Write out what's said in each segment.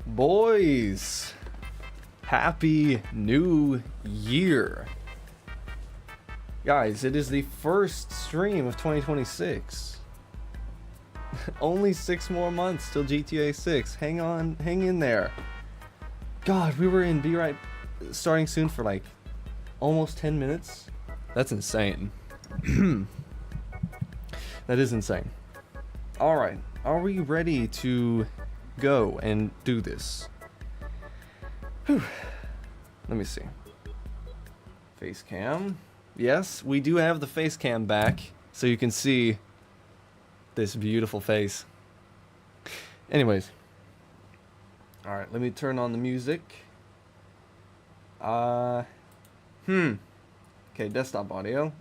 Boys, happy new year. Guys, it is the first stream of 2026. Only 6 more months till GTA 6. Hang on, hang in there. God, we were in Be Right starting soon for like almost 10 minutes. That's insane. That is insane. Alright, are we ready to go and do this? Whew. Let me see. Face cam. Yes, we do have the face cam back, so you can see this beautiful face. Anyways. Alright, let me turn on the music. Okay, desktop audio.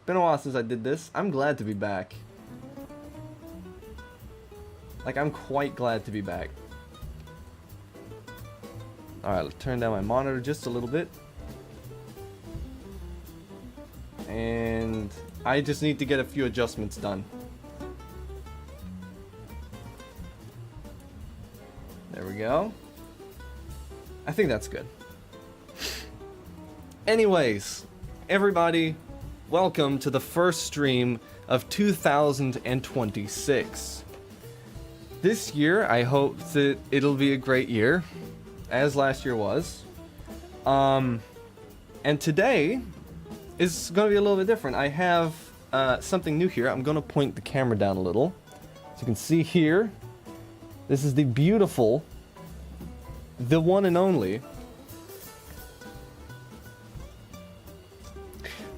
Been a while since I did this. I'm glad to be back. Like, I'm quite glad to be back. Alright, let's turn down my monitor just a little bit. And I just need to get a few adjustments done. There we go. I think that's good. Anyways, everybody, welcome to the first stream of 2026. This year, I hope that it'll be a great year, as last year was. And today is going to be a little bit different. I have something new here. I'm going to point the camera down a little. So you can see here, this is the beautiful, the one and only,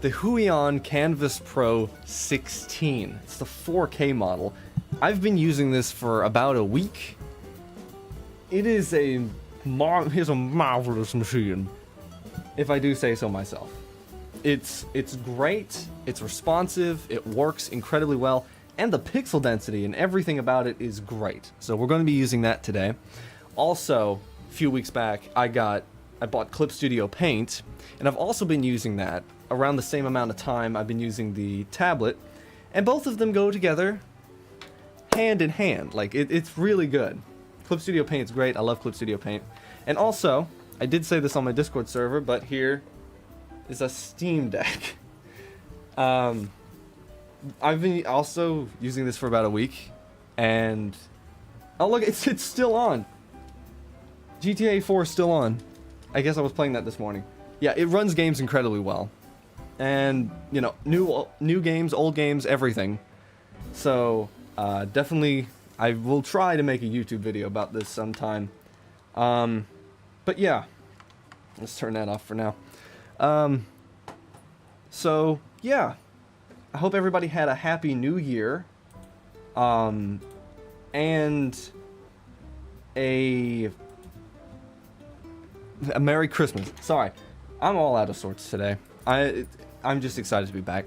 the Huion Canvas Pro 16. It's the 4K model. I've been using this for about a week. It is a marvelous machine, if I do say so myself. It's great, it's responsive, it works incredibly well, and the pixel density and everything about it is great. So we're going to be using that today. Also, a few weeks back, I bought Clip Studio Paint, and I've also been using that around the same amount of time I've been using the tablet, and both of them go together hand in hand. Like, it's really good. Clip Studio Paint's great. I love Clip Studio Paint. And also, I did say this on my Discord server, but here is a Steam Deck. I've been also using this for about a week, and oh look, it's still on. GTA 4 is still on. I guess I was playing that this morning. Yeah, it runs games incredibly well, and you know, new games, old games, everything. So definitely, I will try to make a YouTube video about this sometime. But yeah, let's turn that off for now. So yeah, I hope everybody had a happy new year, and a Merry Christmas. Sorry, I'm all out of sorts today. I'm just excited to be back.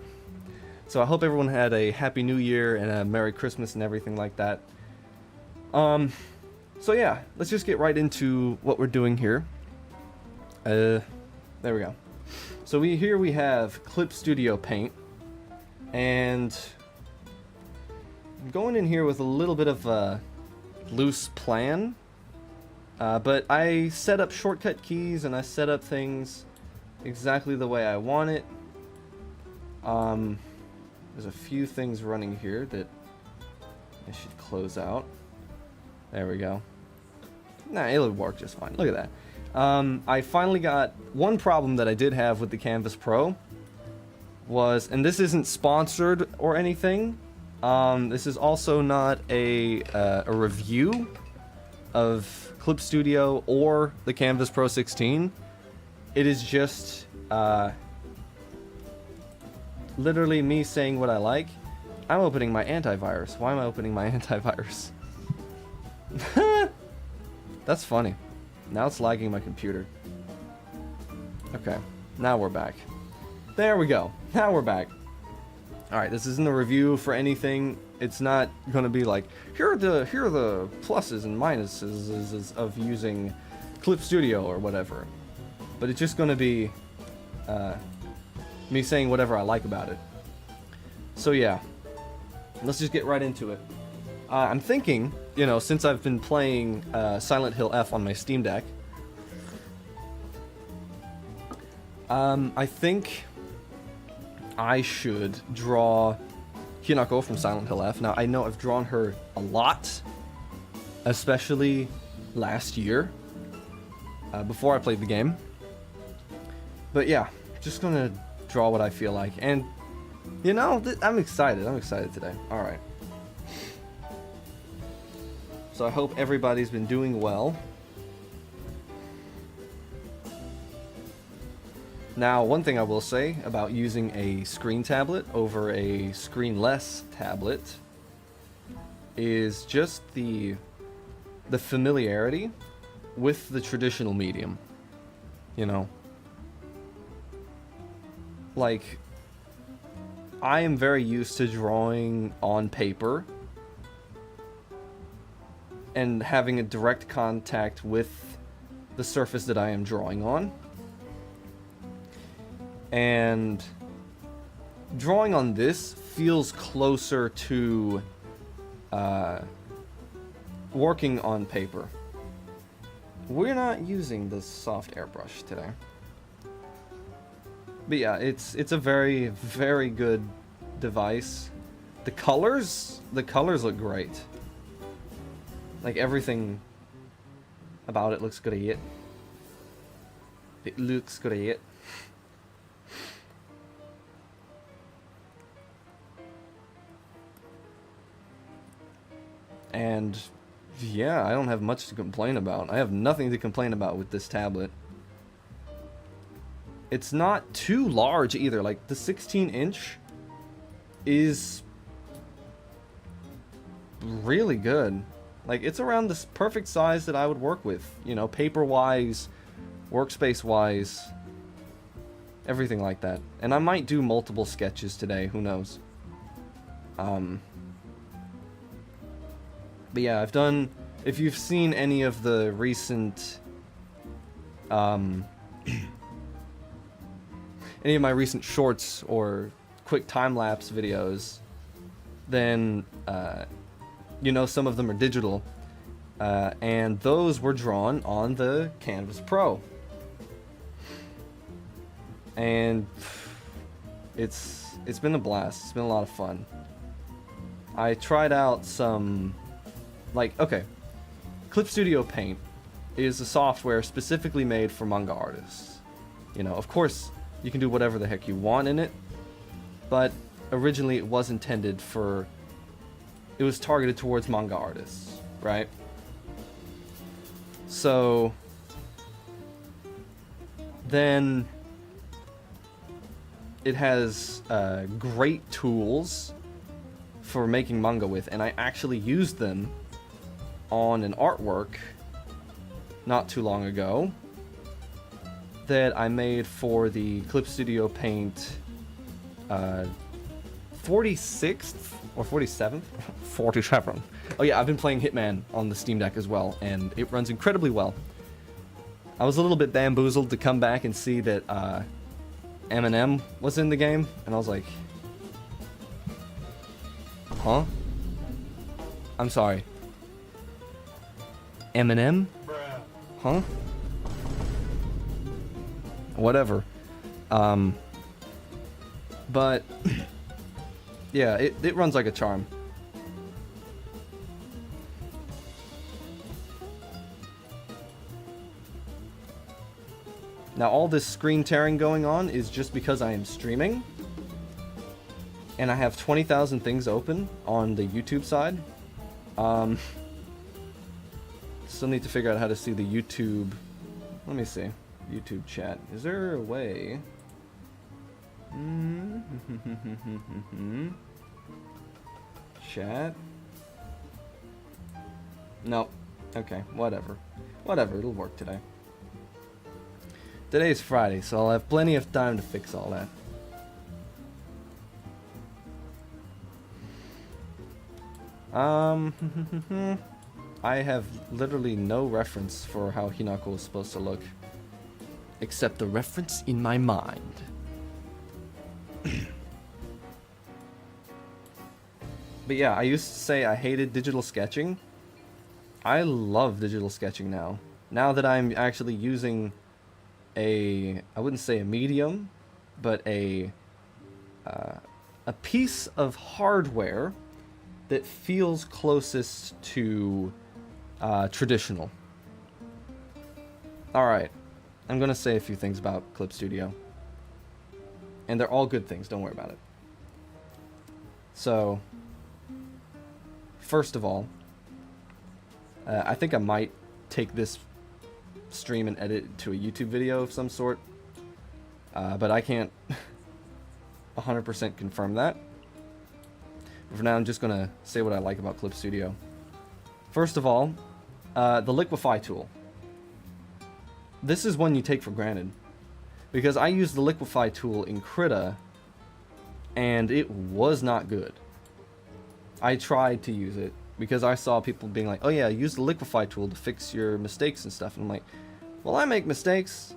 So I hope everyone had a happy new year and a Merry Christmas and everything like that. So yeah, let's just get right into what we're doing here. There we go. So here we have Clip Studio Paint, and I'm going in here with a little bit of a loose plan, but I set up shortcut keys and I set up things exactly the way I want it. There's a few things running here that I should close out. There we go. Nah, it'll work just fine. Look at that. I finally got one problem that I did have with the Canvas Pro was, and this isn't sponsored or anything. This is also not a review of Clip Studio or the Canvas Pro 16. It is just literally me saying what I like. I'm opening my antivirus. Why am I opening my antivirus? That's funny. Now it's lagging my computer. Okay, now we're back. There we go. Now we're back. Alright, this isn't a review for anything. It's not going to be like, here are the pluses and minuses of using Clip Studio or whatever. But it's just going to be me saying whatever I like about it. So yeah, let's just get right into it. I'm thinking, you know, since I've been playing Silent Hill F on my Steam Deck, I think I should draw Hinako from Silent Hill F. Now, I know I've drawn her a lot, especially last year, before I played the game. But yeah, just gonna draw what I feel like. And, you know, I'm excited. I'm excited today. Alright. So I hope everybody's been doing well. Now, one thing I will say about using a screen tablet over a screen-less tablet is just the familiarity with the traditional medium. You know? Like, I am very used to drawing on paper and having a direct contact with the surface that I am drawing on. And drawing on this feels closer to working on paper. We're not using the soft airbrush today. But yeah, it's a very, very good device. The colors look great. Like, everything about it looks great. It looks great. And yeah, I don't have much to complain about. I have nothing to complain about with this tablet. It's not too large either. Like, the 16-inch is really good. Like, it's around this perfect size that I would work with. You know, paper-wise, workspace-wise, everything like that. And I might do multiple sketches today, who knows. But yeah, I've done... If you've seen any of the recent... any of my recent shorts or quick time-lapse videos, then, you know, some of them are digital. And those were drawn on the Canvas Pro. And it's been a blast. It's been a lot of fun. I tried out some... Like, okay, Clip Studio Paint is a software specifically made for manga artists. You know, of course, you can do whatever the heck you want in it, but originally it was intended for... It was targeted towards manga artists, right? So... Then... It has great tools for making manga with, and I actually used them on an artwork not too long ago that I made for the Clip Studio Paint 46th or 47th? 47. Oh yeah, I've been playing Hitman on the Steam Deck as well, and it runs incredibly well. I was a little bit bamboozled to come back and see that Eminem was in the game, and I was like, huh? I'm sorry. Eminem? Huh? Whatever. But yeah, it runs like a charm. Now, all this screen tearing going on is just because I am streaming, and I have 20,000 things open on the YouTube side. Still need to figure out how to see the YouTube. Let me see. YouTube chat. Is there a way? Chat? Nope. Okay, whatever. Whatever, it'll work today. Today's Friday, so I'll have plenty of time to fix all that. I have literally no reference for how Hinako is supposed to look, except the reference in my mind. But yeah, I used to say I hated digital sketching. I love digital sketching now. Now that I'm actually using I wouldn't say a medium, but a piece of hardware that feels closest to traditional. Alright, I'm going to say a few things about Clip Studio. And they're all good things, don't worry about it. So, first of all, I think I might take this stream and edit it to a YouTube video of some sort. But I can't 100% confirm that. But for now, I'm just going to say what I like about Clip Studio. First of all, the liquefy tool. This is one you take for granted. Because I used the liquefy tool in Krita, and it was not good. I tried to use it, because I saw people being like, oh yeah, use the liquefy tool to fix your mistakes and stuff. And I'm like, well, I make mistakes.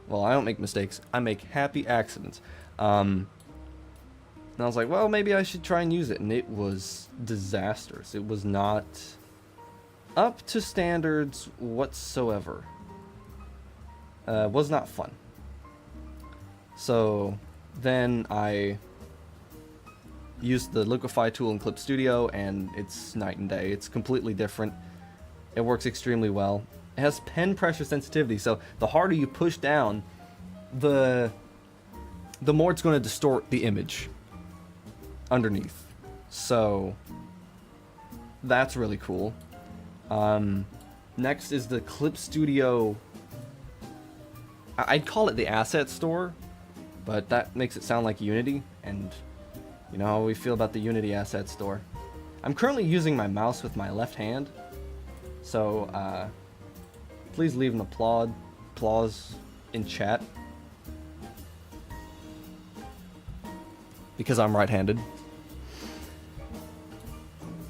Well, I don't make mistakes. I make happy accidents. And I was like, well, maybe I should try and use it. And it was disastrous. It was not up to standards whatsoever. Was not fun. So then I used the liquefy tool in Clip Studio, and it's night and day. It's completely different. It works extremely well. It has pen pressure sensitivity, so the harder you push down, the more it's going to distort the image underneath. So that's really cool. Next is the Clip Studio. I'd call it the asset store, but that makes it sound like Unity, and you know how we feel about the Unity asset store. I'm currently using my mouse with my left hand, so please leave an applause in chat, because I'm right-handed.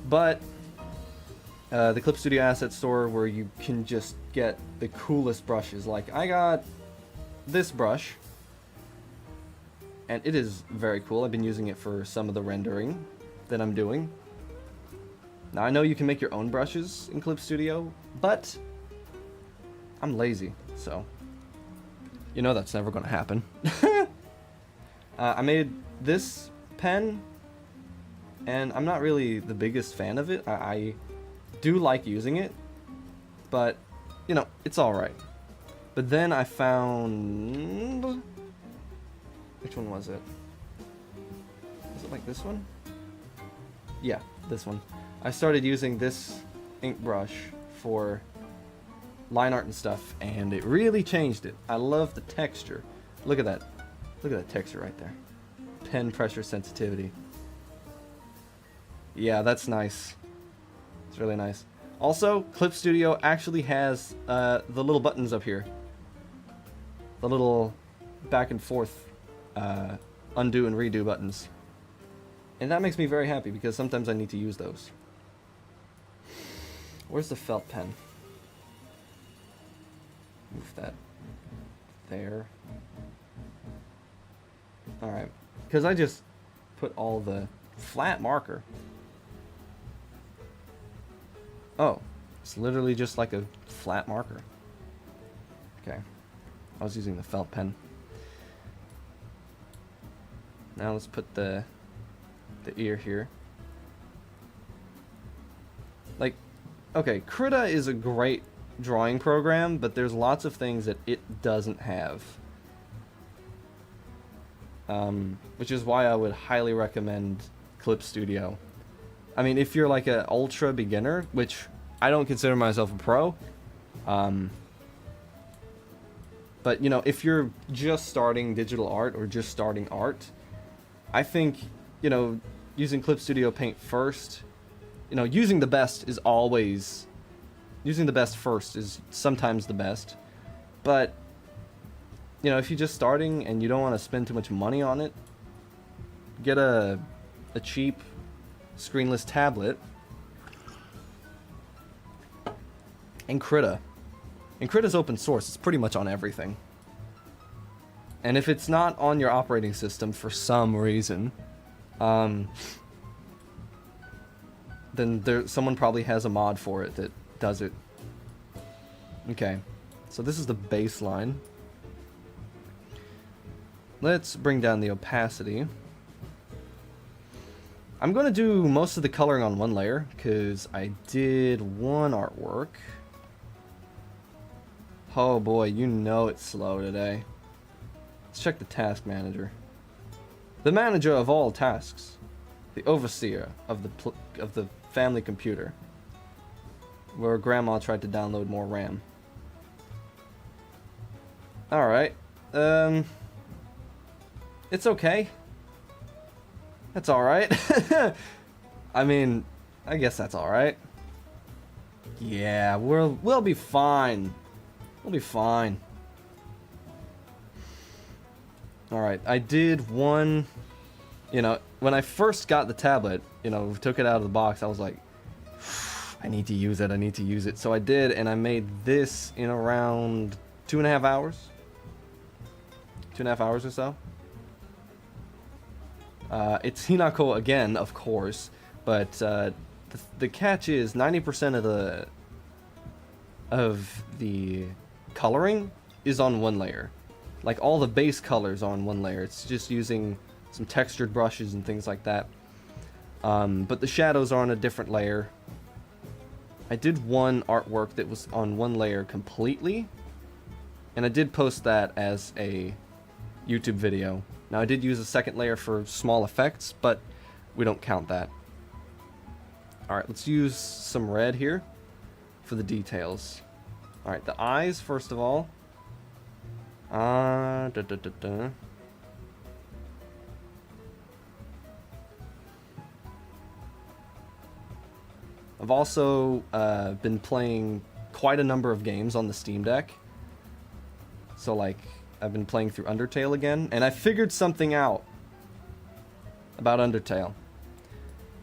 But the Clip Studio asset store, where you can just get the coolest brushes. Like, I got this brush, and it is very cool. I've been using it for some of the rendering that I'm doing. Now, I know you can make your own brushes in Clip Studio, but I'm lazy, so you know that's never going to happen. I made this pen, and I'm not really the biggest fan of it. I do like using it, but you know, it's alright. But then I found... which one was it? Was it like this one? Yeah, this one. I started using this ink brush for line art and stuff, and it really changed it. I love the texture. Look at that. Look at that texture right there. Pen pressure sensitivity. Yeah, that's nice. It's really nice. Also, Clip Studio actually has the little buttons up here. The little back and forth undo and redo buttons. And that makes me very happy, because sometimes I need to use those. Where's the felt pen? Move that there. Alright. Because I just put all the flat marker. Oh. It's literally just like a flat marker. Okay. I was using the felt pen. Now let's put the ear here. Like, okay, Krita is a great drawing program, but there's lots of things that it doesn't have. Which is why I would highly recommend Clip Studio. I mean, if you're like an ultra beginner, which I don't consider myself a pro, but you know, if you're just starting digital art or just starting art, I think, you know, using Clip Studio Paint first, you know, using the best first is sometimes the best. But, you know, if you're just starting and you don't want to spend too much money on it, get a cheap screenless tablet and Krita. And Krita's open source. It's pretty much on everything. And if it's not on your operating system for some reason, then someone probably has a mod for it that does it. Okay, so this is the baseline. Let's bring down the opacity. I'm going to do most of the coloring on one layer, because I did one artwork. Oh boy, you know it's slow today. Let's check the task manager. The manager of all tasks. The overseer of the family computer. Where grandma tried to download more RAM. Alright. It's okay. That's alright. I mean, I guess that's alright. Yeah, we'll be fine. We'll be fine. Alright, I did one... You know, when I first got the tablet, you know, took it out of the box, I was like, I need to use it, I need to use it. So I did, and I made this in around 2.5 hours. 2.5 hours or so. It's Hinako again, of course, but the catch is 90% of the coloring is on one layer. Like all the base colors on one layer. It's just using some textured brushes and things like that. But the shadows are on a different layer. I did one artwork that was on one layer completely, and I did post that as a YouTube video. Now I did use a second layer for small effects, but we don't count that. Alright, let's use some red here for the details. Alright, the eyes, first of all. I've also been playing quite a number of games on the Steam Deck. So like, I've been playing through Undertale again, and I figured something out about Undertale.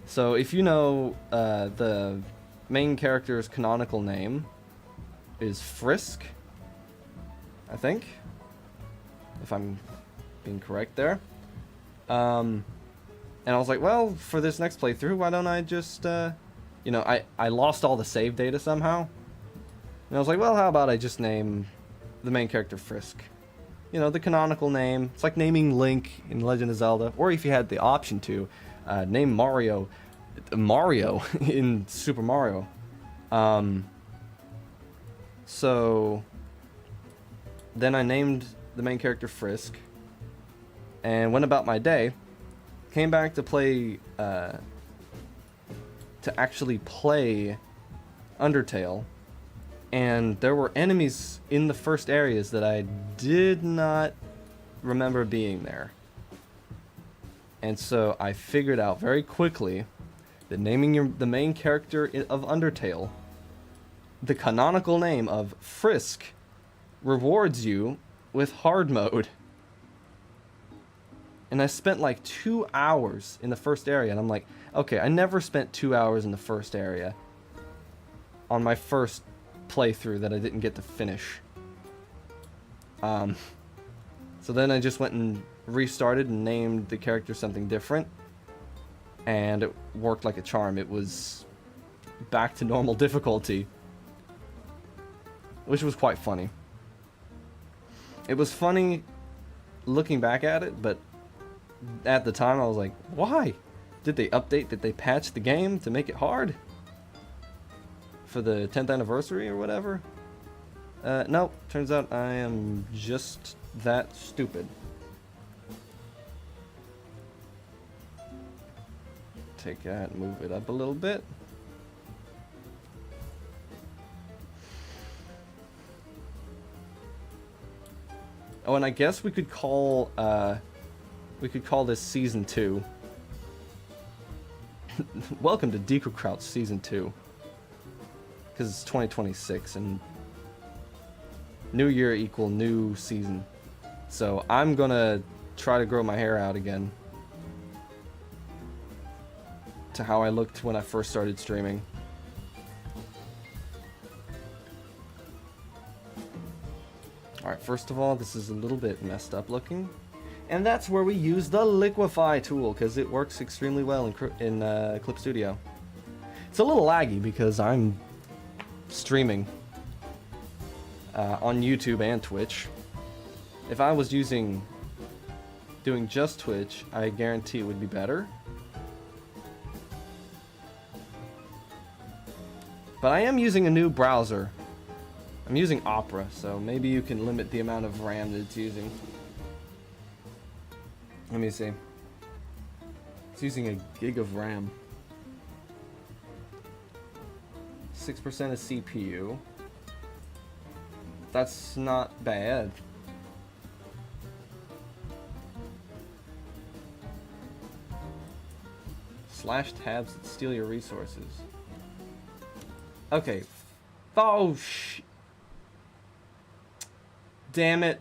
So if you know, the main character's canonical name is Frisk, I think, if I'm being correct there. And I was like, well, for this next playthrough, why don't I just, you know, I lost all the save data somehow. And I was like, well, how about I just name the main character Frisk? You know, the canonical name. It's like naming Link in Legend of Zelda. Or if you had the option to, name Mario in Super Mario. So then I named the main character Frisk and went about my day. Came back to play, to actually play Undertale. And there were enemies in the first areas that I did not remember being there. And so I figured out very quickly that naming the main character of Undertale, the canonical name of Frisk, rewards you with hard mode. And I spent like 2 hours in the first area, and I'm like, okay, I never spent 2 hours in the first area on my first playthrough that I didn't get to finish. So then I just went and restarted and named the character something different, and it worked like a charm. It was back to normal difficulty, which was quite funny. It was funny looking back at it, but at the time I was like, why? Did they update? Did they patch the game to make it hard? For the 10th anniversary or whatever? No, turns out I am just that stupid. Take that and move it up a little bit. Oh, and I guess we could call this Season 2. Welcome to Deco Crouch Season 2. Because it's 2026 and new year equal new season. So I'm gonna try to grow my hair out again to how I looked when I first started streaming. Alright, first of all, this is a little bit messed up looking. And that's where we use the Liquify tool, because it works extremely well in Clip Studio. It's a little laggy because I'm streaming on YouTube and Twitch. If I was doing just Twitch, I guarantee it would be better. But I am using a new browser. I'm using Opera, so maybe you can limit the amount of RAM that it's using. Let me see. It's using a gig of RAM. 6% of CPU. That's not bad. Slash tabs that steal your resources. Okay. Oh, damn it.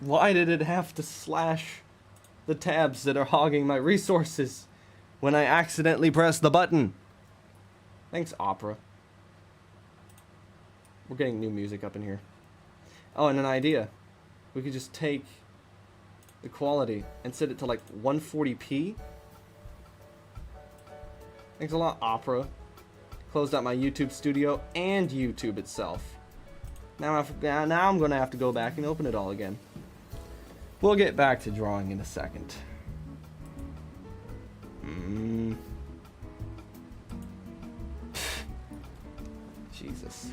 Why did it have to slash the tabs that are hogging my resources when I accidentally pressed the button? Thanks, Opera. We're getting new music up in here. Oh, and an idea. We could just take the quality and set it to like 140p. Thanks a lot, Opera. Closed out my YouTube studio and YouTube itself. Now I'm going to have to go back and open it all again. We'll get back to drawing in a second. Jesus.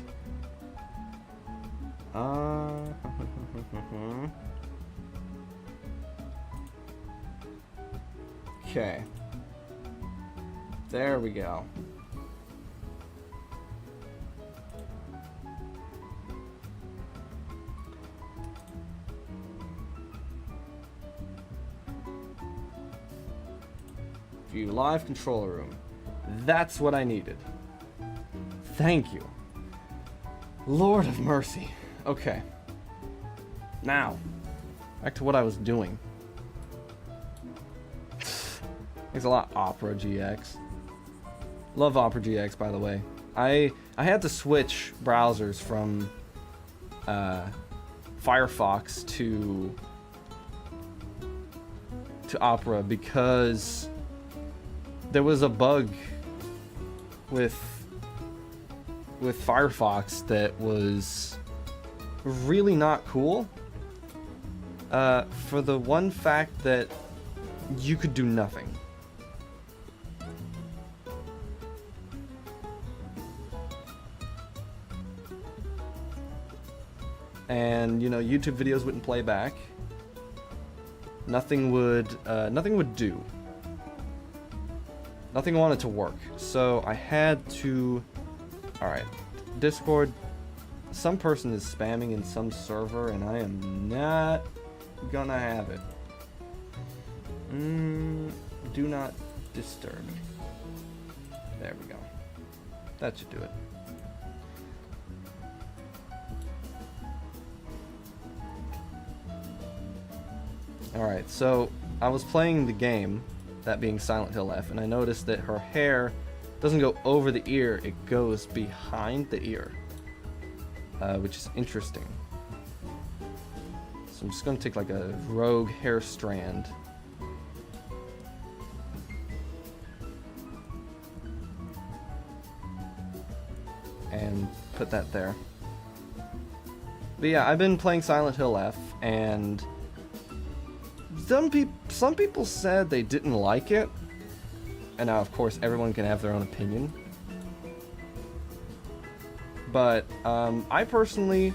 Okay. There we go. View live control room. That's what I needed. Thank you. Lord of mercy. Okay. Now, back to what I was doing. Thanks a lot, Opera GX. Love Opera GX, by the way. I had to switch browsers from Firefox to Opera because there was a bug with Firefox that was really not cool. For the one fact that you could do nothing. And you know, YouTube videos wouldn't play back. Nothing would do. Nothing wanted to work. So I had to. All right, Discord. Some person is spamming in some server, and I am not gonna have it. Do not disturb. There we go. That should do it. Alright, so I was playing the game, that being Silent Hill F, and I noticed that her hair doesn't go over the ear, it goes behind the ear. Which is interesting. So I'm just going to take like a rogue hair strand. And put that there. But yeah, I've been playing Silent Hill F, and some people said they didn't like it. And now, of course, everyone can have their own opinion. But I personally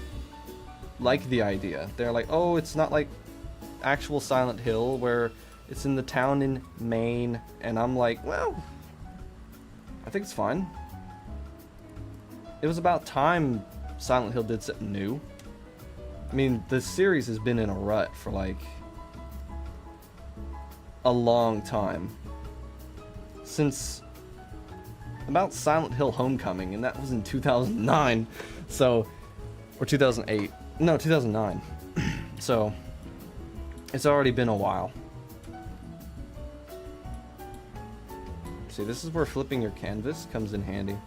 like the idea. They're like, oh, it's not like actual Silent Hill where it's in the town in Maine. And I'm like, well, I think it's fine. It was about time Silent Hill did something new. I mean, the series has been in a rut for like a long time. Since about Silent Hill Homecoming, and that was in 2009. So, or 2008. No, 2009. So, it's already been a while. See, this is where flipping your canvas comes in handy.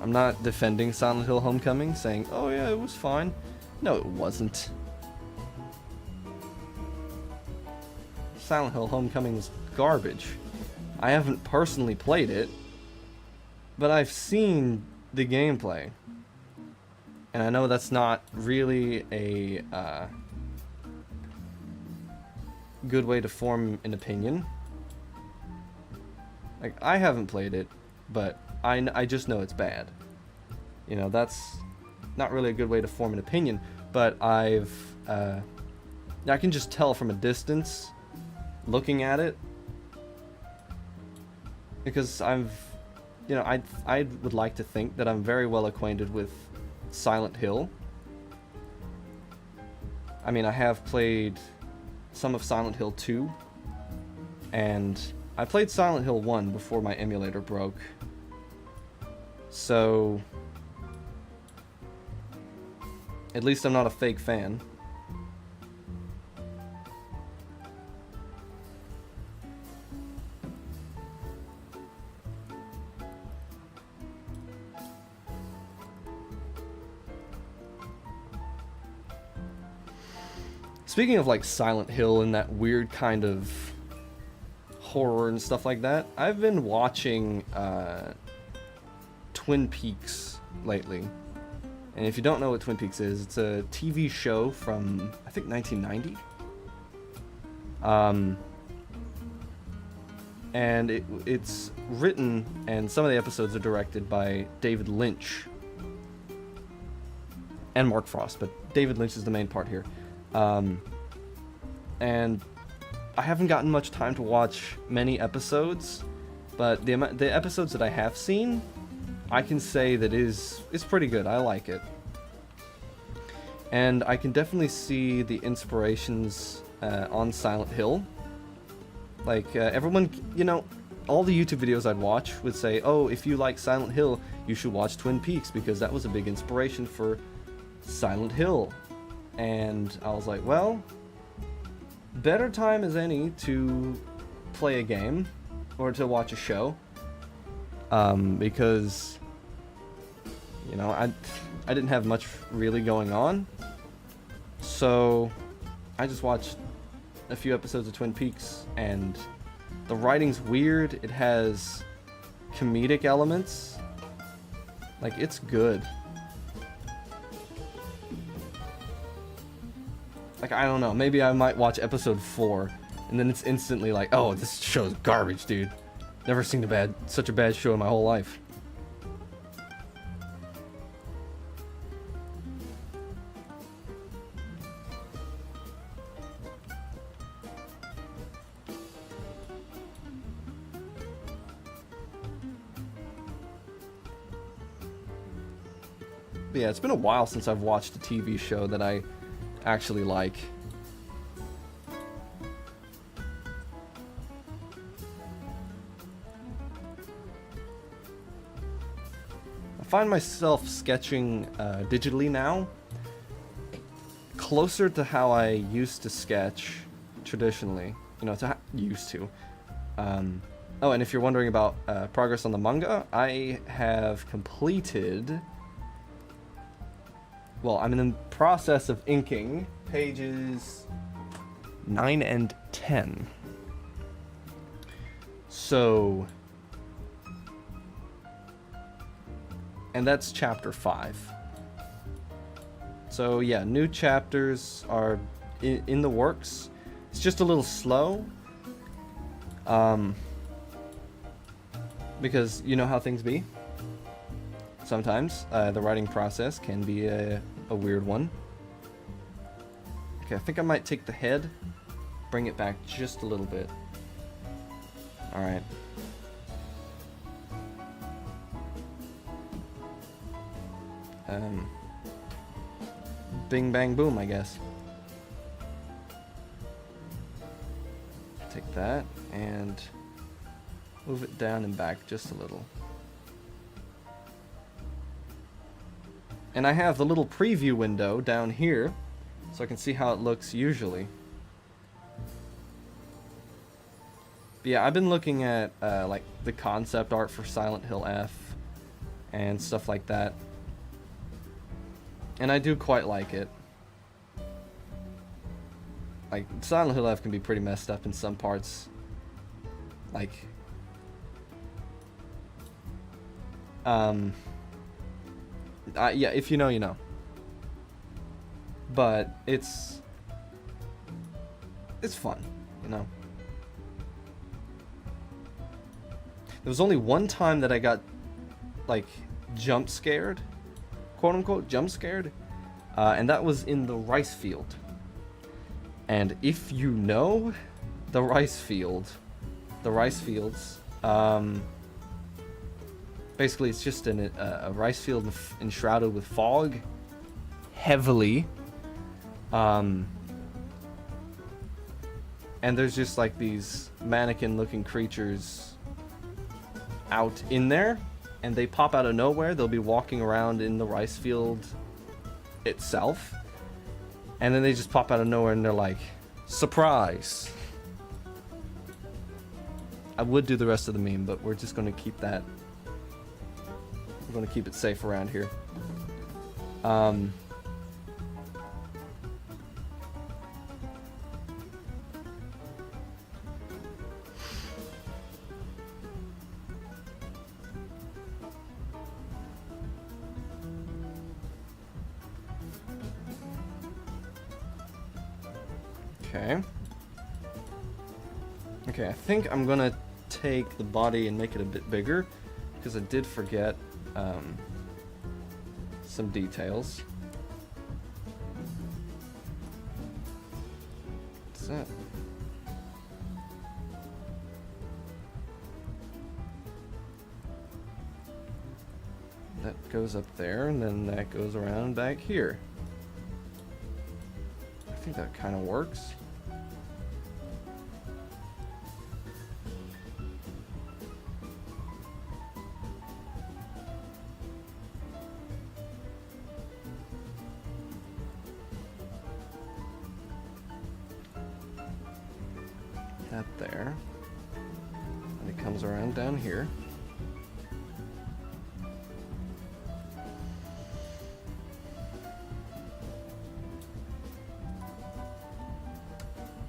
I'm not defending Silent Hill Homecoming, saying, oh yeah, it was fine. No, it wasn't. Silent Hill Homecoming was garbage. I haven't personally played it, but I've seen the gameplay. And I know that's not really a good way to form an opinion. Like, I haven't played it, but I just know it's bad. You know, that's not really a good way to form an opinion, but I can just tell from a distance, looking at it, because I would like to think that I'm very well acquainted with Silent Hill. I mean, I have played some of Silent Hill 2, and I played Silent Hill 1 before my emulator broke. So, at least I'm not a fake fan. Speaking of like Silent Hill and that weird kind of horror and stuff like that, I've been watching Twin Peaks lately. And if you don't know what Twin Peaks is, it's a TV show from, I think, 1990. And it's written, and some of the episodes are directed by David Lynch. And Mark Frost, but David Lynch is the main part here. And I haven't gotten much time to watch many episodes, but the episodes that I have seen, I can say that it's pretty good. I like it. And I can definitely see the inspirations on Silent Hill. Like, everyone, you know, all the YouTube videos I'd watch would say, oh, if you like Silent Hill, you should watch Twin Peaks, because that was a big inspiration for Silent Hill. And I was like, well, better time as any to play a game or to watch a show, because, you know, I didn't have much really going on, so I just watched a few episodes of Twin Peaks, and the writing's weird. It has comedic elements. Like, it's good. Like, I don't know, maybe I might watch episode 4, and then it's instantly like, oh, this show's garbage, dude. Never seen such a bad show in my whole life. But yeah, it's been a while since I've watched a TV show that I actually like. I find myself sketching digitally now, closer to how I used to sketch traditionally. You know, used to. Oh, and if you're wondering about progress on the manga, I have completed... Well, I'm in the process of inking pages 9 and 10. So... And that's chapter 5. So yeah, new chapters are in the works. It's just a little slow. Because you know how things be. Sometimes the writing process can be a weird one. Okay, I think I might take the head, bring it back just a little bit. Alright. Bing bang boom, I guess. Take that and move it down and back just a little. And I have the little preview window down here, so I can see how it looks usually. But yeah, I've been looking at like the concept art for Silent Hill F and stuff like that. And I do quite like it. Like, Silent Hill F can be pretty messed up in some parts. Like, yeah, if you know, you know. But it's fun, you know. There was only one time that I got, like, jump scared, quote unquote, jump scared, and that was in the rice field. And if you know the rice fields, basically it's just a rice field enshrouded with fog, heavily, and there's just like these mannequin-looking creatures out in there, and they pop out of nowhere. They'll be walking around in the rice field itself, and then they just pop out of nowhere and they're like, surprise. I would do the rest of the meme, but we're just going to keep that. We're going to keep it safe around here. Okay, I think I'm gonna take the body and make it a bit bigger, because I did forget some details. What's that? That goes up there, and then that goes around back here. I think that kind of works. That there. And it comes around down here.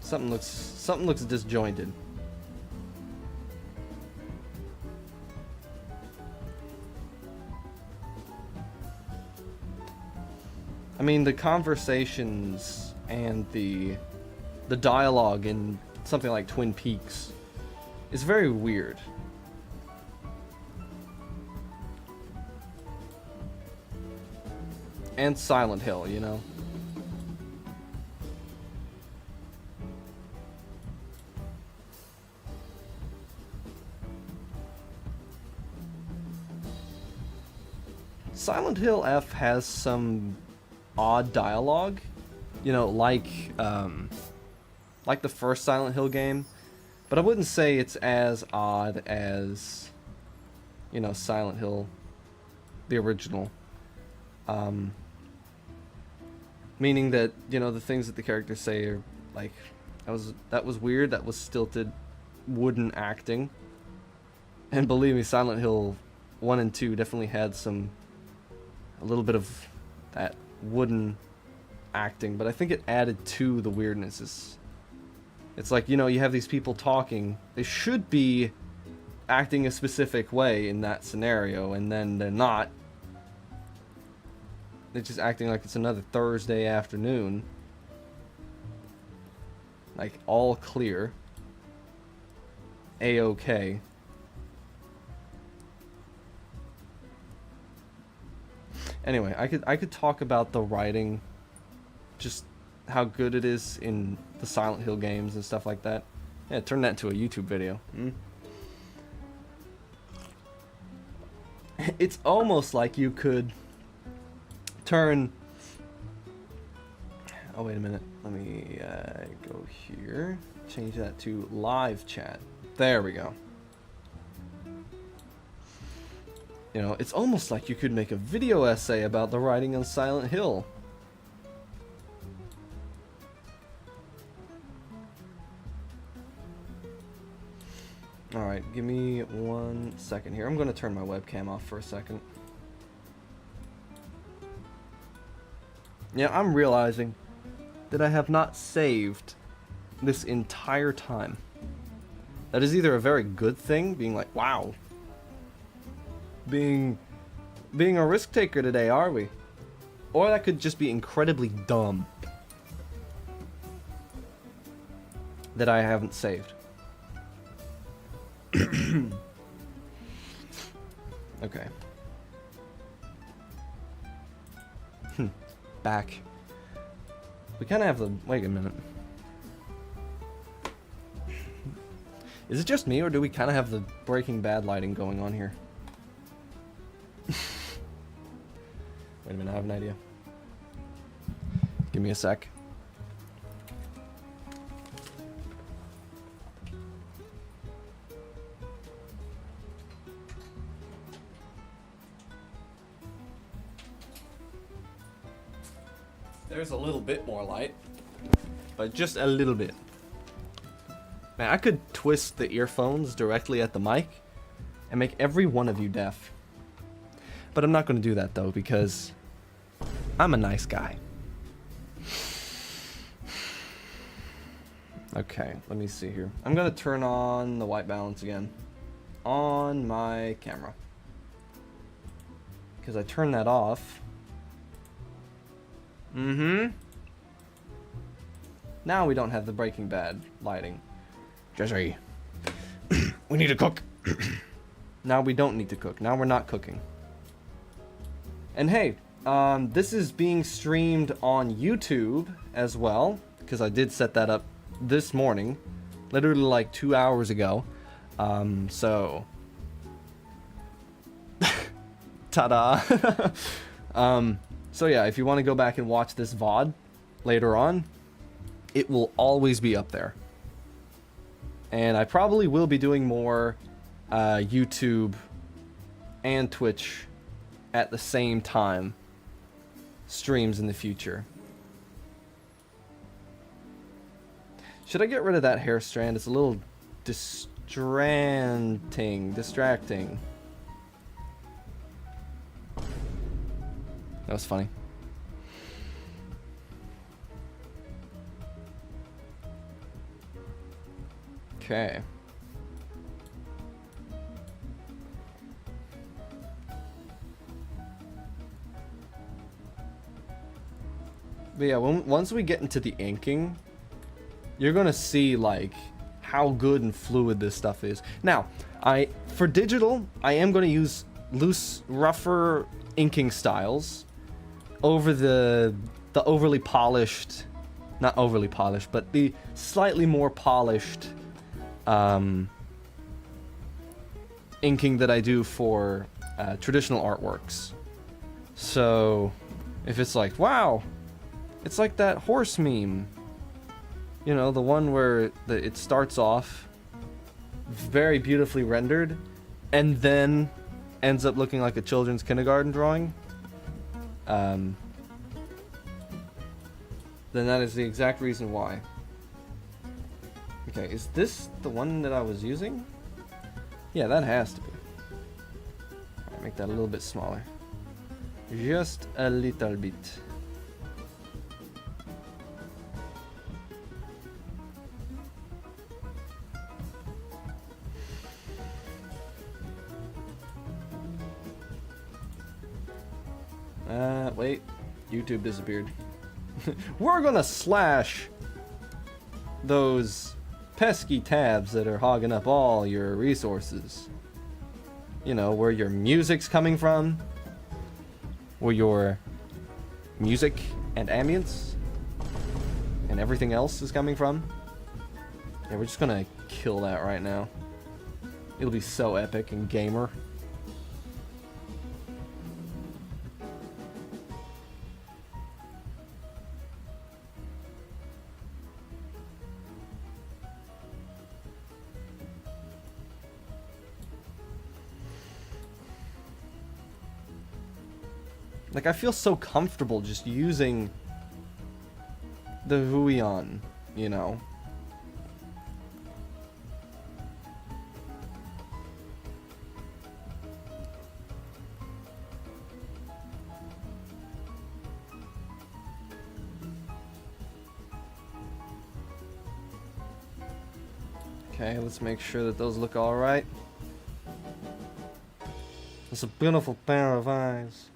Something looks disjointed. I mean, the conversations and the dialogue in something like Twin Peaks is very weird. And Silent Hill, you know. Silent Hill F has some odd dialogue, you know, like the first Silent Hill game, but I wouldn't say it's as odd as, you know, Silent Hill, the original. Meaning that, you know, the things that the characters say are like, that was weird, that was stilted, wooden acting. And believe me, Silent Hill 1 and 2 definitely had a little bit of that wooden acting, but I think it added to the weirdness. It's like, you know, you have these people talking, they should be acting a specific way in that scenario, and then they're not. They're just acting like it's another Thursday afternoon. Like, all clear. A-okay. Anyway, I could talk about the writing, just how good it is in the Silent Hill games and stuff like that. Yeah, turn that into a YouTube video. It's almost like you could turn... Oh, wait a minute. Let me go here. Change that to live chat. There we go. You know, it's almost like you could make a video essay about the writing on Silent Hill. Alright, give me 1 second here. I'm going to turn my webcam off for a second. Yeah, I'm realizing that I have not saved this entire time. That is either a very good thing, being like, wow, being a risk taker today, are we? Or that could just be incredibly dumb that I haven't saved. Okay. Back. We kind of have the... Wait a minute. Is it just me, or do we kind of have the Breaking Bad lighting going on here? Wait a minute, I have an idea. Give me a sec. There's a little bit more light, but just a little bit. Man, I could twist the earphones directly at the mic and make every one of you deaf. But I'm not going to do that, though, because I'm a nice guy. Okay, let me see here. I'm going to turn on the white balance again on my camera, because I turned that off. Now we don't have the Breaking Bad lighting. Jesse, we need to cook. Now we don't need to cook. Now we're not cooking. And hey, this is being streamed on YouTube as well, because I did set that up this morning, literally like 2 hours ago. So, ta-da. So yeah, if you want to go back and watch this VOD later on, it will always be up there. And I probably will be doing more YouTube and Twitch at the same time streams in the future. Should I get rid of that hair strand? It's a little distracting. That was funny. Okay. But yeah, once we get into the inking, you're gonna see like how good and fluid this stuff is. Now, for digital, I am gonna use loose, rougher inking styles over the overly polished, not overly polished, but the slightly more polished inking that I do for traditional artworks. So if it's like, wow, it's like that horse meme, you know, the one where it starts off very beautifully rendered and then ends up looking like a children's kindergarten drawing, then that is the exact reason why. Okay, is this the one that I was using? Yeah, that has to be. Alright, make that a little bit smaller. Just a little bit. Wait. YouTube disappeared. We're gonna slash those pesky tabs that are hogging up all your resources. You know, where your music's coming from, where your music and ambience and everything else is coming from. Yeah, we're just gonna kill that right now. It'll be so epic and gamer. Like, I feel so comfortable just using the Huion, you know? Okay, let's make sure that those look all right. It's a beautiful pair of eyes.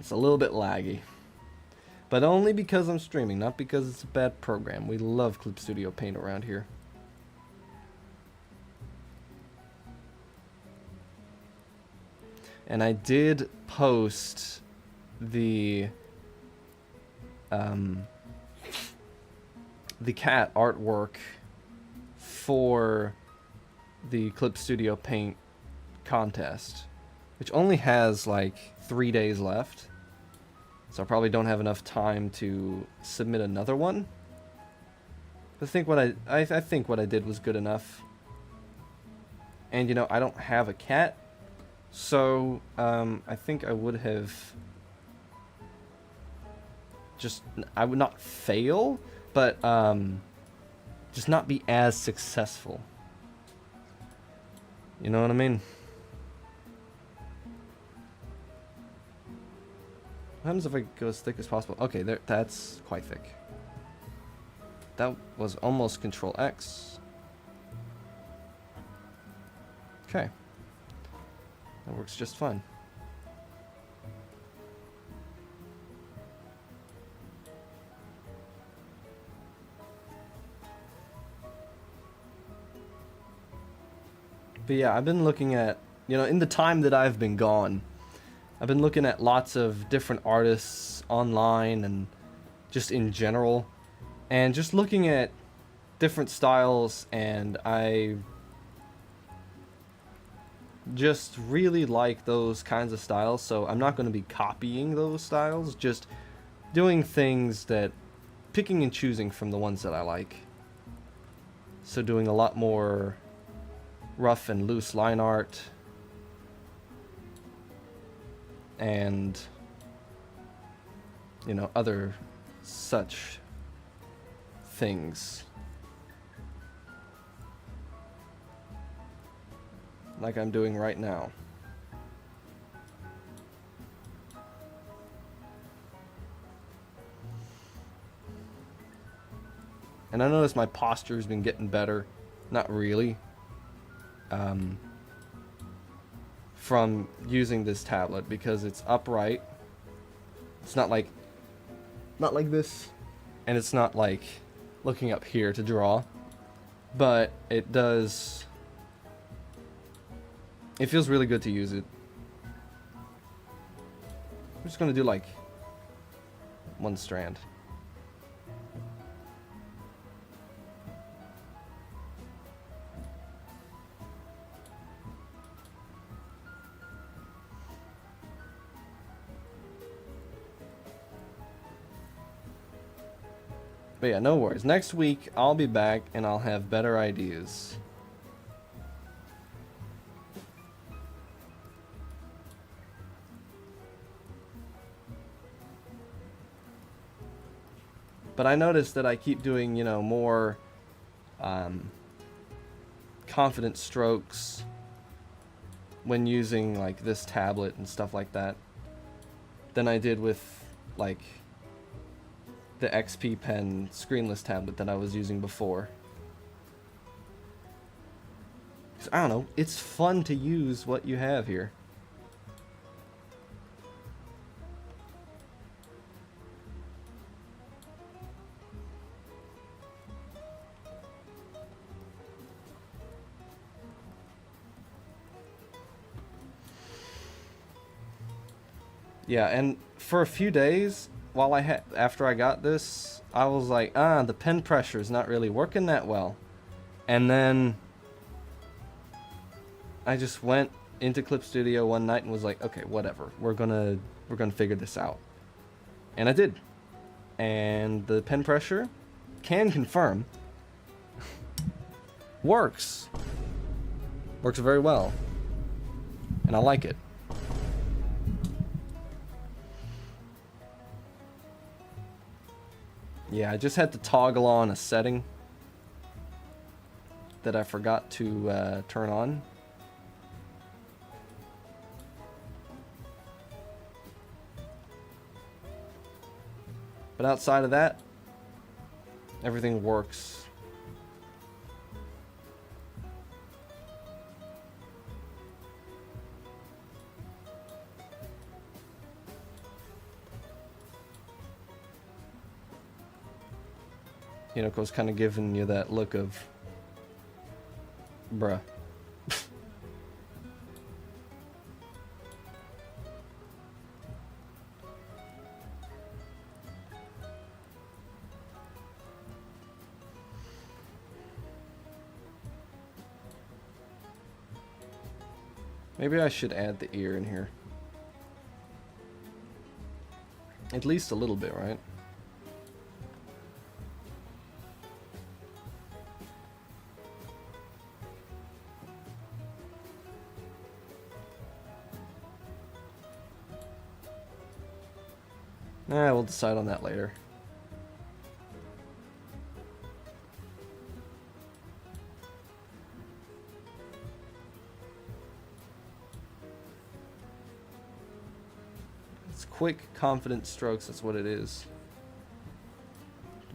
It's a little bit laggy. But only because I'm streaming, not because it's a bad program. We love Clip Studio Paint around here. And I did post the cat artwork for the Clip Studio Paint contest, which only has like 3 days left. So I probably don't have enough time to submit another one. I think what I think what I did was good enough. And you know, I don't have a cat, so I think I would have just, I would not fail, but just not be as successful. You know what I mean? What happens if I go as thick as possible? Okay, there, that's quite thick. That was almost Control X. Okay. That works just fine. But yeah, I've been looking at, you know, in the time that I've been gone, I've been looking at lots of different artists online and just in general, and just looking at different styles, and I just really like those kinds of styles, so I'm not going to be copying those styles, just doing things that, picking and choosing from the ones that I like. So doing a lot more rough and loose line art, and you know, other such things like I'm doing right now. And I notice my posture has been getting better. Not really. From using this tablet, because it's upright. It's not like this, and it's not like looking up here to draw, but it does, it feels really good to use it. I'm just gonna do like one strand. But yeah, no worries. Next week, I'll be back and I'll have better ideas. But I noticed that I keep doing, you know, more confident strokes when using like this tablet and stuff like that than I did with like the XP Pen screenless tablet that I was using before. 'Cause I don't know, it's fun to use what you have here. Yeah, and for a few days, while after I got this, I was like, the pen pressure is not really working that well. And then I just went into Clip Studio one night and was like, okay, whatever. We're gonna figure this out. And I did. And the pen pressure, can confirm, works. Works very well. And I like it. Yeah, I just had to toggle on a setting that I forgot to turn on. But outside of that, everything works. Hinoko's kind of giving you that look of, bruh. Maybe I should add the ear in here. At least a little bit, right? We'll decide on that later. It's quick, confident strokes, that's what it is.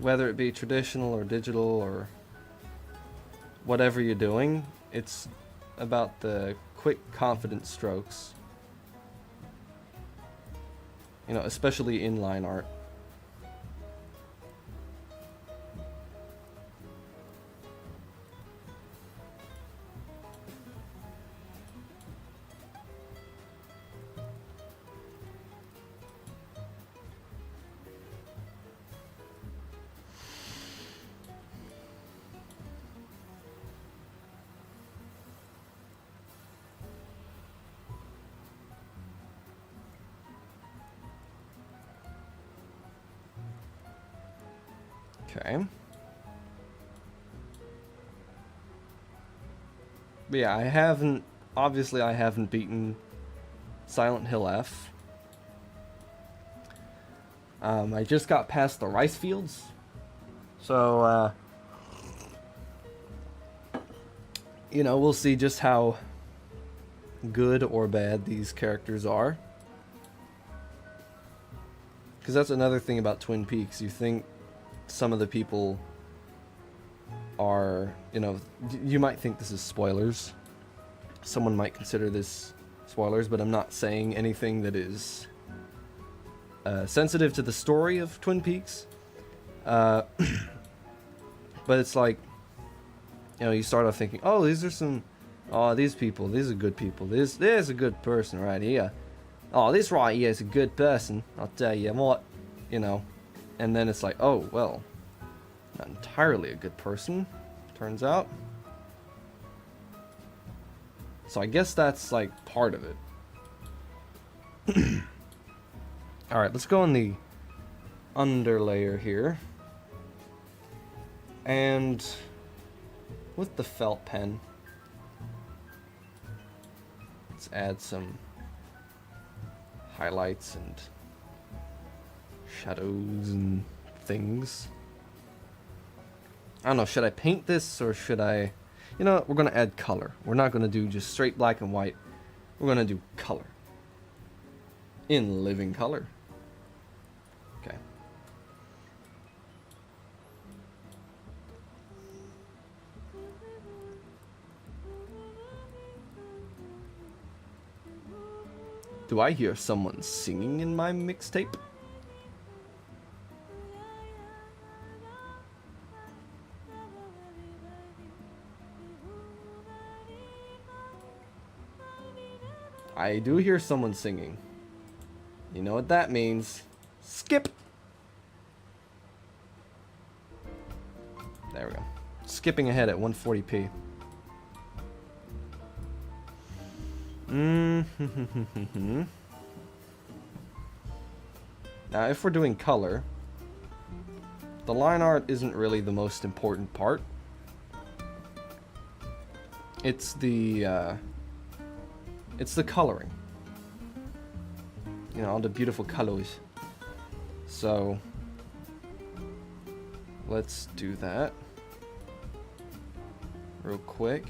Whether it be traditional or digital or whatever you're doing, it's about the quick, confident strokes. You know, especially inline art. Okay. But yeah, obviously I haven't beaten Silent Hill F. I just got past the rice fields. So, you know, we'll see just how good or bad these characters are. Because that's another thing about Twin Peaks. You think some of the people are, you know, you might think this is spoilers. Someone might consider this spoilers, but I'm not saying anything that is sensitive to the story of Twin Peaks. But it's like, you know, you start off thinking, oh, these people, these are good people. There's a good person right here. Oh, this right here is a good person. I'll tell you what, you know. And then it's like, oh, well, not entirely a good person, turns out. So I guess that's, like, part of it. Alright, let's go in the underlayer here. And with the felt pen, let's add some highlights and shadows and things. I don't know, should I paint this or should I... You know what, we're going to add color. We're not going to do just straight black and white. We're going to do color. In living color. Okay. Do I hear someone singing in my mixtape? I do hear someone singing. You know what that means. Skip! There we go. Skipping ahead at 140p. Now, if we're doing color, the line art isn't really the most important part. It's the coloring. You know, all the beautiful colors. So, let's do that real quick.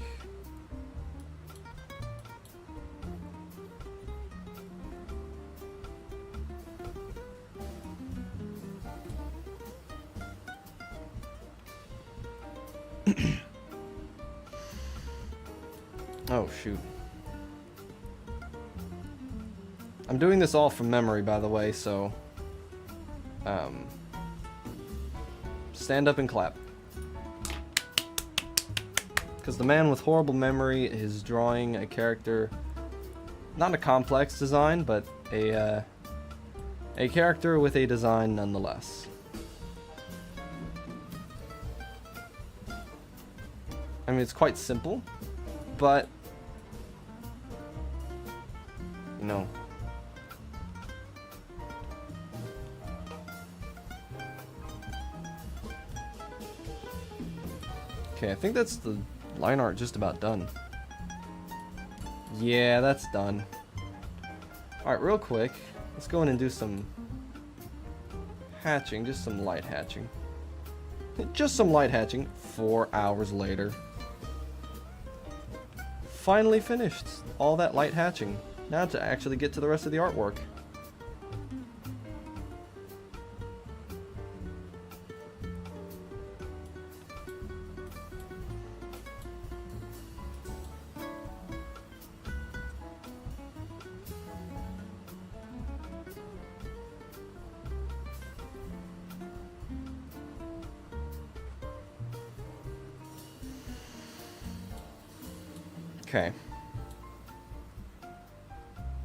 Oh, shoot. I'm doing this all from memory, by the way, so... stand up and clap. Because the man with horrible memory is drawing a character... Not a complex design, but a character with a design nonetheless. I mean, it's quite simple, but... You know... Okay, I think that's the line art just about done. Yeah, that's done. Alright, real quick, let's go in and do some hatching, just some light hatching. Just some light hatching, 4 hours later. Finally finished all that light hatching. Now to actually get to the rest of the artwork. Okay.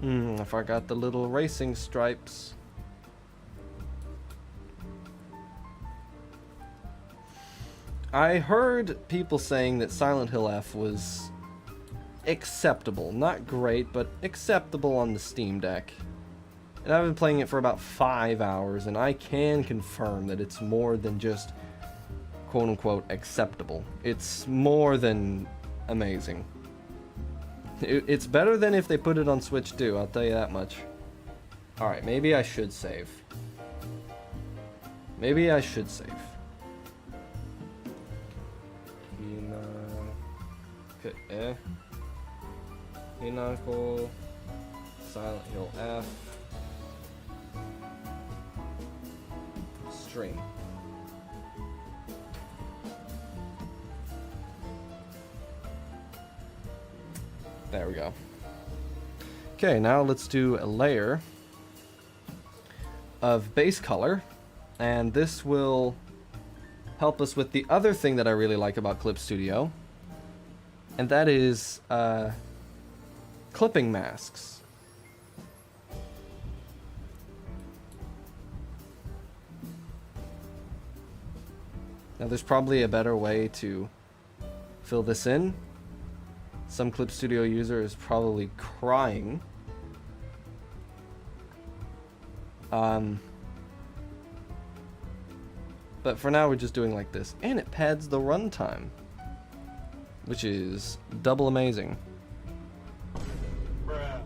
I forgot the little racing stripes. I heard people saying that Silent Hill F was acceptable. Not great, but acceptable on the Steam Deck. And I've been playing it for about 5 hours, and I can confirm that it's more than just quote-unquote acceptable. It's more than amazing. It's better than if they put it on Switch too, I'll tell you that much. Alright, maybe I should save. Maybe I should save. Okay, Hinako, Silent Hill F, stream. There we go. Okay, now let's do a layer of base color, and this will help us with the other thing that I really like about Clip Studio, and that is clipping masks. Now there's probably a better way to fill this in. Some Clip Studio user is probably crying. But for now we're just doing like this. And it pads the runtime, which is double amazing. Bruh.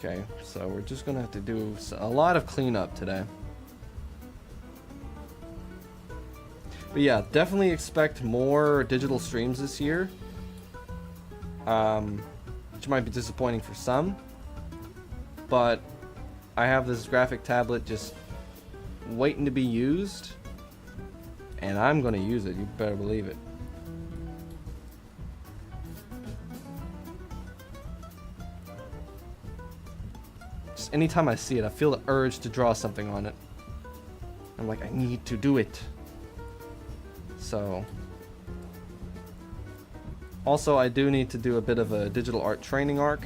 Okay, so we're just gonna have to do a lot of cleanup today. But yeah, definitely expect more digital streams this year. Which might be disappointing for some. But I have this graphic tablet just waiting to be used. And I'm gonna use it, you better believe it. Anytime I see it, I feel the urge to draw something on it. I'm like, I need to do it. So. Also, I do need to do a bit of a digital art training arc.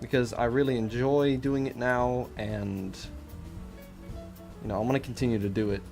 Because I really enjoy doing it now, and you know, I'm gonna continue to do it.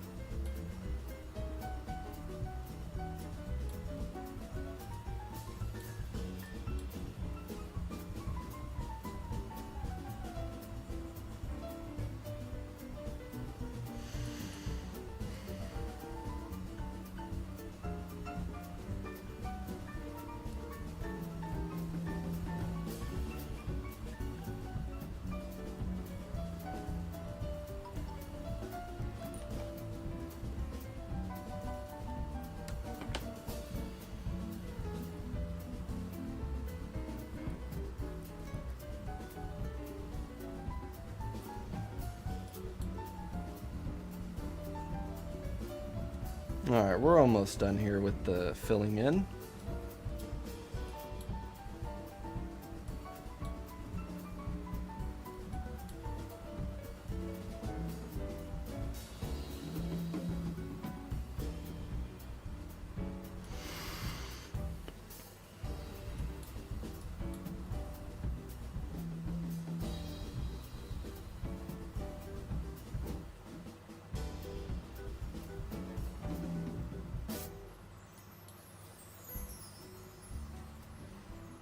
Alright, we're almost done here with the filling in.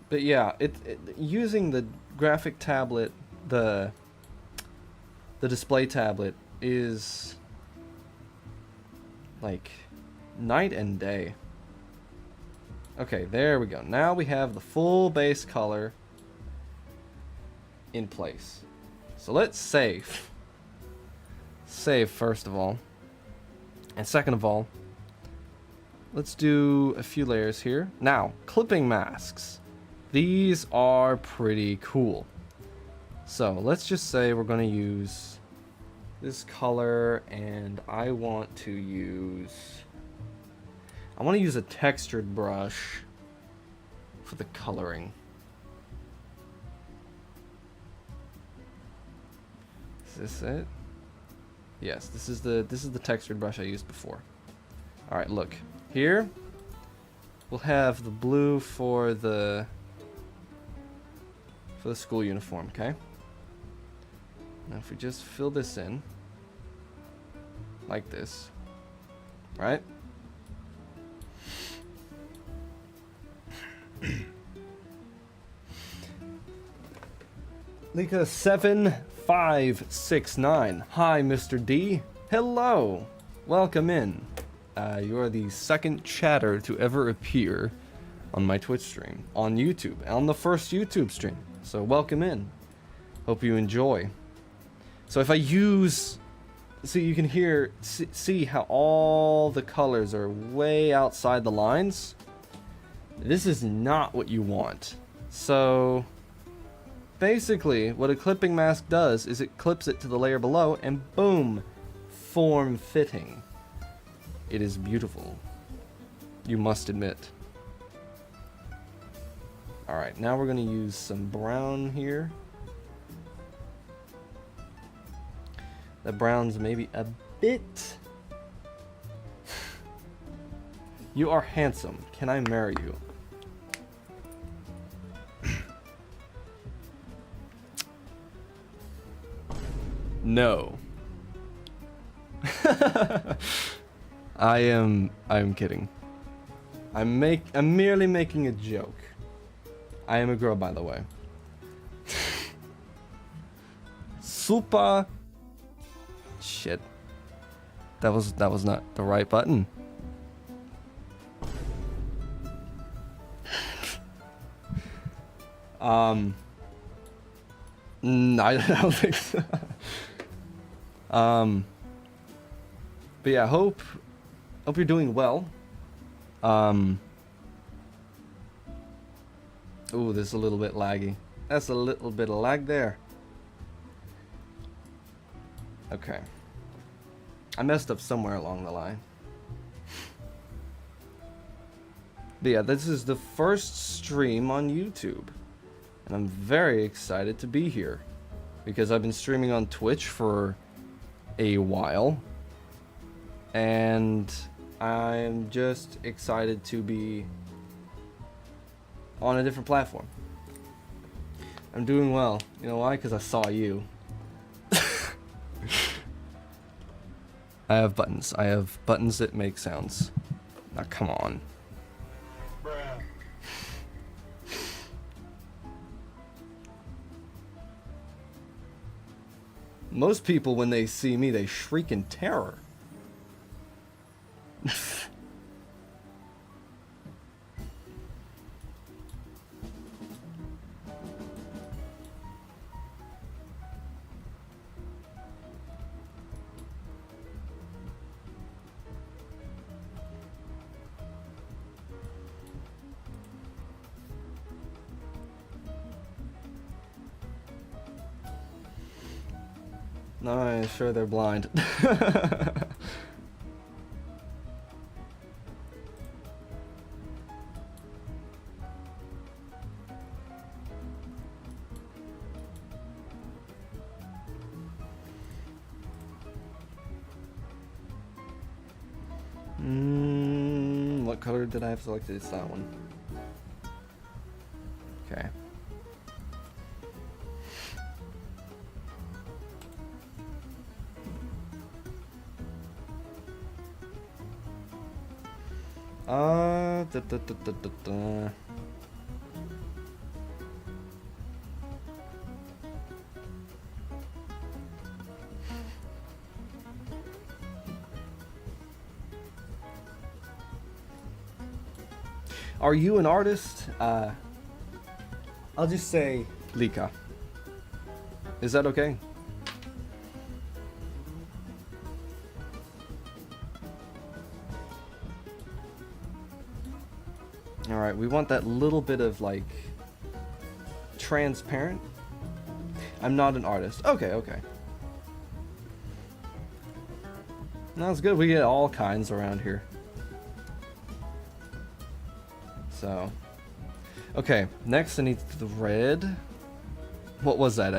But yeah, using the graphic tablet, the display tablet is like night and day. Okay, there we go. Now we have the full base color in place. So let's save. Save first of all. And second of all, let's do a few layers here. Now, clipping masks. These are pretty cool. So let's just say we're going to use this color, and I want to use a textured brush for the coloring. Is this it? Yes, this is the textured brush I used before. All right, look here. We'll have the blue for the school uniform, okay? Now if we just fill this in like this, right? Lika 7569. Hi, Mr. D. Hello. Welcome in. You are the second chatter to ever appear on my Twitch stream, on YouTube, on the first YouTube stream. So welcome in. Hope you enjoy. So if I use, so you can see how all the colors are way outside the lines. This is not what you want. So basically what a clipping mask does is it clips it to the layer below, and boom, form fitting. It is beautiful, you must admit. Alright, now we're going to use some brown here. The brown's maybe a bit... You are handsome. Can I marry you? No. I am kidding. I'm merely making a joke. I am a girl, by the way. Super. Shit. That was not the right button. I don't think so. But yeah, hope you're doing well. Ooh, this is a little bit laggy. That's a little bit of lag there. Okay. I messed up somewhere along the line. But yeah, this is the first stream on YouTube. And I'm very excited to be here. Because I've been streaming on Twitch for a while. And I'm just excited to be on a different platform. I'm doing well. You know why? Because I saw you. I have buttons. I have buttons that make sounds. Now come on. Bruh. Most people, when they see me, they shriek in terror. No, I'm sure they're blind. What color did I have selected? It's that one. Okay. Da. Are you an artist? I'll just say Lika. Is that okay? Alright, we want that little bit of, like, transparent. I'm not an artist. Okay, okay. That's good. We get all kinds around here. So, okay, next I need the red. What was that?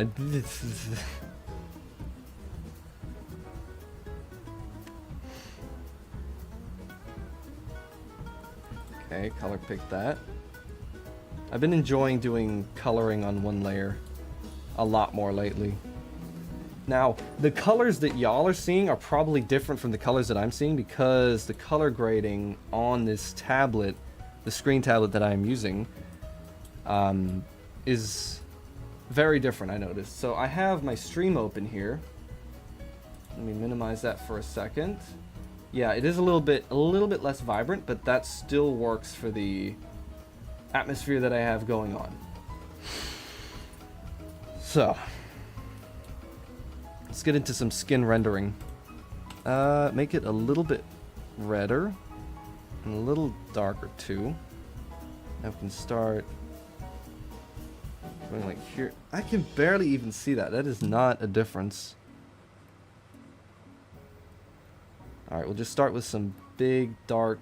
Okay, color pick that. I've been enjoying doing coloring on one layer a lot more lately. Now, the colors that y'all are seeing are probably different from the colors that I'm seeing because the color grading on this tablet, the screen tablet that I'm using, is very different, I noticed. So I have my stream open here. Let me minimize that for a second. Yeah, it is a little bit less vibrant, but that still works for the atmosphere that I have going on. So, let's get into some skin rendering. Make it a little bit redder and a little darker too. Now we can start going like here. I can barely even see that. That is not a difference. Alright, we'll just start with some big dark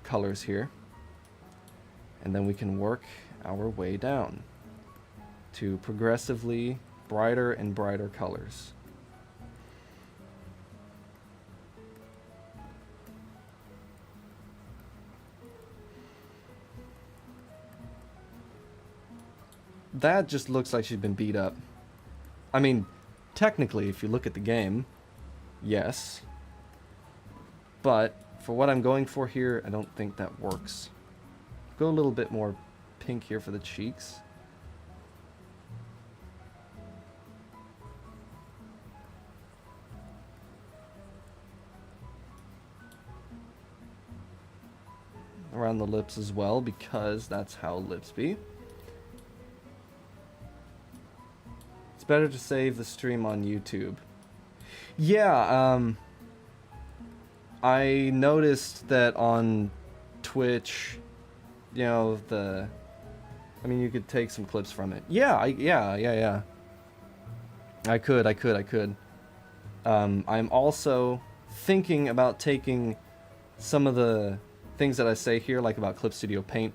colors here. And then we can work our way down to progressively brighter and brighter colors. That just looks like she's been beat up. I mean, technically, if you look at the game, yes. But for what I'm going for here, I don't think that works. Go a little bit more pink here for the cheeks. Around the lips as well, because that's how lips be. It's better to save the stream on YouTube. Yeah, I noticed that on Twitch, you know, I mean, you could take some clips from it. Yeah, yeah. I could. I'm also thinking about taking some of the things that I say here, like about Clip Studio Paint,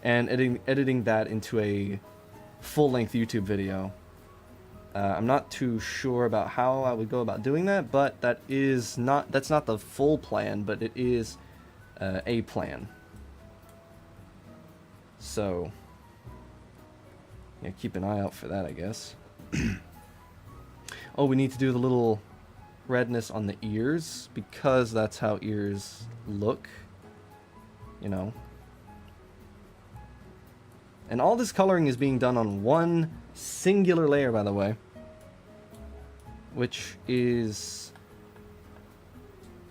and editing that into a full-length YouTube video. I'm not too sure about how I would go about doing that, but that's not the full plan, but it is a plan. So, yeah, keep an eye out for that, I guess. Oh, we need to do the little redness on the ears, because that's how ears look, you know. And all this coloring is being done on one singular layer, by the way, which is,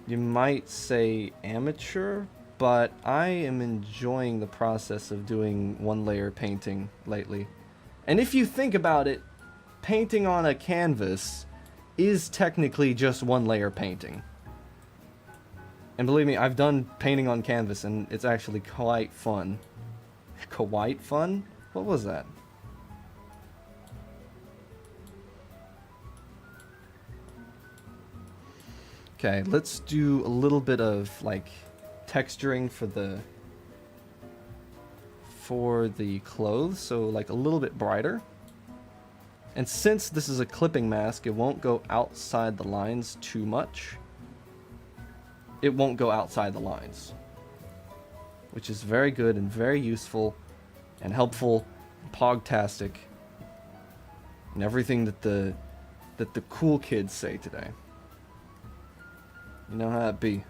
you might say, amateur, but I am enjoying the process of doing one layer painting lately. And if you think about it, painting on a canvas is technically just one layer painting. And believe me, I've done painting on canvas and it's actually quite fun. Quite fun? What was that? Okay, let's do a little bit of like texturing for the clothes, so like a little bit brighter. And since this is a clipping mask, it won't go outside the lines too much. it won't go outside the lines, which is very good and very useful and helpful, pogtastic, and everything that the cool kids say today. You know how it be.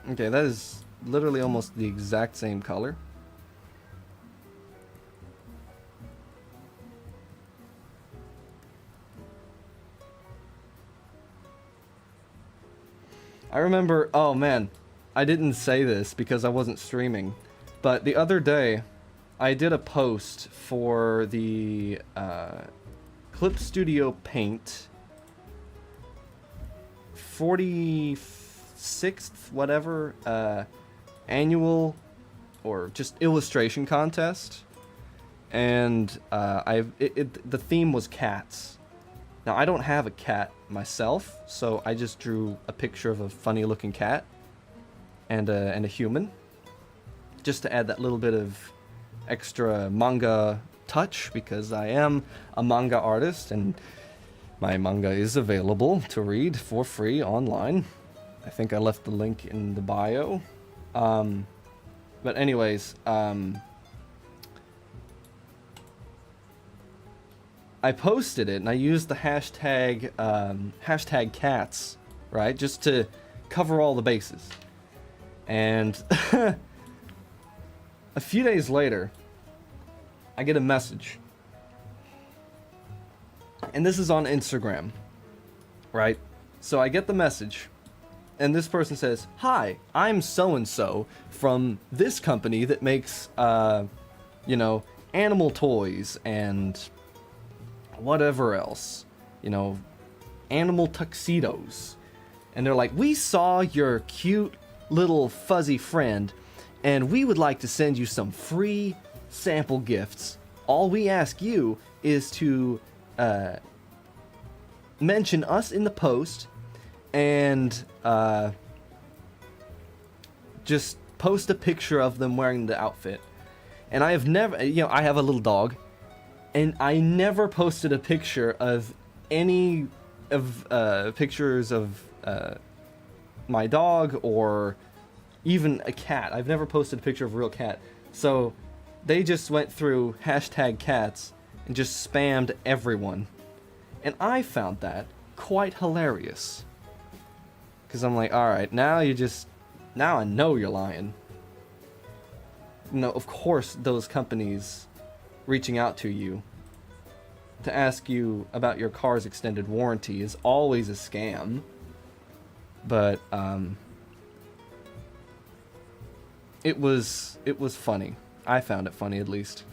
Okay, that is literally almost the exact same color. I remember, oh man, I didn't say this because I wasn't streaming, but the other day I did a post for the Clip Studio Paint 46th, whatever, annual or just illustration contest, and the theme was cats. Now, I don't have a cat myself, so I just drew a picture of a funny-looking cat and a human, just to add that little bit of extra manga touch, because I am a manga artist, and my manga is available to read for free online. I think I left the link in the bio. But anyways, I posted it and I used the hashtag cats, right? Just to cover all the bases. And a few days later, I get a message. And this is on Instagram, right? So I get the message, and this person says, "Hi, I'm so-and-so from this company that makes, you know, animal toys and whatever else, you know, animal tuxedos." And they're like, "We saw your cute little fuzzy friend, and we would like to send you some free sample gifts. All we ask you is to mention us in the post and just post a picture of them wearing the outfit." And I have never, you know, I have a little dog, and I never posted a picture of any of pictures of my dog or even a cat. I've never posted a picture of a real cat. So they just went through hashtag cats and just spammed everyone. And I found that quite hilarious. Because I'm like, alright, now I know you're lying. No, of course those companies reaching out to you to ask you about your car's extended warranty is always a scam. But, it was funny. I found it funny, at least.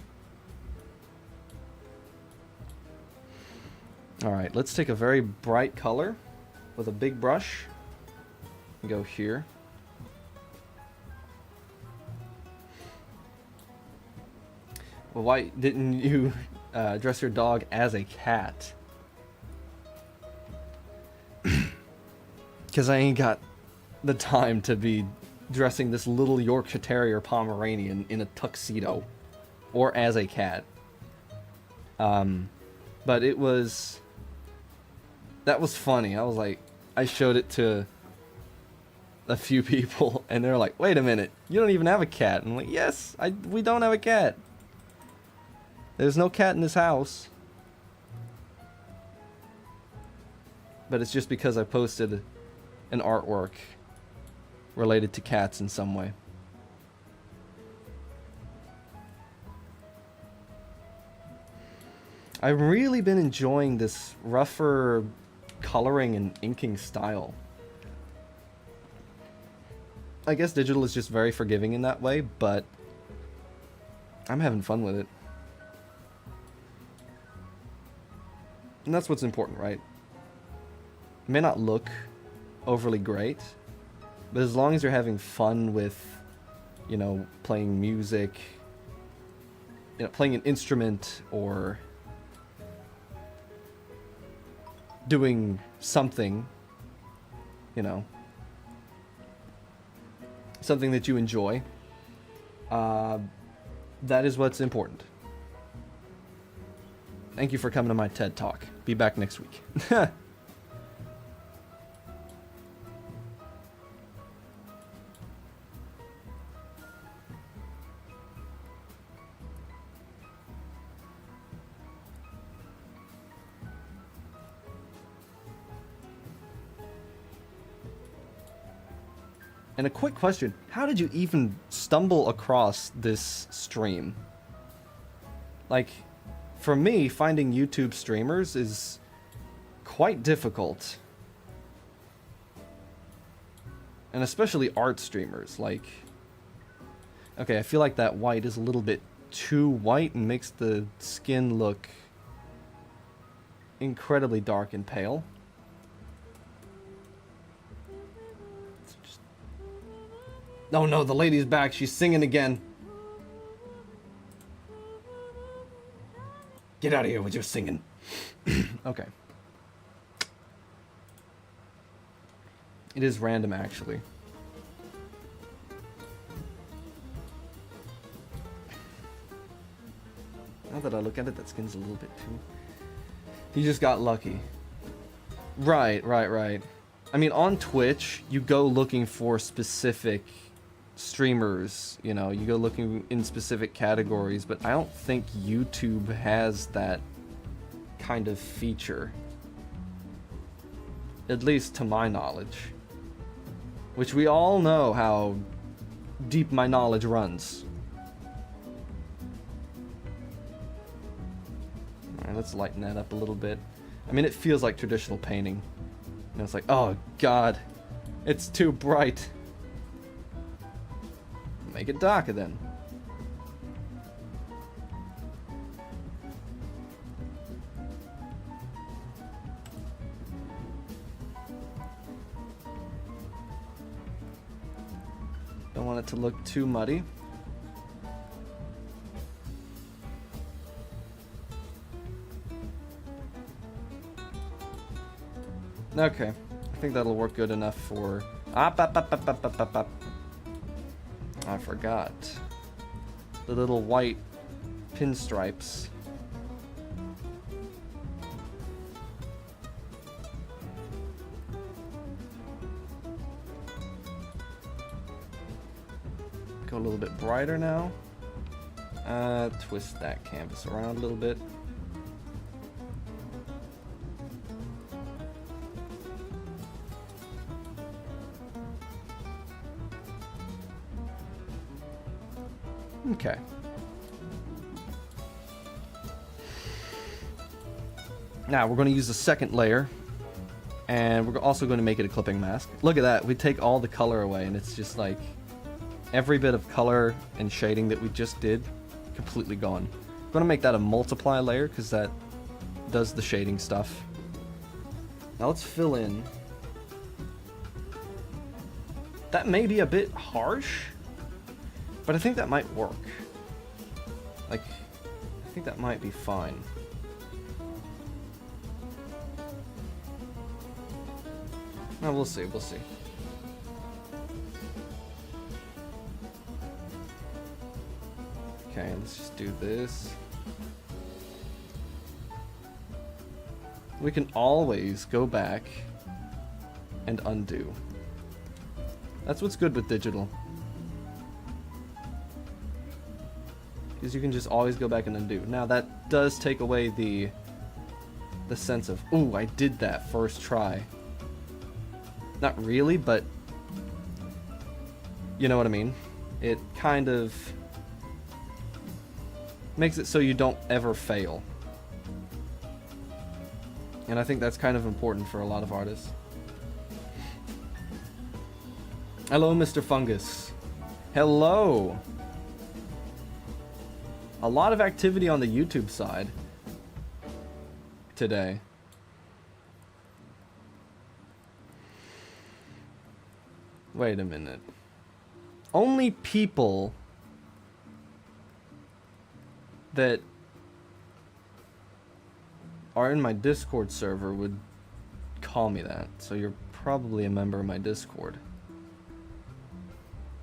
Alright, let's take a very bright color with a big brush. Go here. Well, why didn't you dress your dog as a cat? Because I ain't got the time to be dressing this little Yorkshire Terrier Pomeranian in a tuxedo or as a cat. But that was funny. I was like, I showed it to a few people and they're like, "Wait a minute, you don't even have a cat." And I'm like, "Yes, we don't have a cat. There's no cat in this house." But it's just because I posted an artwork related to cats in some way. I've really been enjoying this rougher coloring and inking style. I guess digital is just very forgiving in that way, but I'm having fun with it. And that's what's important, right? It may not look overly great, but as long as you're having fun with, you know, playing music, you know, playing an instrument or doing something, you know, something that you enjoy, That is what's important. Thank you for coming to my TED Talk. Be back next week. And a quick question, how did you even stumble across this stream? Like, for me, finding YouTube streamers is quite difficult. And especially art streamers, like... Okay, I feel like that white is a little bit too white and makes the skin look incredibly dark and pale. Oh no, the lady's back. She's singing again. Get out of here with your singing. Okay. It is random, actually. Now that I look at it, that skin's a little bit too... He just got lucky. Right. I mean, on Twitch, you go looking for specific... streamers, you know, you go looking in specific categories, but I don't think YouTube has that kind of feature, at least to my knowledge, which we all know how deep my knowledge runs. Alright, let's lighten that up a little bit. I mean, it feels like traditional painting, and it's like, oh god, it's too bright. Make it darker then. Don't want it to look too muddy. Okay, I think that'll work good enough for... I forgot. The little white pinstripes. Go a little bit brighter now. Twist that canvas around a little bit. Okay. Now we're going to use the second layer, and we're also going to make it a clipping mask. Look at that, we take all the color away, and it's just like every bit of color and shading that we just did, completely gone. I'm going to make that a multiply layer, because that does the shading stuff. Now let's fill in. That may be a bit harsh, but I think that might work. Like, I think that might be fine. No, we'll see, we'll see. Okay, let's just do this. We can always go back and undo. That's what's good with digital. Because you can just always go back and undo. Now that does take away the sense of, ooh, I did that first try. Not really, but you know what I mean. It kind of makes it so you don't ever fail. And I think that's kind of important for a lot of artists. Hello, Mr. Fungus. Hello. A lot of activity on the YouTube side today. Wait a minute. Only people that are in my Discord server would call me that. So you're probably a member of my Discord.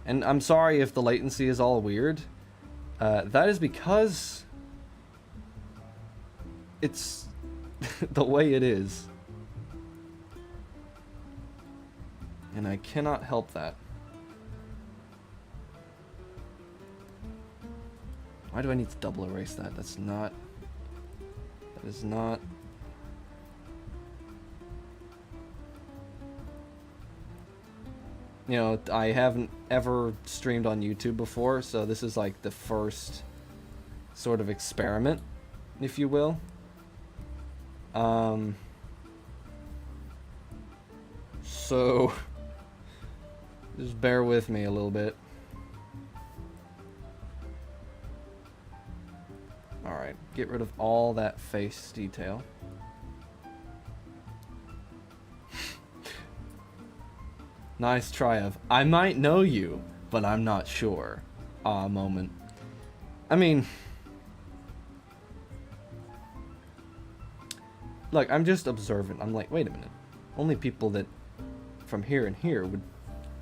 And I'm sorry if the latency is all weird. That is because it's the way it is. And I cannot help that. Why do I need to double erase that? That is not... You know, I haven't ever streamed on YouTube before, so this is like the first sort of experiment, if you will. So just bear with me a little bit. Alright, get rid of all that face detail. Nice try of, I might know you, but I'm not sure. Moment. I mean... Look, I'm just observant. I'm like, wait a minute. Only people that from here and here would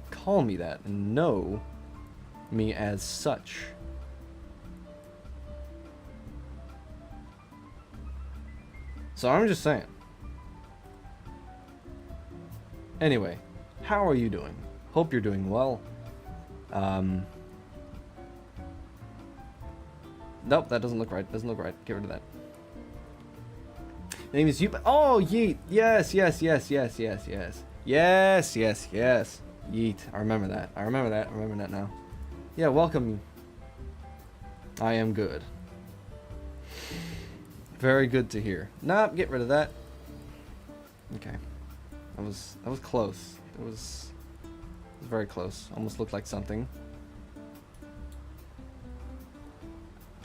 call me that and know me as such. So I'm just saying. Anyway, how are you doing? Hope you're doing well. Nope, that doesn't look right. Doesn't look right. Get rid of that. Name is you. Oh, Yeet. Yes, yes, yes, yes, yes, yes. Yes, yes, yes. Yeet. I remember that. I remember that. I remember that now. Yeah, welcome. I am good. Very good to hear. Nope, get rid of that. Okay. That was close. It was very close. Almost looked like something.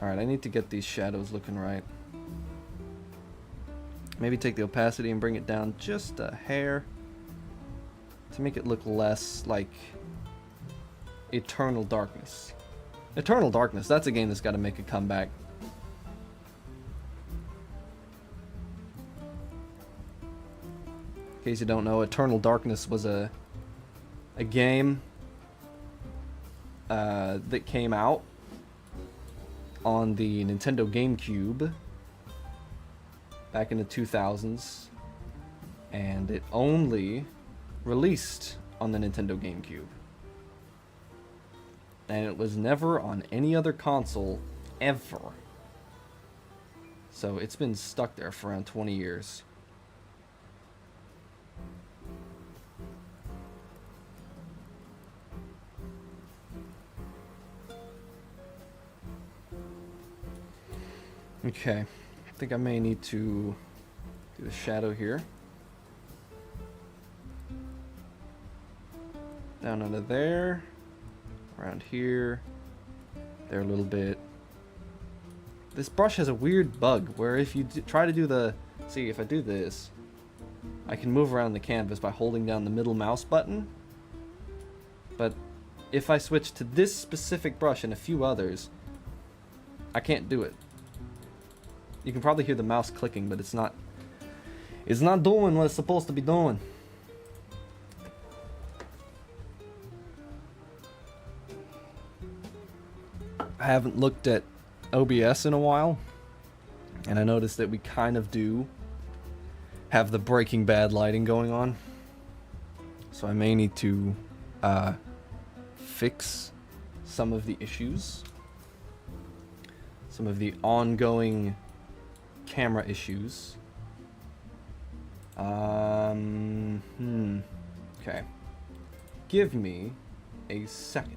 Alright, I need to get these shadows looking right. Maybe take the opacity and bring it down just a hair to make it look less like Eternal Darkness. Eternal Darkness, that's a game that's got to make a comeback. In case you don't know, Eternal Darkness was a game that came out on the Nintendo GameCube back in the 2000s, and it only released on the Nintendo GameCube, and it was never on any other console ever. So it's been stuck there for around 20 years. Okay, I think I may need to do the shadow here. Down under there, around here, there a little bit. This brush has a weird bug where if you try to do the... See, if I do this, I can move around the canvas by holding down the middle mouse button. But if I switch to this specific brush and a few others, I can't do it. You can probably hear the mouse clicking, but it's not doing what it's supposed to be doing. I haven't looked at OBS in a while, and I noticed that we kind of do have the Breaking Bad lighting going on. So I may need to fix some of the issues, some of the ongoing camera issues. Okay. Give me a second.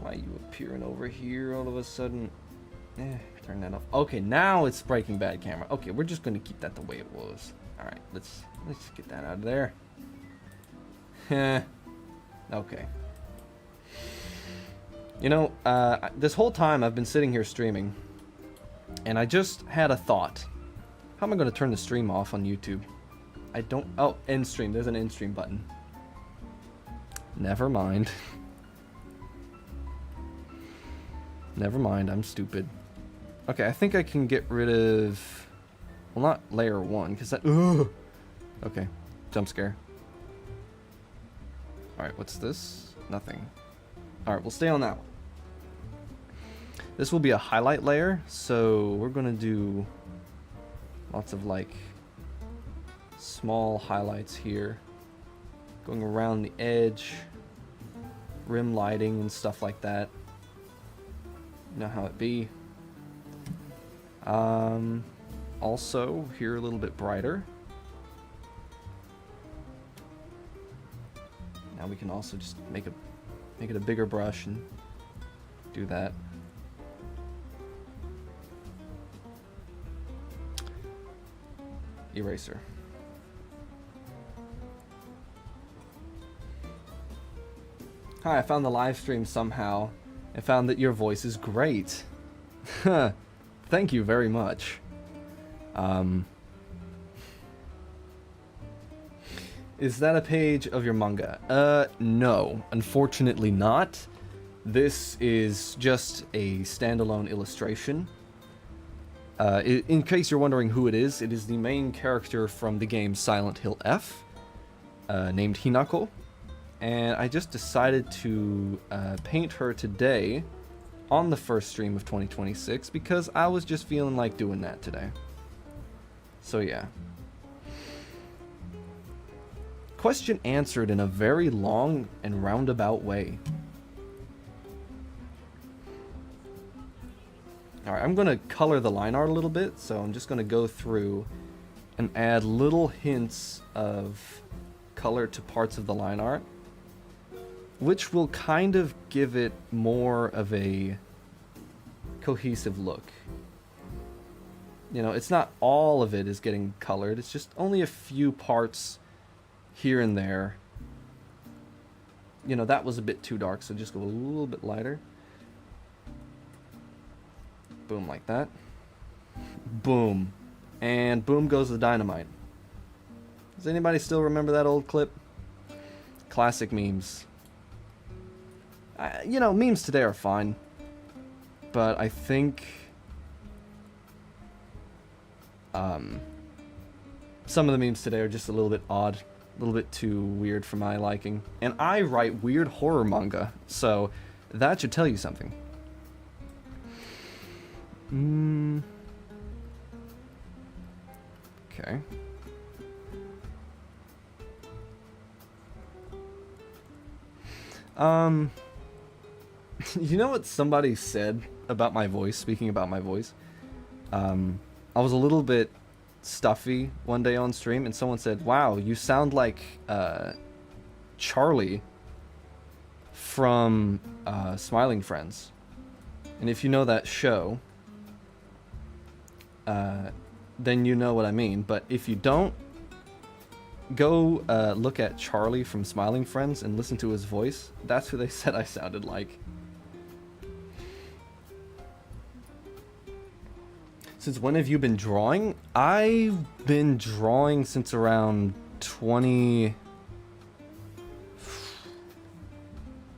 Why are you appearing over here all of a sudden? Turn that off. Okay, now it's Breaking Bad camera. Okay, we're just gonna keep that the way it was. Alright, let's get that out of there. Okay. You know, this whole time I've been sitting here streaming, and I just had a thought. How am I going to turn the stream off on YouTube? I don't... Oh, end stream. There's an end stream button. Never mind. Never mind, I'm stupid. Okay, I think I can get rid of... Well, not layer 1, because that... Ugh! Okay, jump scare. Alright, what's this? Nothing. Alright, we'll stay on that one. This will be a highlight layer, so we're gonna do lots of like small highlights here, going around the edge, rim lighting and stuff like that. You know how it be. Also here a little bit brighter. Now we can also just make it a bigger brush and do that. Eraser. Hi, I found the live stream somehow and found that your voice is great. Thank you very much. Is that a page of your manga? No, unfortunately not. This is just a standalone illustration. In case you're wondering who it is the main character from the game Silent Hill F, named Hinako. And I just decided to paint her today on the first stream of 2026 because I was just feeling like doing that today. So yeah. Question answered in a very long and roundabout way. Alright, I'm going to color the line art a little bit, so I'm just going to go through and add little hints of color to parts of the line art, which will kind of give it more of a cohesive look. You know, it's not all of it is getting colored, it's just only a few parts here and there. You know, that was a bit too dark, so just go a little bit lighter. Boom, like that. Boom. And boom goes the dynamite. Does anybody still remember that old clip? Classic memes. You know, memes today are fine. But I think some of the memes today are just a little bit odd. A little bit too weird for my liking. And I write weird horror manga, so that should tell you something. Okay. You know what somebody said about my voice, speaking about my voice? I was a little bit stuffy one day on stream, and someone said, wow, you sound like Charlie from Smiling Friends. And if you know that show, then you know what I mean. But if you don't, go look at Charlie from Smiling Friends and listen to his voice. That's who they said I sounded like. Since when have you been drawing? I've been drawing since around 20...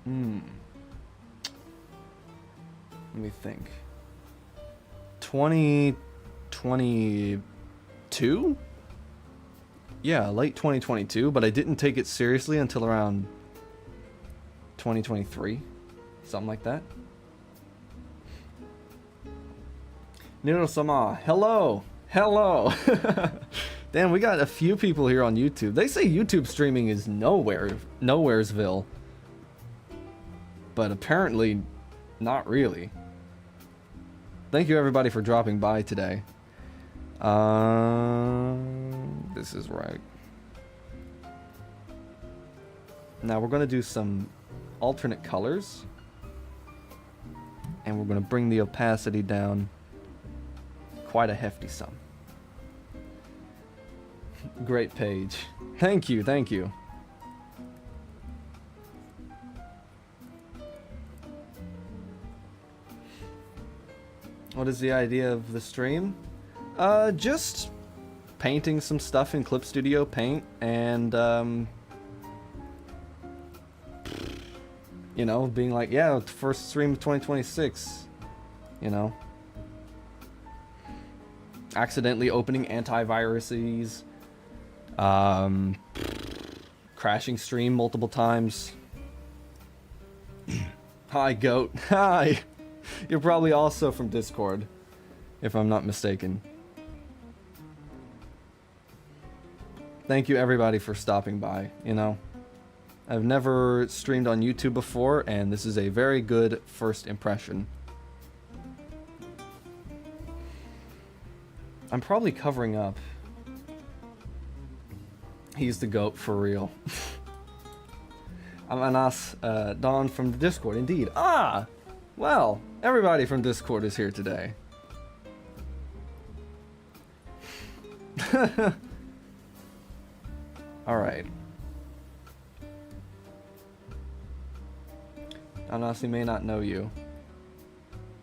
Let me think. 2022? Yeah, late 2022, but I didn't take it seriously until around 2023. Something like that. Nino-sama, hello! Hello! Damn, we got a few people here on YouTube. They say YouTube streaming is nowheresville. But apparently, not really. Thank you everybody for dropping by today. This is right. Now we're going to do some alternate colors. And we're going to bring the opacity down quite a hefty sum. Great page. Thank you, thank you. What is the idea of the stream? Just painting some stuff in Clip Studio Paint and, you know, being like, yeah, first stream of 2026, you know. Accidentally opening antiviruses, crashing stream multiple times. Hi, Goat. Hi. You're probably also from Discord, if I'm not mistaken. Thank you, everybody, for stopping by, you know. I've never streamed on YouTube before, and this is a very good first impression. I'm probably covering up. He's the GOAT for real. I'm Anas, Don from the Discord, indeed. Ah! Well, everybody from Discord is here today. Alright. Anas, he may not know you.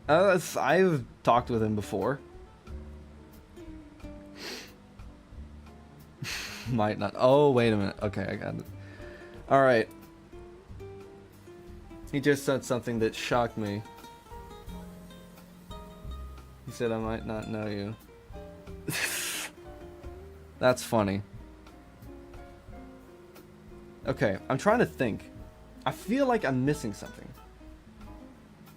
I've talked with him before. Might not. Oh, wait a minute. Okay, I got it. Alright. He just said something that shocked me. He said I might not know you. That's funny. Okay, I'm trying to think. I feel like I'm missing something.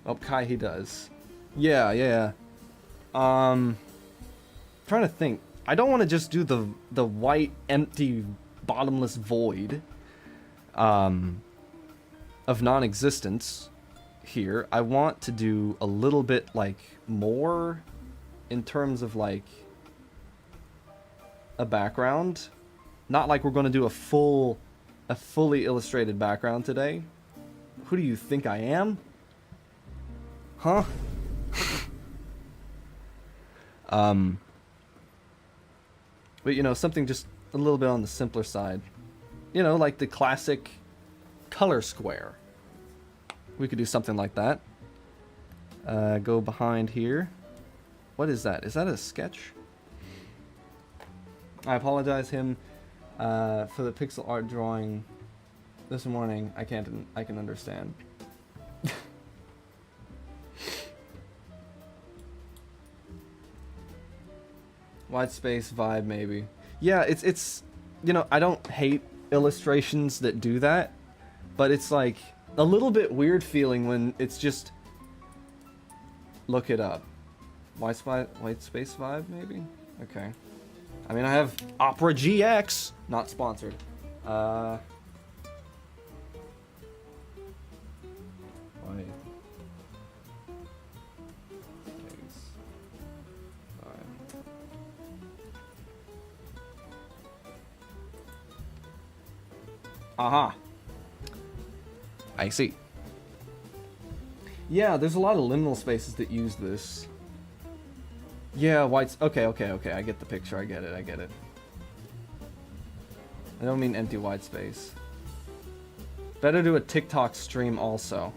Oh, Kai, he does. Yeah. Trying to think. I don't want to just do the white, empty, bottomless void of non-existence here. I want to do a little bit like more in terms of like a background. Not like we're going to do a fully illustrated background today. Who do you think I am? Huh? But you know, something just a little bit on the simpler side. You know, like the classic color square. We could do something like that. Go behind here. What is that? Is that a sketch? I apologize him for the pixel art drawing this morning. I can understand. White space vibe, maybe. Yeah, it's you know, I don't hate illustrations that do that, but it's like a little bit weird feeling when it's just look it up. White space vibe, maybe? Okay. I mean, I have Opera GX, not sponsored. White space vibe. Aha. I see. Yeah, there's a lot of liminal spaces that use this. Yeah, whites. Okay. I get the picture. I get it. I don't mean empty white space. Better do a TikTok stream also.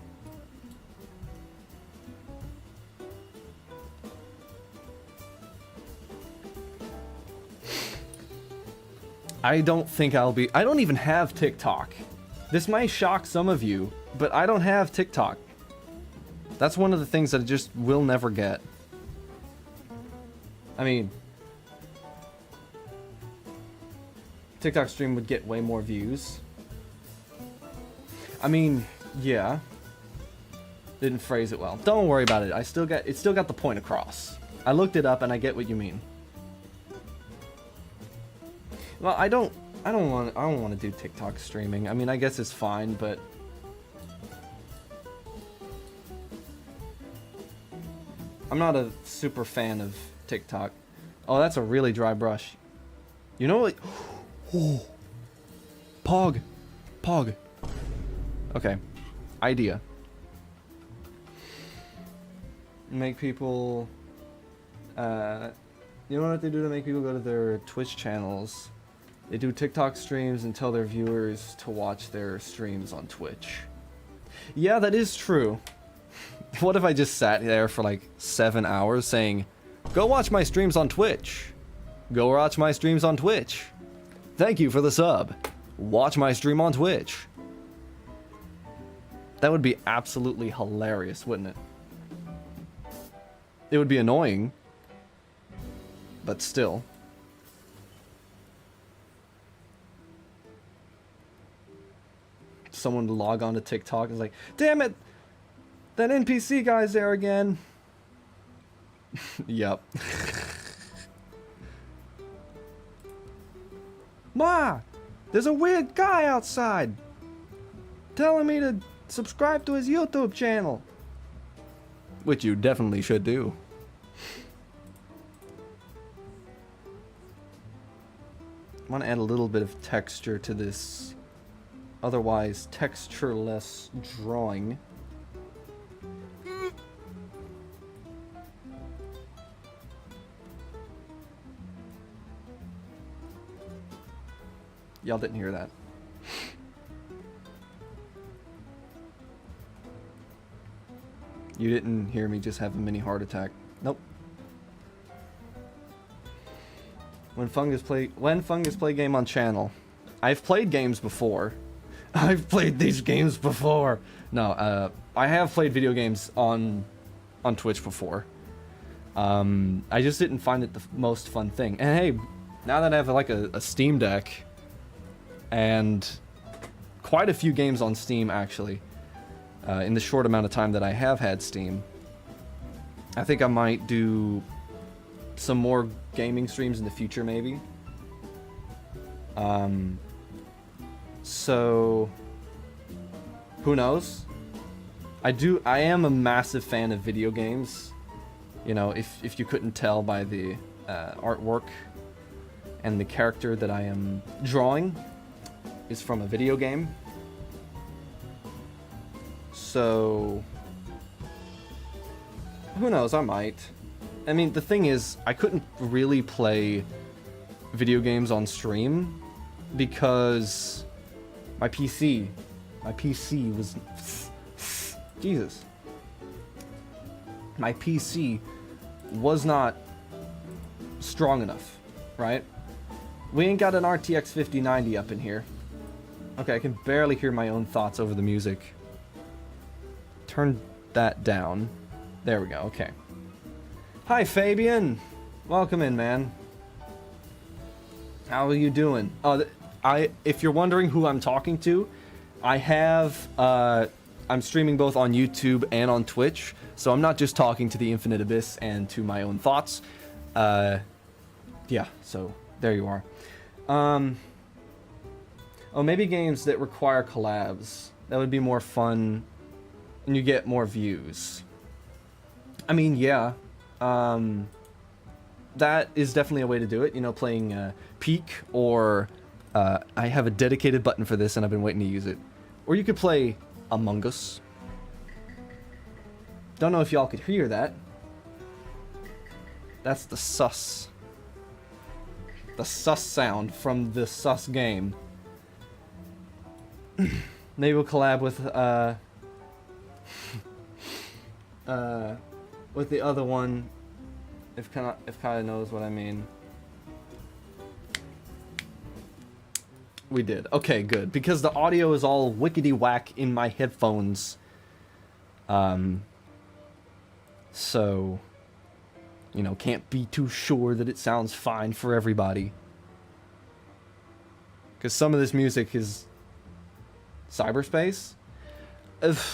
I don't think I'll be... I don't even have TikTok. This might shock some of you, but I don't have TikTok. That's one of the things that I just will never get. I mean... TikTok stream would get way more views. I mean, yeah. Didn't phrase it well. Don't worry about it. It still got the point across. I looked it up and I get what you mean. Well, I don't want to do TikTok streaming. I mean, I guess it's fine, but I'm not a super fan of TikTok. Oh, that's a really dry brush. You know what? Ooh. Pog. Okay. Idea. Make people you know what they do to make people go to their Twitch channels? They do TikTok streams and tell their viewers to watch their streams on Twitch. Yeah, that is true. What if I just sat there for like 7 hours saying, go watch my streams on Twitch. Go watch my streams on Twitch. Thank you for the sub. Watch my stream on Twitch. That would be absolutely hilarious, wouldn't it? It would be annoying, but still. Someone to log on to TikTok is like, damn it, That NPC guy's there again. Yep. Ma! There's a weird guy outside telling me to subscribe to his YouTube channel. Which you definitely should do. I want to add a little bit of texture to this otherwise textureless drawing. Y'all didn't hear that. You didn't hear me just have a mini heart attack. Nope. When Fungus play game on channel. I've played games before. I've played these games before. No, I have played video games on Twitch before. I just didn't find it the most fun thing. And hey, now that I have like a Steam Deck and quite a few games on Steam actually, in the short amount of time that I have had Steam, I think I might do some more gaming streams in the future, maybe. So who knows? I am a massive fan of video games. You know, if you couldn't tell by the artwork and the character that I am drawing is from a video game. So who knows, I might. I mean, the thing is, I couldn't really play video games on stream because my PC was... Jesus. My PC was not strong enough, right? We ain't got an RTX 5090 up in here. Okay, I can barely hear my own thoughts over the music. Turn that down. There we go, okay. Hi, Fabian! Welcome in, man. How are you doing? If you're wondering who I'm talking to, I'm streaming both on YouTube and on Twitch, so I'm not just talking to the Infinite Abyss and to my own thoughts. Yeah, so there you are. Maybe games that require collabs. That would be more fun, and you get more views. I mean, yeah. That is definitely a way to do it, you know, playing Peak, or I have a dedicated button for this and I've been waiting to use it. Or you could play Among Us. Don't know if y'all could hear that. That's the sus. The sus sound from the sus game. Maybe we'll collab with the other one, if Kaya knows what I mean. We did. Okay, good. Because the audio is all wickety-whack in my headphones. So, you know, can't be too sure that it sounds fine for everybody. Because some of this music is cyberspace?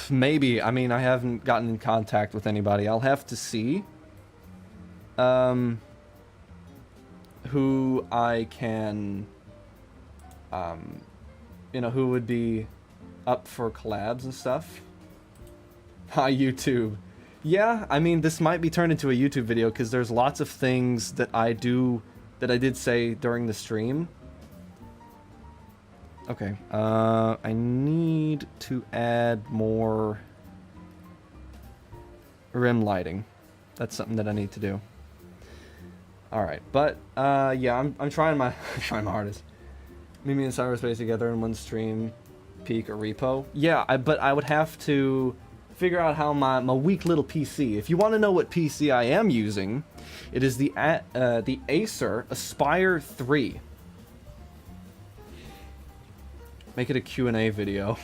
Maybe. I mean, I haven't gotten in contact with anybody. I'll have to see who I can, you know, who would be up for collabs and stuff. Hi, YouTube. Yeah, I mean, this might be turned into a YouTube video because there's lots of things that I did say during the stream. Okay, I need to add more rim lighting. That's something that I need to do. Alright, but, yeah, I'm trying my hardest. Meet me in cyberspace together in one stream, Peak or Repo. Yeah, but I would have to figure out how my weak little PC. If you want to know what PC I am using, it is the Acer Aspire 3. Make it a Q&A video.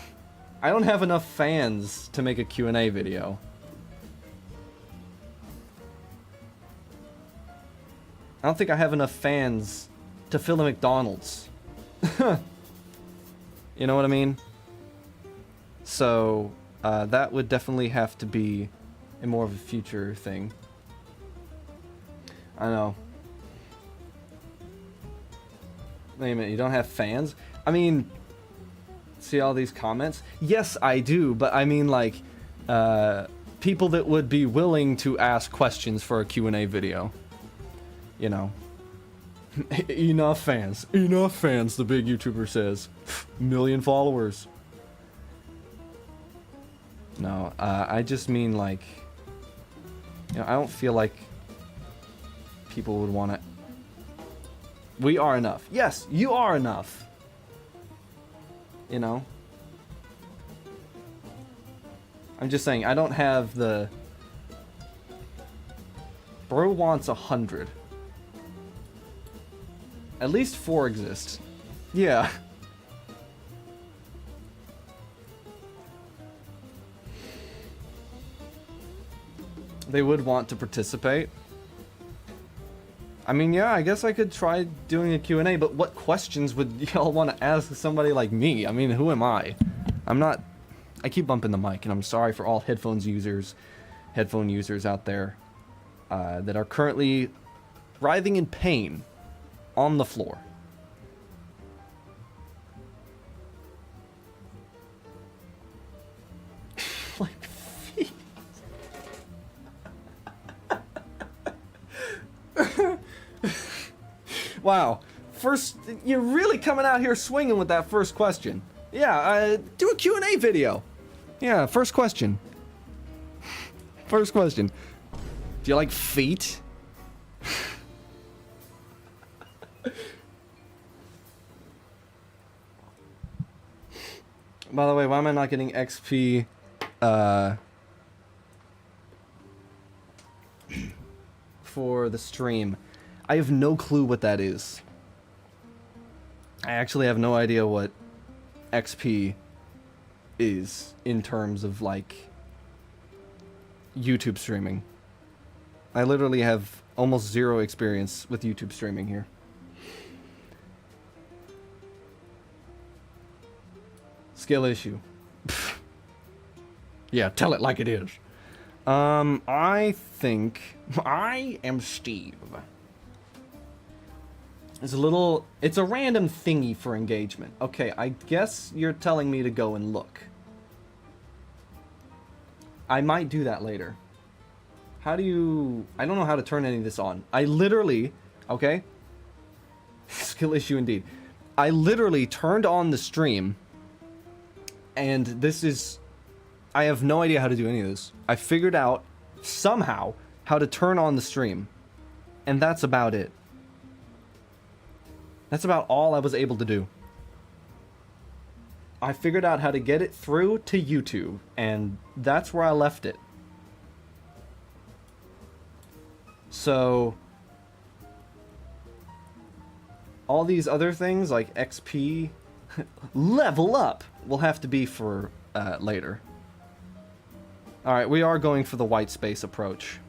I don't have enough fans to make a Q&A video. I don't think I have enough fans to fill a McDonald's. You know what I mean? So, That would definitely have to be a more of a future thing. I know. Wait a minute, you don't have fans? I mean, see all these comments? Yes, I do, but I mean, like, people that would be willing to ask questions for a Q&A video. You know. Enough fans. Enough fans, the big YouTuber says. Million followers. No, I just mean, like, you know, I don't feel like people would want to... We are enough. Yes, you are enough. You know? I'm just saying, I don't have the... Bro wants 100. At least 4 exist. Yeah. They would want to participate. I mean, yeah, I guess I could try doing a Q&A, but what questions would y'all want to ask somebody like me? I mean, who am I? I'm not... I keep bumping the mic, and I'm sorry for all headphone users out there that are currently writhing in pain on the floor. Like feet. Wow. First, you're really coming out here swinging with that first question. Yeah, do a Q&A video. Yeah, first question. First question. Do you like feet? By the way, why am I not getting XP, for the stream? I have no clue what that is. I actually have no idea what XP is in terms of, like, YouTube streaming. I literally have almost zero experience with YouTube streaming here. Skill issue. Yeah, tell it like it is. I think I am Steve. It's a random thingy for engagement. Okay, I guess you're telling me to go and look. I might do that later. How do you... I don't know how to turn any of this on. I literally... Okay? Skill issue indeed. I literally turned on the stream, and this is... I have no idea how to do any of this. I figured out, somehow, how to turn on the stream. And that's about it. That's about all I was able to do. I figured out how to get it through to YouTube, and that's where I left it. So, all these other things, like XP, level up, will have to be for later. Alright, we are going for the white space approach.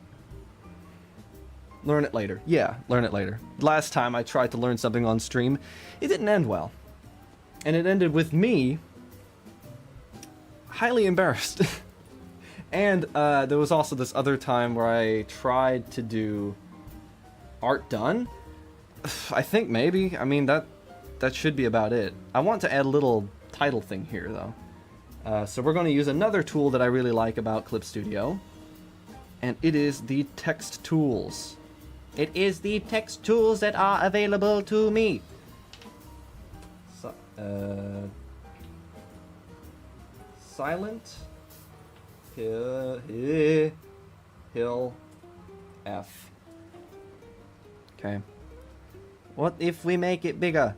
Learn it later. Yeah, learn it later. Last time I tried to learn something on stream, it didn't end well. And it ended with me highly embarrassed. And there was also this other time where I tried to do art done. I think maybe. I mean, that should be about it. I want to add a little title thing here, though. So we're going to use another tool that I really like about Clip Studio. And it is the text tools. It is the text tools that are available to me. So, silent hill F. Okay. What if we make it bigger?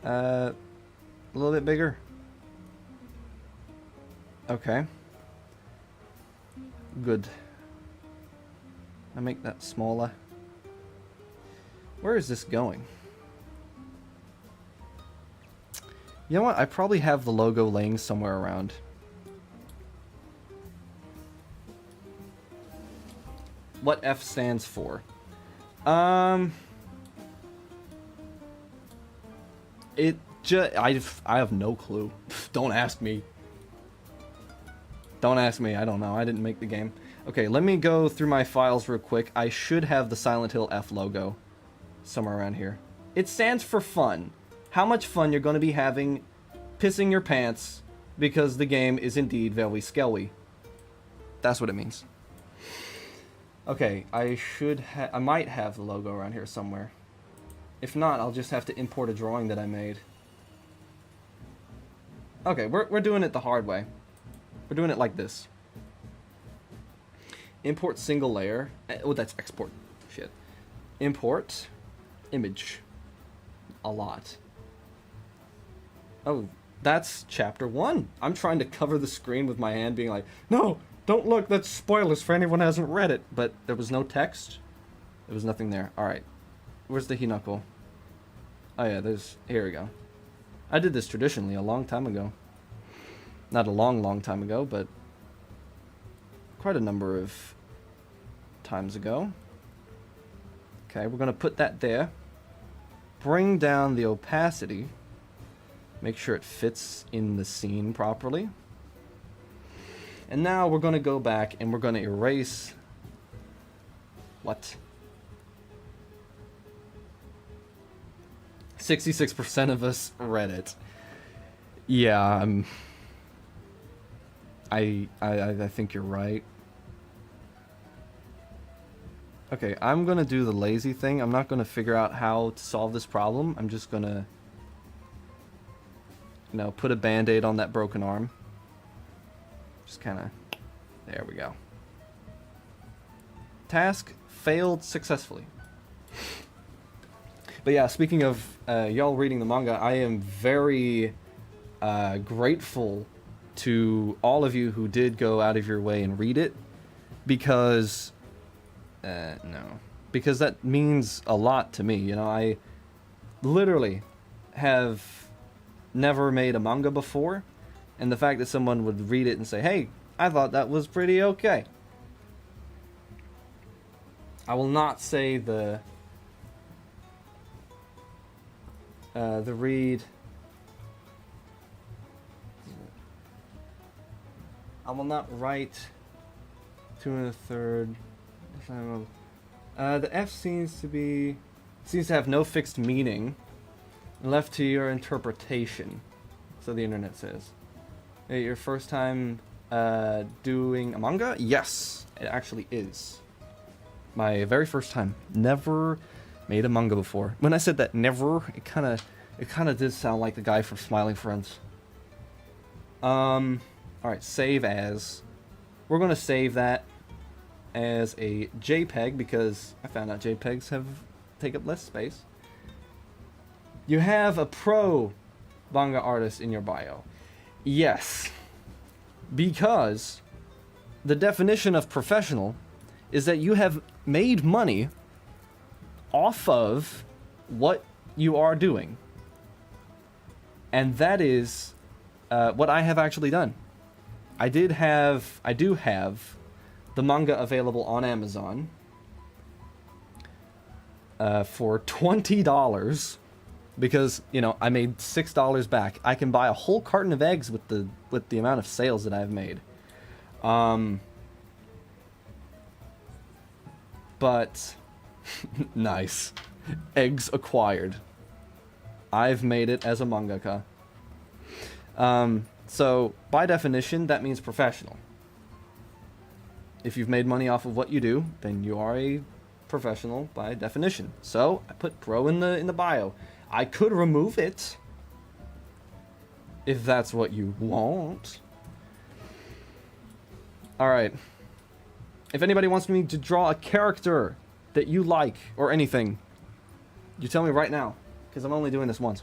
A little bit bigger. Okay. Good. I make that smaller. Where is this going? You know what? I probably have the logo laying somewhere around. What F stands for? I have no clue. Don't ask me. Don't ask me. I don't know. I didn't make the game. Okay, let me go through my files real quick. I should have the Silent Hill F logo somewhere around here. It stands for fun. How much fun you're going to be having pissing your pants because the game is indeed very skelly. That's what it means. Okay, I might have the logo around here somewhere. If not, I'll just have to import a drawing that I made. Okay, we're doing it the hard way. We're doing it like this. Import single layer. Oh, that's export. Shit. Import image. A lot. Oh, that's chapter 1. I'm trying to cover the screen with my hand being like, no, don't look, that's spoilers for anyone who hasn't read it. But there was no text. There was nothing there. Alright. Where's the Hinako? Oh yeah, here we go. I did this traditionally a long time ago. Not a long time ago, but quite a number of times ago. Okay, we're going to put that there. Bring down the opacity. Make sure it fits in the scene properly. And now we're going to go back and we're going to erase... What? 66% of us read it. Yeah, I think you're right. Okay, I'm gonna do the lazy thing. I'm not gonna figure out how to solve this problem. I'm just gonna, you know, put a band-aid on that broken arm. Just kinda, there we go. Task failed successfully. But yeah, speaking of y'all reading the manga, I am very grateful to all of you who did go out of your way and read it, because because that means a lot to me. You know, I literally have never made a manga before, and the fact that someone would read it and say, hey, I thought that was pretty okay. I will not say the read. I will not write 2 1/3. The F seems to have no fixed meaning, left to your interpretation. So the internet says. Hey, your first time doing a manga? Yes, it actually is. My very first time. Never made a manga before. When I said that never, it kind of did sound like the guy from Smiling Friends. Alright, save as. We're going to save that as a JPEG because I found out JPEGs take up less space. You have a pro manga artist in your bio. Yes. Because the definition of professional is that you have made money off of what you are doing. And that is what I have actually done. I do have the manga available on Amazon for $20 because, you know, I made $6 back. I can buy a whole carton of eggs with the amount of sales that I've made. But nice. Eggs acquired. I've made it as a mangaka. So, by definition, that means professional. If you've made money off of what you do, then you are a professional by definition. So, I put pro in the bio. I could remove it, if that's what you want. Alright. If anybody wants me to draw a character that you like, or anything, you tell me right now, because I'm only doing this once.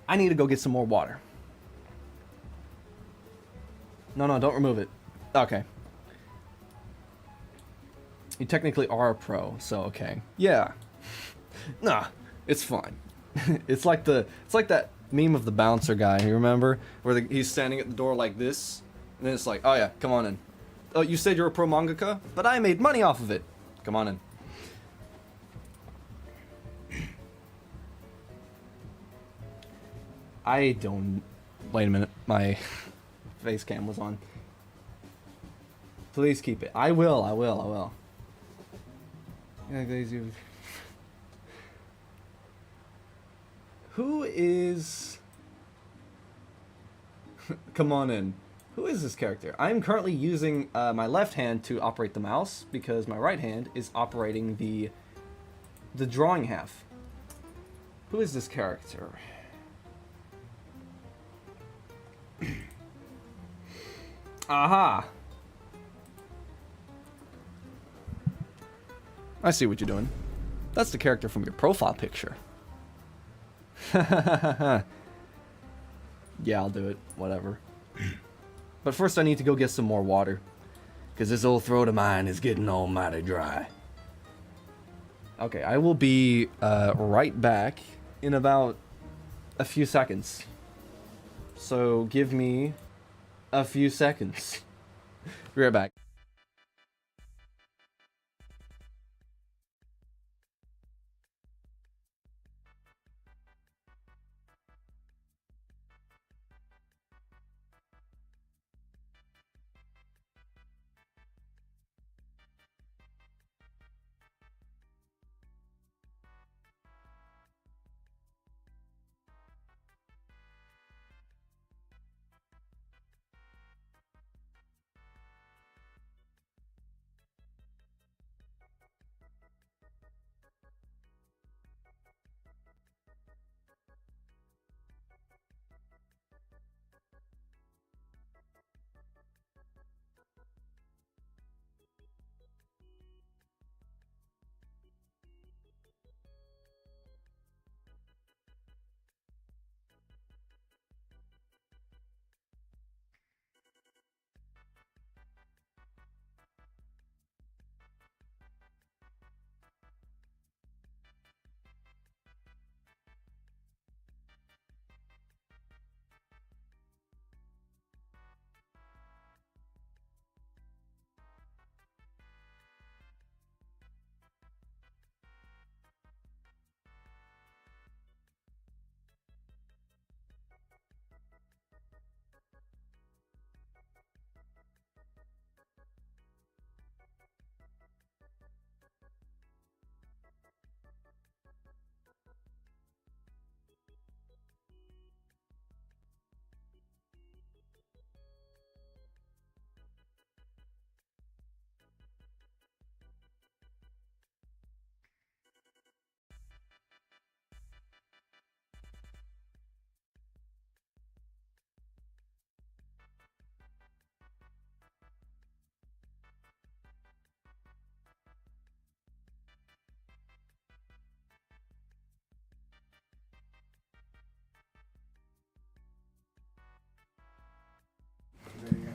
I need to go get some more water. No, don't remove it. Okay. You technically are a pro, so okay. Yeah. Nah, it's fine. It's like that meme of the bouncer guy, you remember? Where he's standing at the door like this, and then it's like, oh yeah, come on in. Oh, you said you're a pro mangaka? But I made money off of it. Come on in. I don't Wait a minute, my face cam was on. Please keep it. I will. Yeah, guys, who is... Come on in. Who is this character? I'm currently using my left hand to operate the mouse because my right hand is operating the drawing half. Who is this character? Aha! I see what you're doing. That's the character from your profile picture. Yeah, I'll do it. Whatever. But first I need to go get some more water. Because this old throat of mine is getting almighty dry. Okay, I will be right back in about a few seconds. So give me a few seconds. Be right back.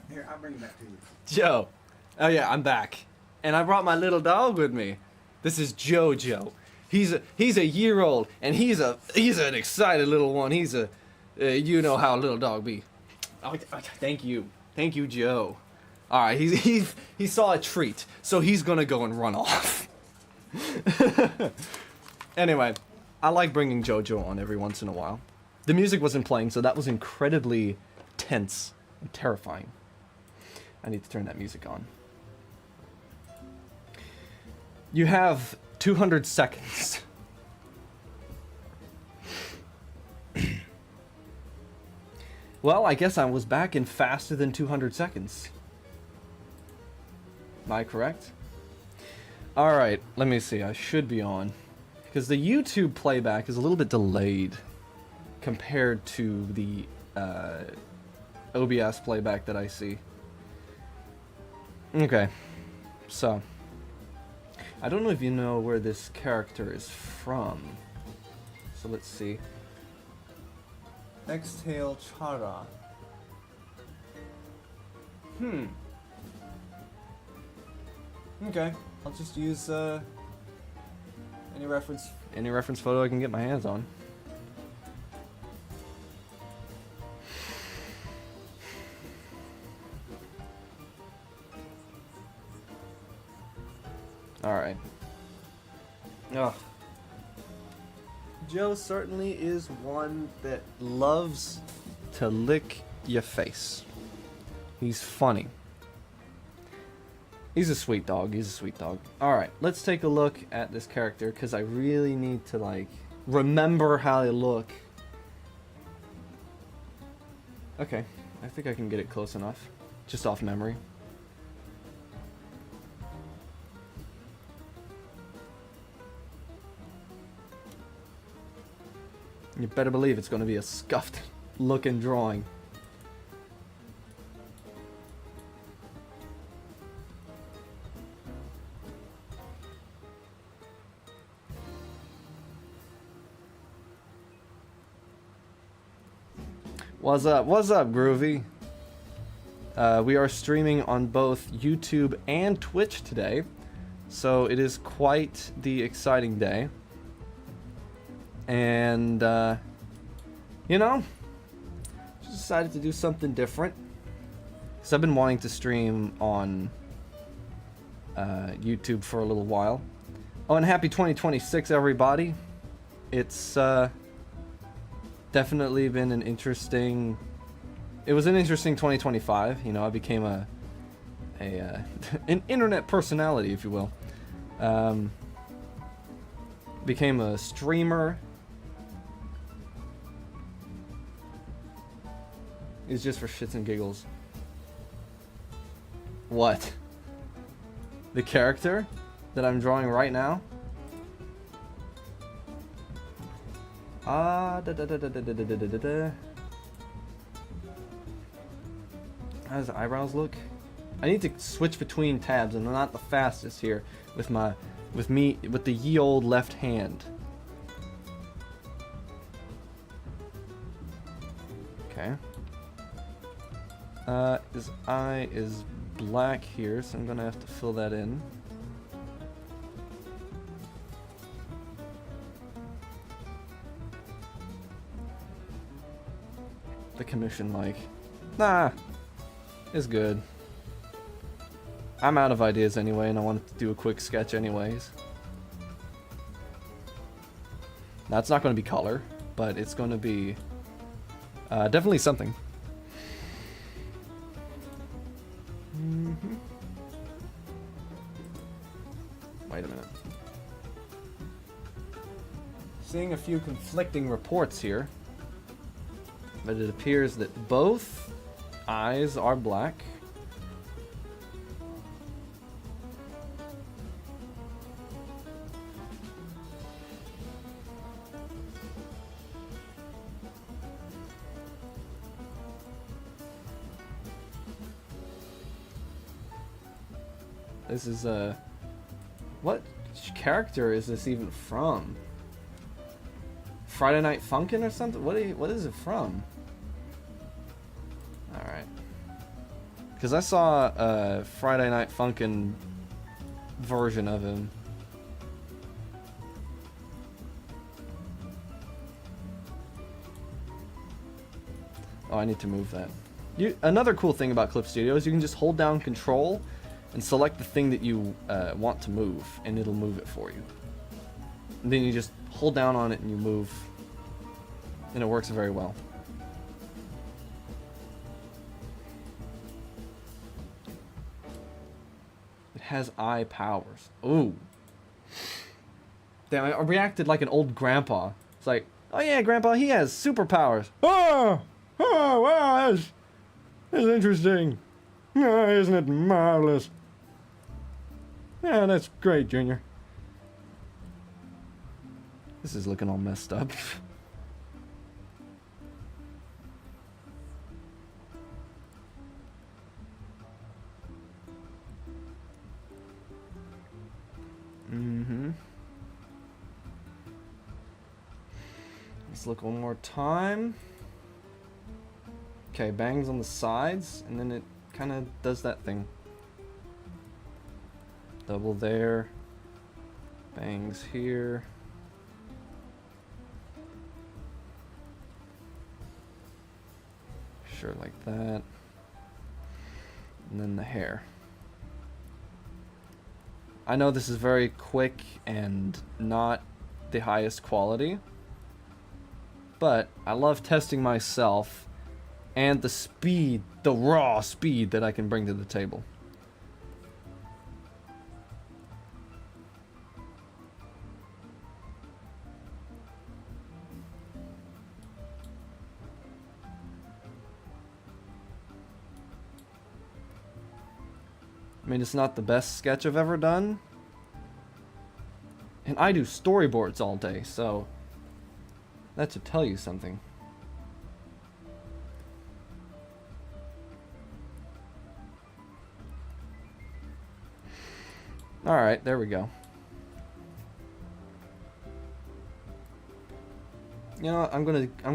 Here, I'll bring it back to you. Joe. Oh yeah, I'm back. And I brought my little dog with me. This is Jojo. He's a year old, and he's an excited little one. He's a you know how a little dog be. Oh, thank you, Joe. All right, he saw a treat, so he's gonna go and run off. Anyway, I like bringing Jojo on every once in a while. The music wasn't playing, so that was incredibly tense and terrifying. I need to turn that music on. You have 200 seconds. Well, I guess I was back in faster than 200 seconds. Am I correct? Alright, let me see. I should be on. Because the YouTube playback is a little bit delayed compared to the OBS playback that I see. Okay, so I don't know if you know where this character is from. So let's see. Exhale Chara. Okay, I'll just use any reference photo I can get my hands on. Alright. Ugh. Joe certainly is one that loves to lick your face. He's funny. He's a sweet dog. He's a sweet dog. Alright, let's take a look at this character, because I really need to, like, remember how they look. Okay, I think I can get it close enough. Just off memory. You better believe it's going to be a scuffed looking drawing. What's up? What's up, Groovy? We are streaming on both YouTube and Twitch today, so it is quite the exciting day. And, you know, just decided to do something different. Because I've been wanting to stream on YouTube for a little while. Oh, and happy 2026, everybody. It's definitely been an interesting... It was an interesting 2025. You know, I became an internet personality, if you will. Became a streamer. It's just for shits and giggles. What? The character that I'm drawing right now? How does the eyebrows look? I need to switch between tabs, and I'm not the fastest here with the ye old left hand. Okay. His eye is black here, so I'm gonna have to fill that in. The commission, like, nah, it's good. I'm out of ideas anyway, and I wanted to do a quick sketch anyways. Now, it's not going to be color, but it's going to be definitely something. Wait a minute. Seeing a few conflicting reports here, but it appears that both eyes are black. This is what character is this even from? Friday Night Funkin' or something? What is it from? Alright. Because I saw a Friday Night Funkin' version of him. Oh, I need to move that. Another cool thing about Clip Studio is you can just hold down Control and select the thing that you want to move, and it'll move it for you. And then you just hold down on it and you move, and it works very well. It has eye powers. Ooh. Damn, I reacted like an old grandpa. It's like, oh yeah, grandpa, he has superpowers. Oh wow, that's interesting. Oh, isn't it marvelous? Yeah, that's great, Junior. This is looking all messed up. Let's look one more time. Okay, bangs on the sides, and then it kind of does that thing. Double there. Bangs here. Sure, like that. And then the hair. I know this is very quick and not the highest quality, but I love testing myself and the speed, the raw speed that I can bring to the table. I mean, it's not the best sketch I've ever done. And I do storyboards all day, so that should tell you something. Alright, there we go. You know what, I'm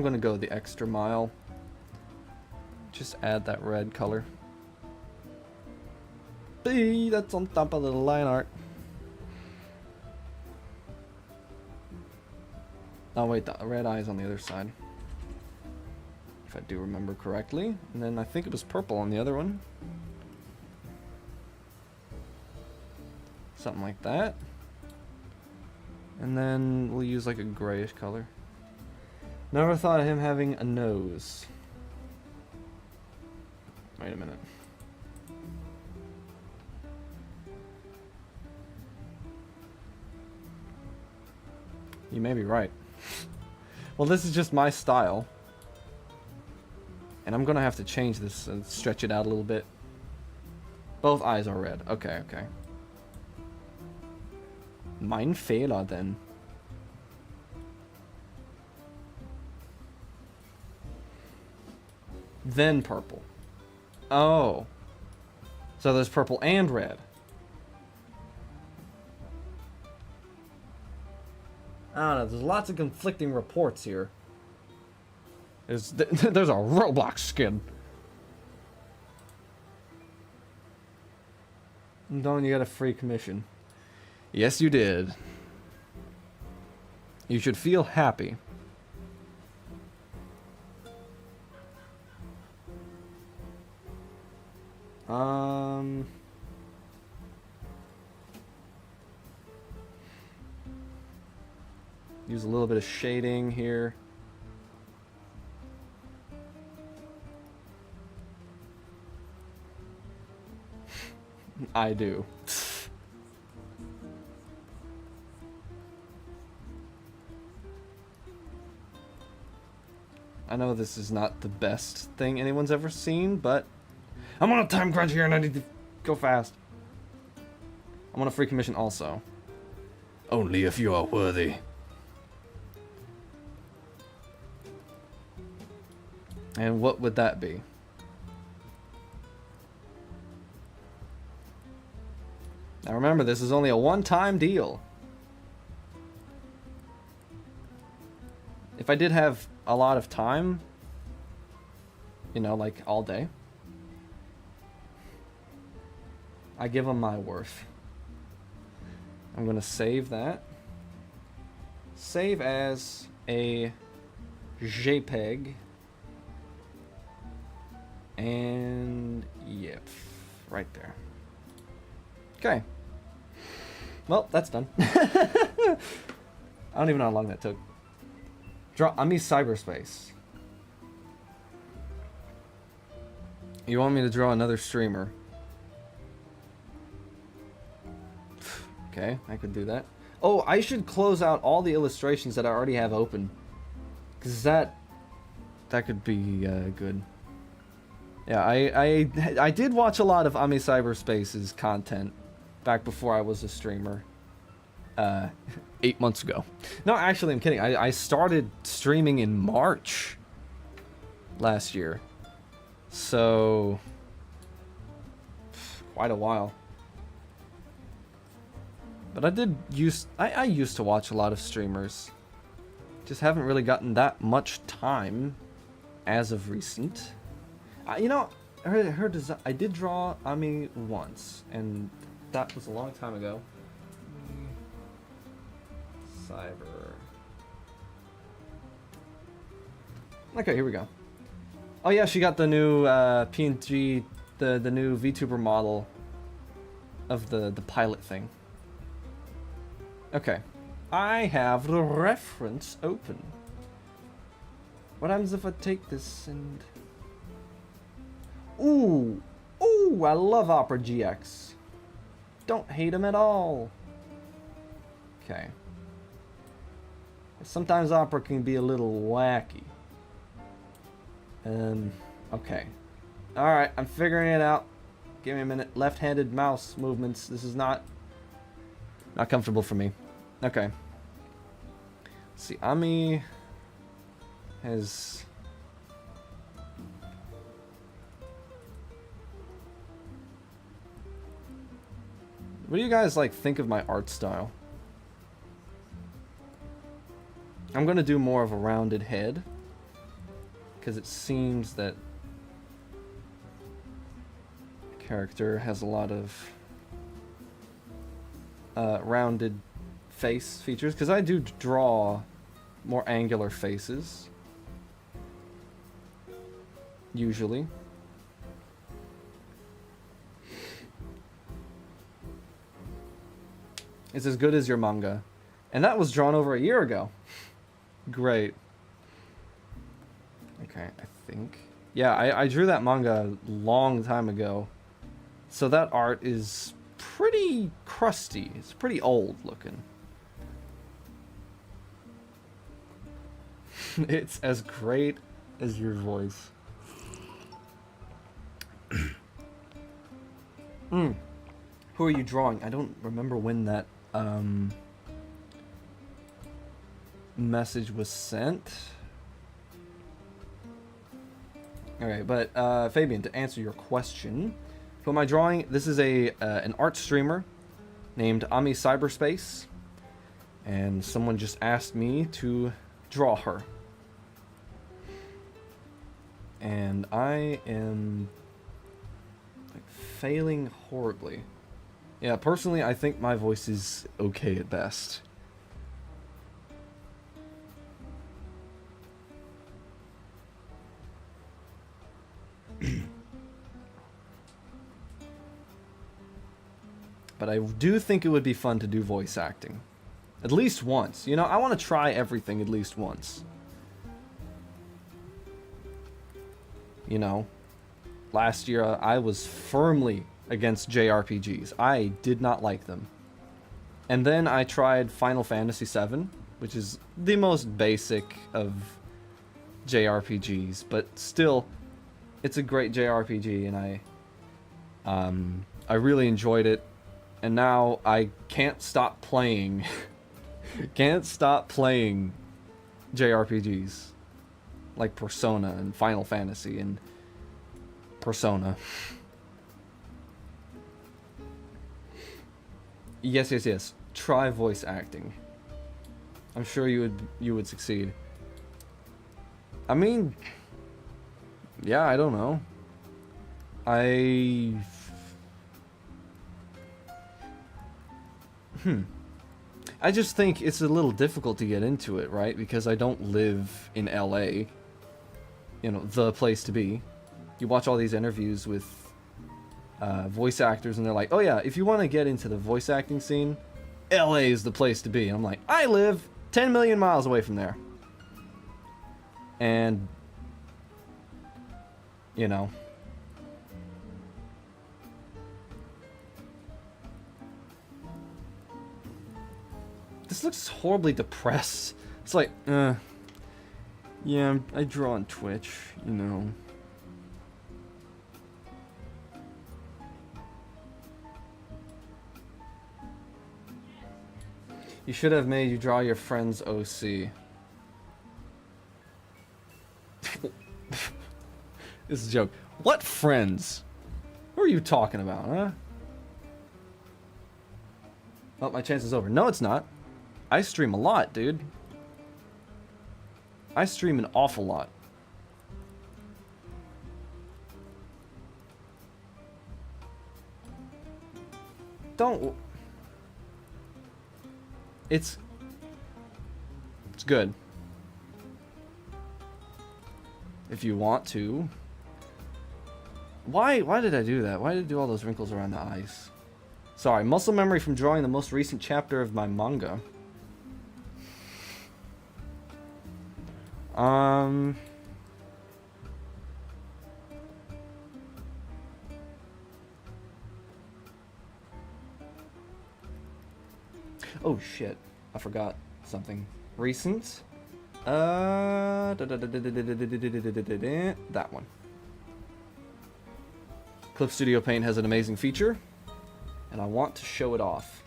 gonna go the extra mile. Just add that red color. Bee, that's on top of the line art. Oh wait, the red eye is on the other side. If I do remember correctly. And then I think it was purple on the other one. Something like that. And then we'll use like a grayish color. Never thought of him having a nose. Wait a minute. You may be right. Well, this is just my style. And I'm gonna have to change this and stretch it out a little bit. Both eyes are red. Okay, okay. Mein Fehler then. Then purple. Oh. So there's purple and red. I don't know, there's lots of conflicting reports here. There's a Roblox skin. Don, you got a free commission. Yes, you did. You should feel happy. Use a little bit of shading here. I do. I know this is not the best thing anyone's ever seen, but I'm on a time crunch here and I need to go fast. I'm on a free commission also. Only if you are worthy. And what would that be? Now remember, this is only a one-time deal. If I did have a lot of time, you know, like all day, I give them my worth. I'm gonna save that. Save as a JPEG. And yep, right there. Okay. Well, that's done. I don't even know how long that took. I'm in cyberspace. You want me to draw another streamer? Okay, I could do that. Oh, I should close out all the illustrations that I already have open. Because that could be good. Yeah, I did watch a lot of Ami Cyberspace's content back before I was a streamer. 8 months ago. No, actually, I'm kidding. I started streaming in March last year. So, quite a while. But I used to watch a lot of streamers. Just haven't really gotten that much time as of recent. You know, her design. I did draw Ami once, and that was a long time ago. Cyber. Okay, here we go. Oh yeah, she got the new PNG, the new VTuber model of the pilot thing. Okay, I have the reference open. What happens if I take this and Ooh, ooh, I love Opera GX. Don't hate him at all. Okay. Sometimes Opera can be a little wacky. Okay. Alright, I'm figuring it out. Give me a minute. Left-handed mouse movements. This is not comfortable for me. Okay. Let's see, Ami has... What do you guys, like, think of my art style? I'm gonna do more of a rounded head, because it seems that character has a lot of rounded face features, because I do draw more angular faces usually. It's as good as your manga, and that was drawn over a year ago. Great. Okay, I think, yeah, I drew that manga a long time ago, so that art is pretty crusty. It's pretty old looking. It's as great as your voice. Who are you drawing? I don't remember when that message was sent. Alright, but Fabian, to answer your question, who am I drawing? This is an art streamer named Ami Cyberspace, and someone just asked me to draw her. And I am like failing horribly. Yeah, personally, I think my voice is okay at best. But I do think it would be fun to do voice acting. At least once. You know, I want to try everything at least once. You know, last year I was firmly against JRPGs. I did not like them. And then I tried Final Fantasy VII, which is the most basic of JRPGs, but still, it's a great JRPG, and I really enjoyed it. And now I can't stop playing. Can't stop playing JRPGs like Persona and Final Fantasy and Persona. Yes, yes, yes. Try voice acting. I'm sure you would succeed. I mean, yeah, I don't know. I just think it's a little difficult to get into it, right? Because I don't live in LA. You know, the place to be. You watch all these interviews with voice actors, and they're like, oh yeah, if you want to get into the voice acting scene, LA is the place to be. And I'm like, I live 10 million miles away from there. And, you know, this looks horribly depressed. It's like, yeah, I draw on Twitch, you know. You should have made you draw your friend's OC. This is a joke. What friends? Who are you talking about, huh? Oh, my chance is over. No, it's not. I stream a lot, dude. I stream an awful lot. Don't... It's good. If you want to. Why did I do that? Why did I do all those wrinkles around the eyes? Sorry, muscle memory from drawing the most recent chapter of my manga. Oh shit, I forgot something. Recent. That one. Clip Studio Paint has an amazing feature, and I want to show it off.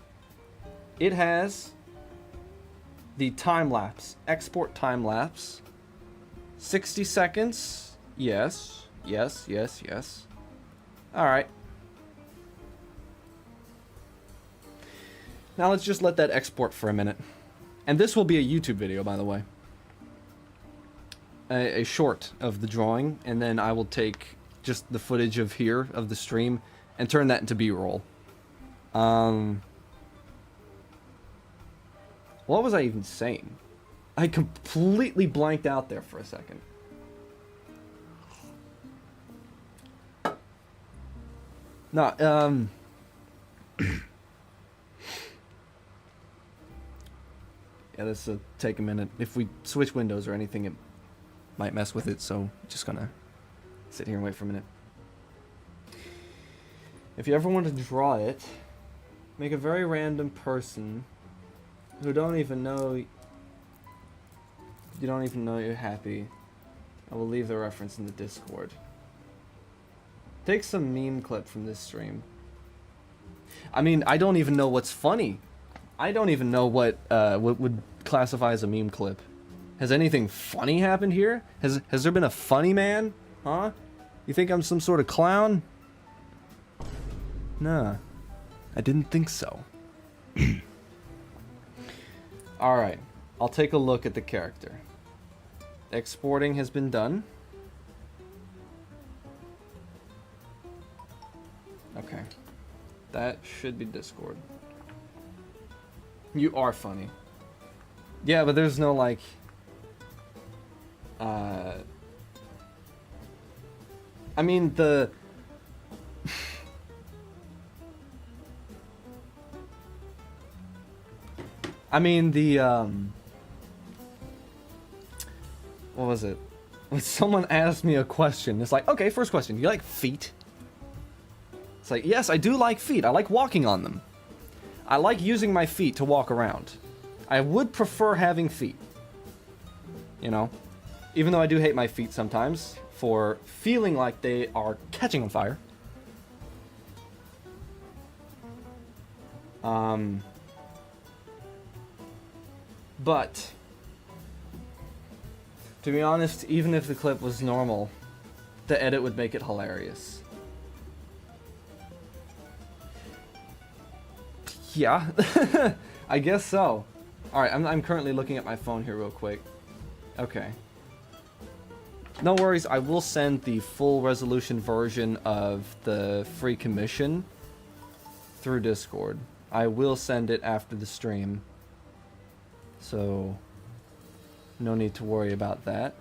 It has the time lapse, export time lapse. 60 seconds. Yes, yes, yes, yes. Alright. Now let's just let that export for a minute. And this will be a YouTube video, by the way. A short of the drawing, and then I will take just the footage of here, of the stream, and turn that into B-roll. What was I even saying? I completely blanked out there for a second. No, yeah, this take a minute. If we switch windows or anything, it might mess with it, so just gonna sit here and wait for a minute. If you ever want to draw it, make a very random person who don't even know you don't even know you're happy. I will leave the reference in the Discord. Take some meme clip from this stream. I mean, I don't even know what's funny. I don't even know what would classify as a meme clip. Has anything funny happened here? Has there been a funny man? Huh? You think I'm some sort of clown? Nah. I didn't think so. Alright. I'll take a look at the character. Exporting has been done. Okay. That should be Discord. You are funny. Yeah, but there's no, like... I mean, the... I mean, the, what was it? When someone asked me a question, it's like, okay, first question, do you like feet? It's like, yes, I do like feet. I like walking on them. I like using my feet to walk around. I would prefer having feet. You know? Even though I do hate my feet sometimes for feeling like they are catching on fire. But, to be honest, even if the clip was normal, the edit would make it hilarious. Yeah, I guess so. Alright, I'm currently looking at my phone here real quick. Okay. No worries, I will send the full resolution version of the free commission through Discord. I will send it after the stream. So, no need to worry about that.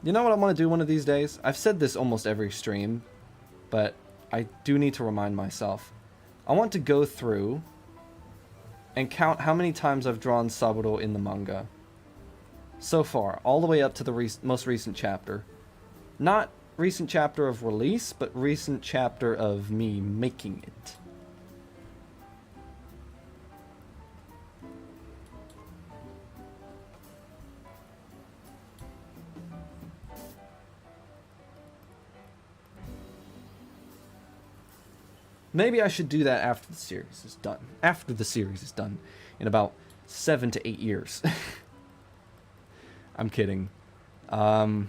You know what I want to do one of these days? I've said this almost every stream, but I do need to remind myself. I want to go through and count how many times I've drawn Saburo in the manga. So far, all the way up to the most recent chapter. Not recent chapter of release, but recent chapter of me making it. Maybe I should do that after the series is done. After the series is done. In about 7 to 8 years. I'm kidding. When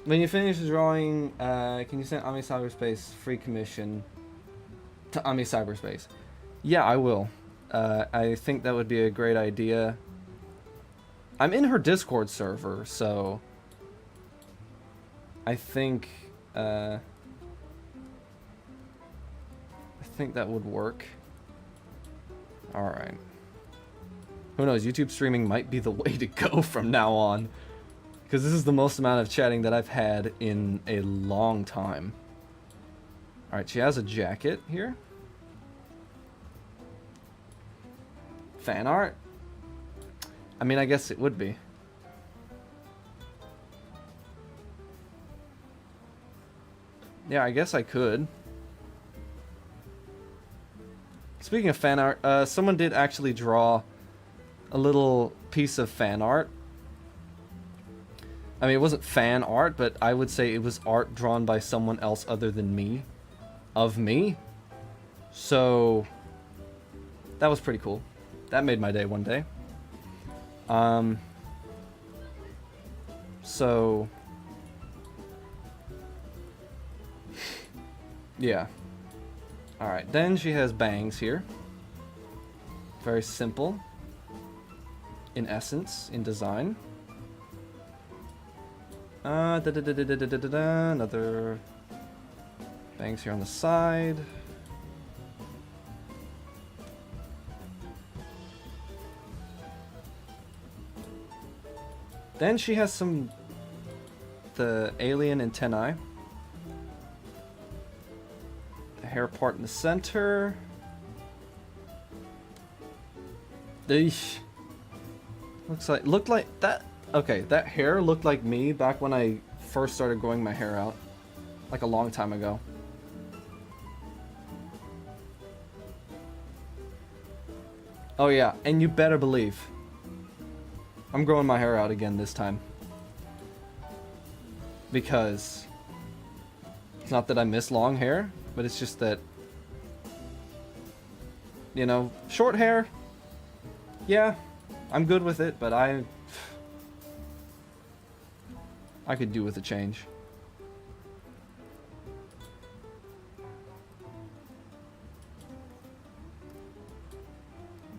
you finish the drawing, can you send Ami Cyberspace free commission to Ami Cyberspace? Yeah, I will. I think that would be a great idea. I'm in her Discord server, so... I think that would work. Alright. Who knows, YouTube streaming might be the way to go from now on. Because this is the most amount of chatting that I've had in a long time. Alright, she has a jacket here. Fan art? I mean, I guess it would be. Yeah, I guess I could. Speaking of fan art, someone did actually draw a little piece of fan art. I mean, it wasn't fan art, but I would say it was art drawn by someone else other than me. Of me. So, that was pretty cool. That made my day one day. So... yeah. Alright, then she has bangs here. Very simple. In essence, in design. Another bangs here on the side. Then she has the alien antennae. The hair part in the center. Eesh. Looked like that. Okay, that hair looked like me back when I first started growing my hair out. Like a long time ago. Oh yeah, and you better believe I'm growing my hair out again this time. Because it's not that I miss long hair, but it's just that, you know, short hair, yeah, I'm good with it, but I could do with a change.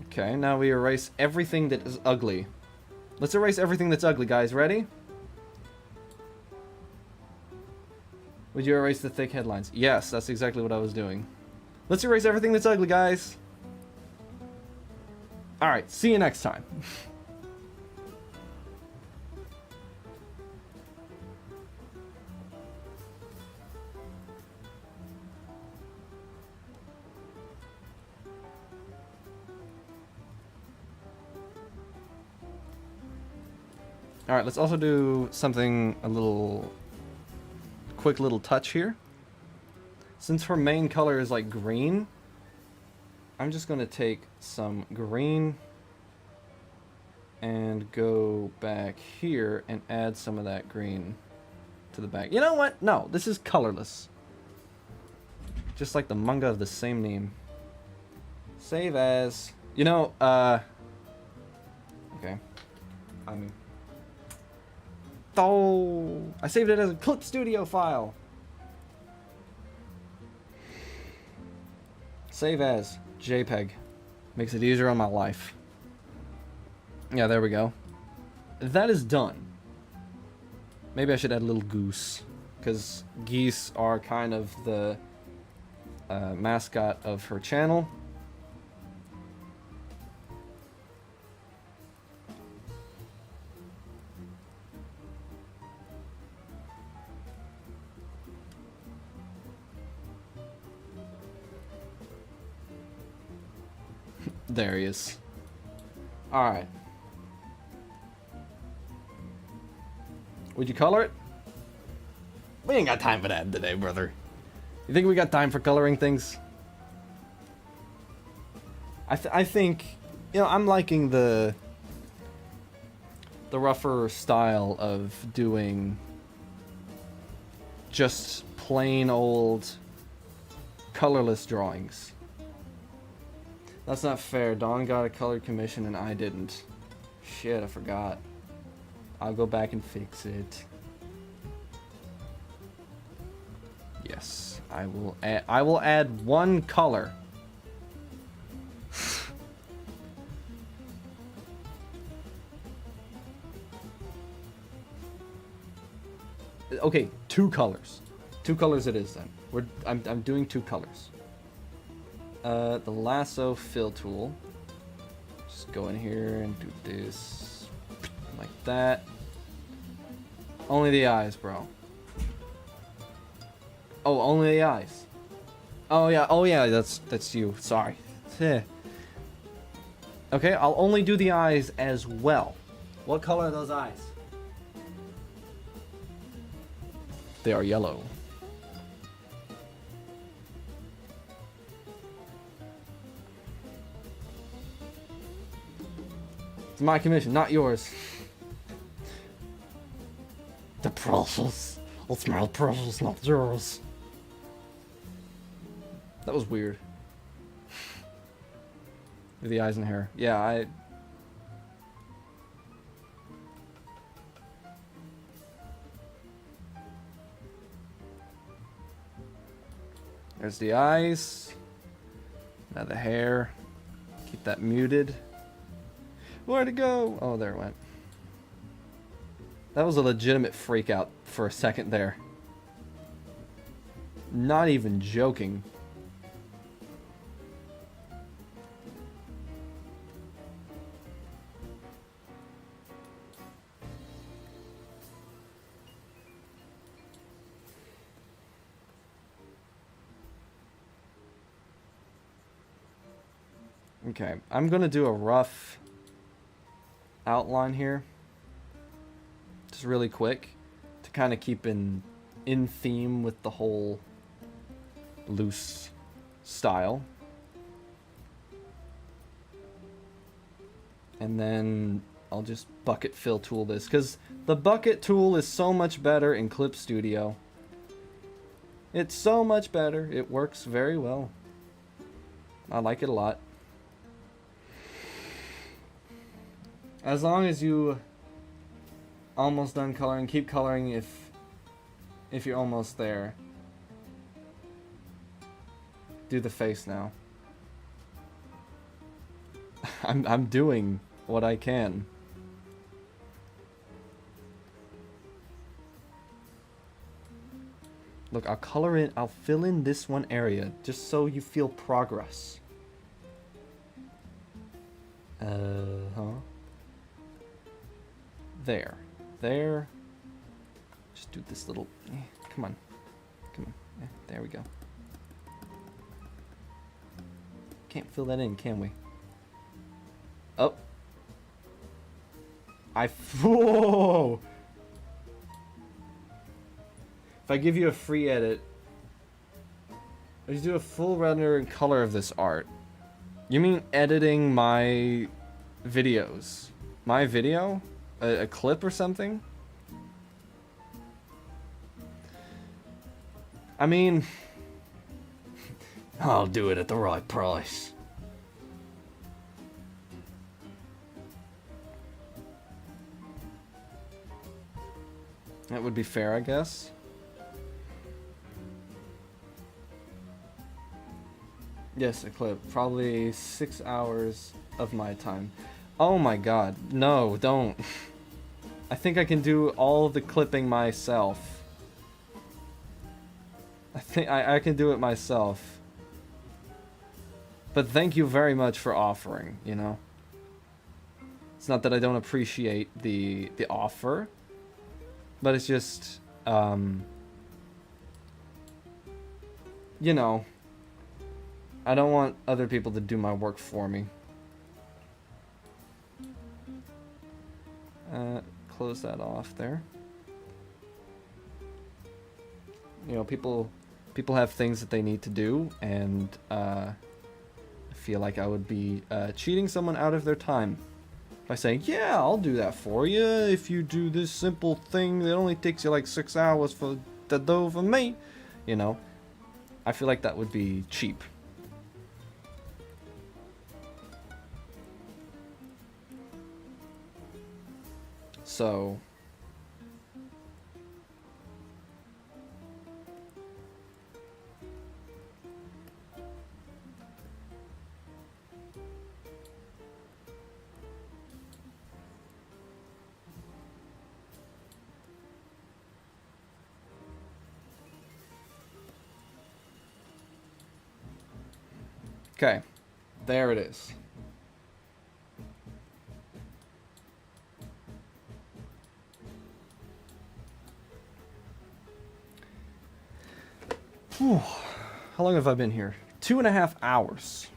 Okay, now we erase everything that is ugly. Let's erase everything that's ugly, guys. Ready? Would you erase the thick headlines? Yes, that's exactly what I was doing. Let's erase everything that's ugly, guys. Alright, see you next time. Alright, let's also do something quick little touch here. Since her main color is like green, I'm just gonna take some green and go back here and add some of that green to the back. You know what? No, this is colorless. Just like the manga of the same name. Save as. You know, okay. Oh, I saved it as a Clip Studio file. Save as JPEG. Makes it easier on my life. Yeah, there we go. That is done. Maybe I should add a little goose, because geese are kind of the mascot of her channel. There he is. Alright. Would you color it? We ain't got time for that today, brother. You think we got time for coloring things? I think, you know, I'm liking the rougher style of doing just plain old colorless drawings. That's not fair. Dawn got a colored commission and I didn't. Shit, I forgot. I'll go back and fix it. Yes, I will add one color. Okay, 2 colors. 2 colors it is then. I'm doing 2 colors. The lasso fill tool. Just go in here and do this like that. Only the eyes, bro. Oh, only the eyes. Oh yeah, that's you. Sorry. Okay, I'll only do the eyes as well. What color are those eyes? They are yellow. It's my commission, not yours. The process. It's my process, not yours. That was weird. The eyes and hair. Yeah, There's the eyes. Now the hair. Keep that muted. Where'd it go? Oh, there it went. That was a legitimate freak out for a second there. Not even joking. Okay, I'm gonna do a rough outline here. Just really quick to kind of keep in theme with the whole loose style. And then I'll just bucket fill tool this, because the bucket tool is so much better in Clip Studio. It's so much better. It works very well. I like it a lot. As long as you almost done coloring, keep coloring if you're almost there. Do the face now. I'm doing what I can. Look, I'll fill in this one area just so you feel progress. There. Just do this little, come on. There we go. Can't fill that in, can we? Oh. Whoa! If I give you a free edit, let's do a full render and color of this art. You mean editing my videos? My video? A clip or something? I mean, I'll do it at the right price. That would be fair, I guess. Yes, a clip. Probably 6 hours of my time. Oh my god. No, don't. I think I can do all the clipping myself. I think I can do it myself. But thank you very much for offering, you know? It's not that I don't appreciate the offer, but it's just, you know, I don't want other people to do my work for me. Close that off there. You know, people have things that they need to do, and I feel like I would be cheating someone out of their time by saying, yeah, I'll do that for you if you do this simple thing that only takes you like 6 hours for the dough for me. You know, I feel like that would be cheap. So okay, there it is. Whew. How long have I been here? 2.5 hours.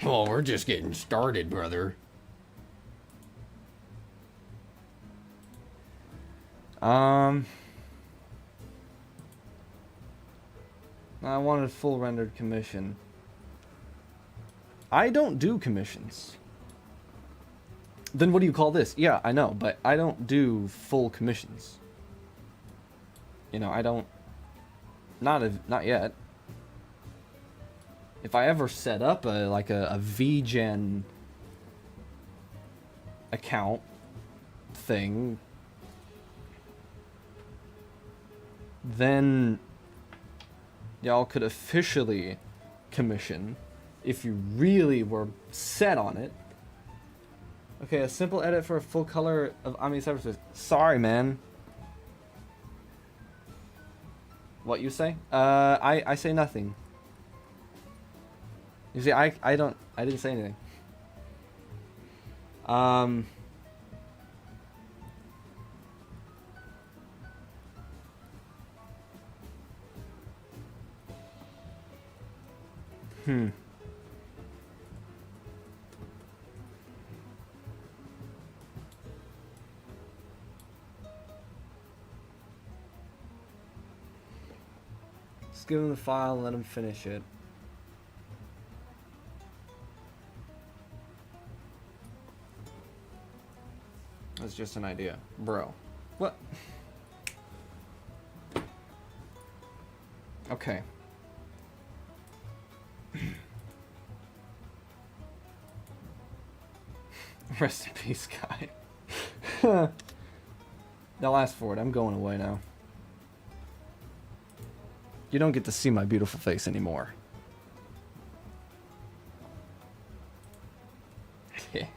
Oh, we're just getting started, brother. I wanted full rendered commission. I don't do commissions. Then what do you call this? Yeah, I know, but I don't do full commissions. You know, I don't... Not yet. If I ever set up a VGen account thing, then y'all could officially commission if you really were set on it. Okay, a simple edit for a full color of Ami Cyberspace. Sorry, man. What you say? I say nothing. You see, I didn't say anything. Just give him the file and let him finish it. That's just an idea. Bro. What? Okay. Rest in peace, guy. Now ask for it. I'm going away now. You don't get to see my beautiful face anymore.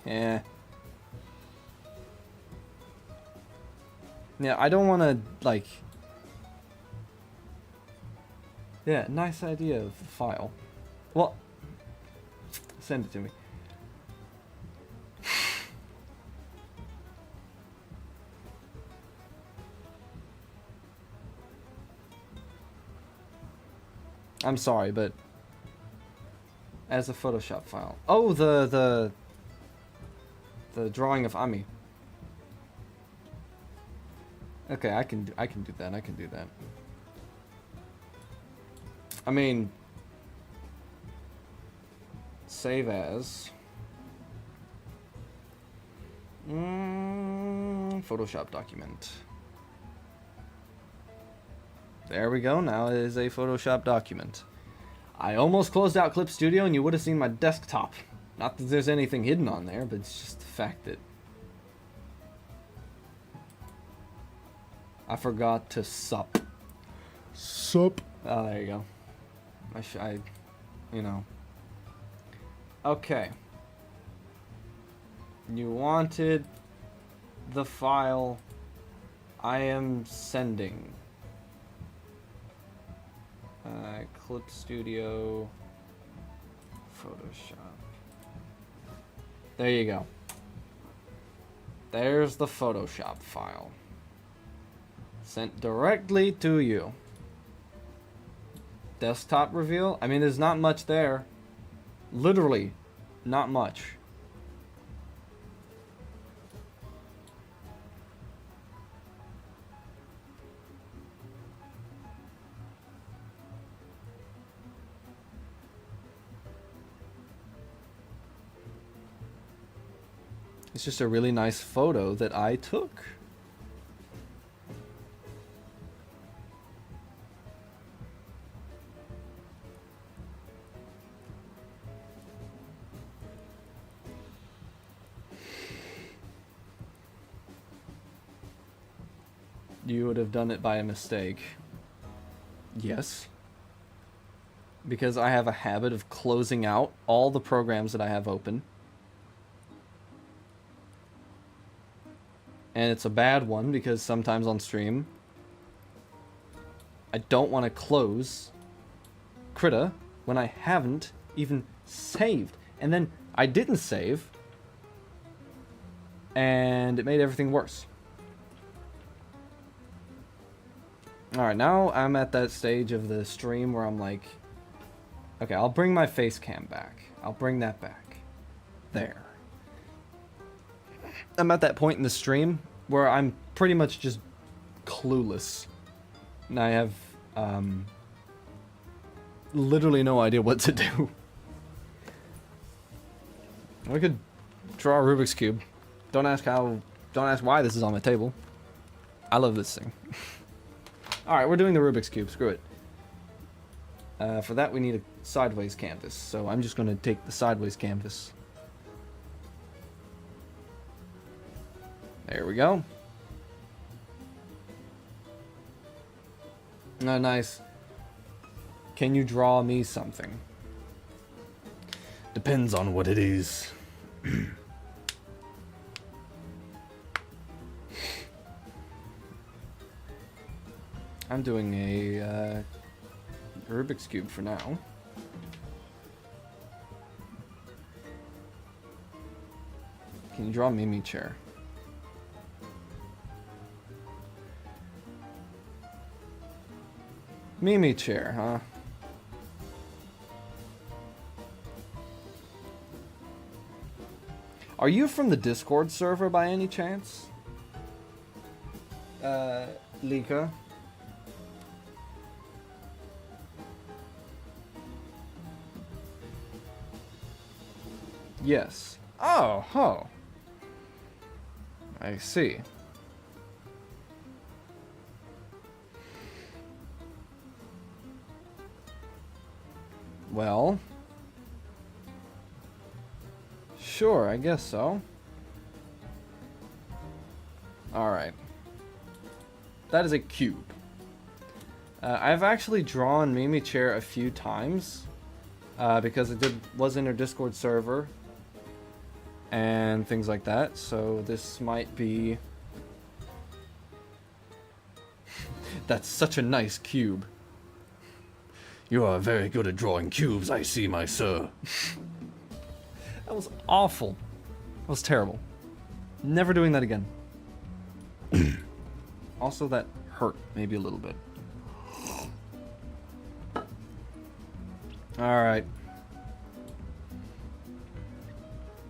Yeah. Yeah, I don't want to, like... Yeah, nice idea of the file. Well, send it to me. I'm sorry, but as a Photoshop file. Oh, the drawing of Ami. Okay, I can do that. I can do that. I mean, save as Photoshop document. There we go. Now it is a Photoshop document. I almost closed out Clip Studio and you would have seen my desktop. Not that there's anything hidden on there, but it's just the fact that I forgot to sup. Sup. Oh, there you go. You know. Okay. You wanted the file I am sending. Clip Studio, Photoshop. There you go. There's the Photoshop file. Sent directly to you. Desktop reveal? I mean, there's not much there. Literally, not much. It's just a really nice photo that I took. You would have done it by a mistake. Yes. Because I have a habit of closing out all the programs that I have open. And it's a bad one because sometimes on stream, I don't want to close Krita when I haven't even saved. And then I didn't save, and it made everything worse. Alright, now I'm at that stage of the stream where I'm like, okay, I'll bring my face cam back. I'll bring that back. There. I'm at that point in the stream where I'm pretty much just clueless. And I have literally no idea what to do. I could draw a Rubik's Cube. Don't ask why this is on my table. I love this thing. Alright, we're doing the Rubik's Cube. Screw it. For that, we need a sideways canvas. So I'm just going to take the sideways canvas. There we go. Oh, nice. Can you draw me something? Depends on what it is. I'm doing a Rubik's Cube for now. Can you draw Mimi chair? Mimi chair, huh? Are you from the Discord server by any chance? Lika? Yes. Oh, ho. I see. Well, sure, I guess so. Alright. That is a cube. I've actually drawn Mimi Chair a few times, because it was in her Discord server, and things like that, so this might be... That's such a nice cube. You are very good at drawing cubes, I see, my sir. That was awful. That was terrible. Never doing that again. Also, that hurt maybe a little bit. Alright.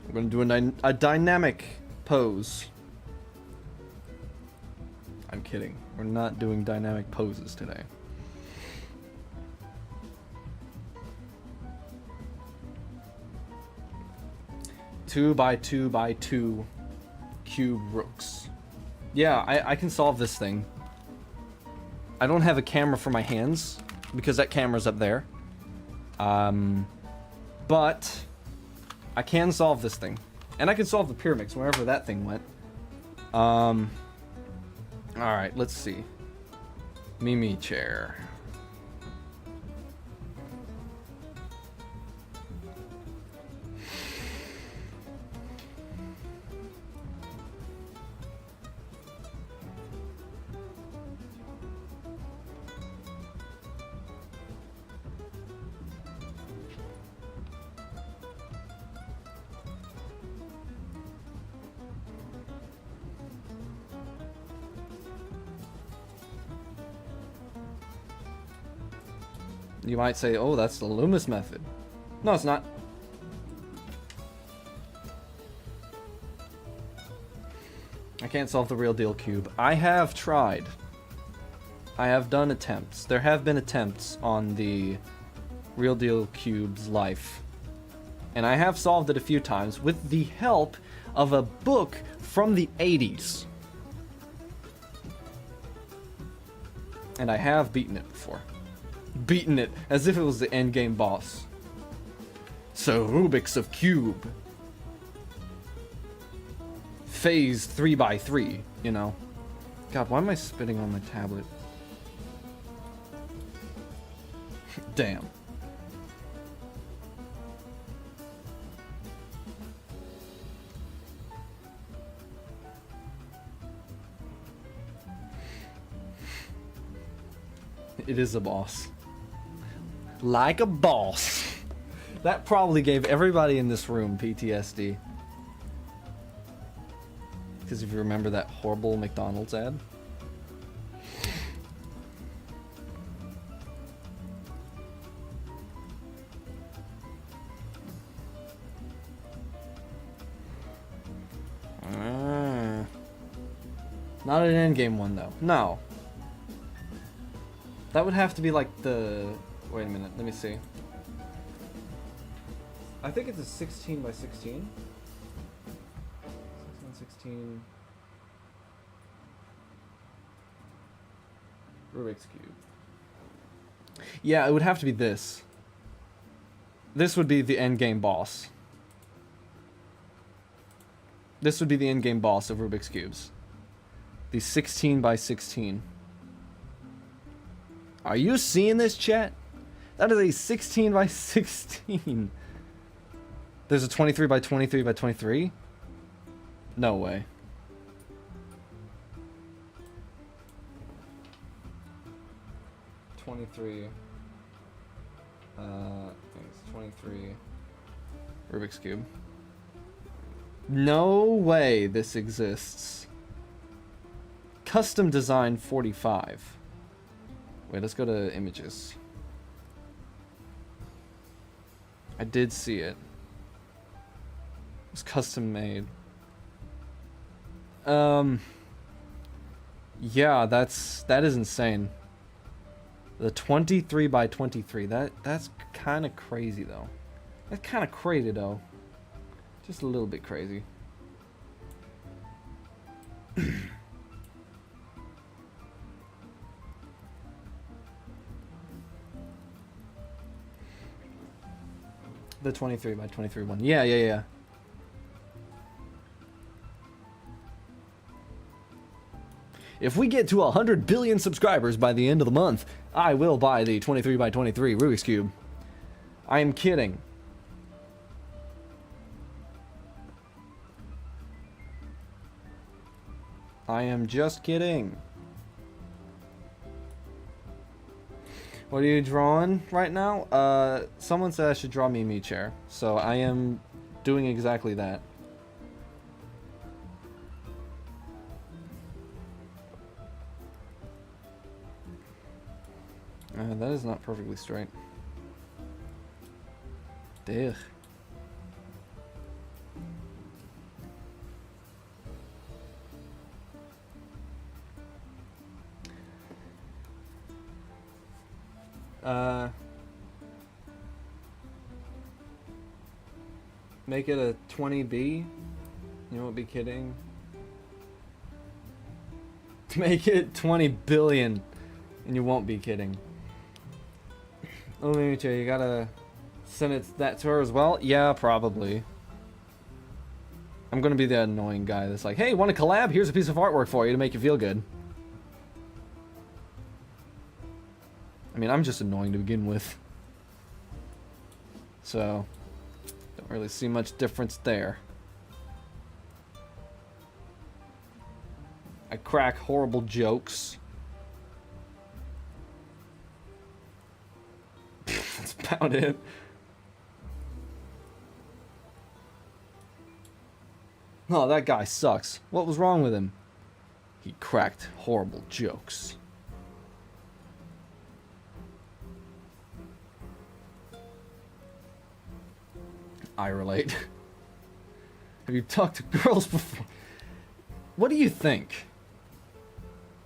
We're going to do a dynamic pose. I'm kidding. We're not doing dynamic poses today. Two by two cube rooks. Yeah, I can solve this thing. I don't have a camera for my hands because that camera's up there. But I can solve this thing. And I can solve the pyramids wherever that thing went. Alright, let's see. Mimi chair. You might say, oh, that's the Loomis method. No, it's not. I can't solve the real deal cube. I have tried. I have done attempts. There have been attempts on the real deal cube's life. And I have solved it a few times with the help of a book from the 80s. And I have beaten it before. Beaten it as if it was the endgame boss. So Rubik's of cube. Phase 3x3, you know. God, why am I spitting on my tablet? Damn. It is a boss. Like a boss. That probably gave everybody in this room PTSD. Because if you remember that horrible McDonald's ad. Not an endgame one though. No. That would have to be like the... Wait a minute, let me see. I think it's a 16 by 16. 16, 16. Rubik's Cube. Yeah, it would have to be this. This would be the end game boss. This would be the end game boss of Rubik's Cubes. The 16 by 16. Are you seeing this, chat? That is a 16 by 16. There's a 23 by 23 by 23? No way. I think it's 23 Rubik's Cube. No way this exists. Custom design 45. Wait, let's go to images. I did see it. It was custom made. Yeah, that is insane. The 23 by 23. That's kind of crazy though. That's kind of crazy though. Just a little bit crazy. The 23 by 23 one. Yeah. If we get to 100 billion subscribers by the end of the month, I will buy the 23 by 23 Rubik's Cube. I am kidding. I am just kidding. What are you drawing right now? Someone said I should draw Mimi Chair, so I am doing exactly that. That is not perfectly straight. Ugh. Make it a 20B? You won't be kidding. Make it 20 billion, and you won't be kidding. Oh, let me tell you, you gotta send that to her as well? Yeah, probably. I'm gonna be the annoying guy that's like, hey, want to collab? Here's a piece of artwork for you to make you feel good. I mean, I'm just annoying to begin with. So, don't really see much difference there. I crack horrible jokes. That's about it. Oh, that guy sucks. What was wrong with him? He cracked horrible jokes. I relate. Have you talked to girls before? What do you think?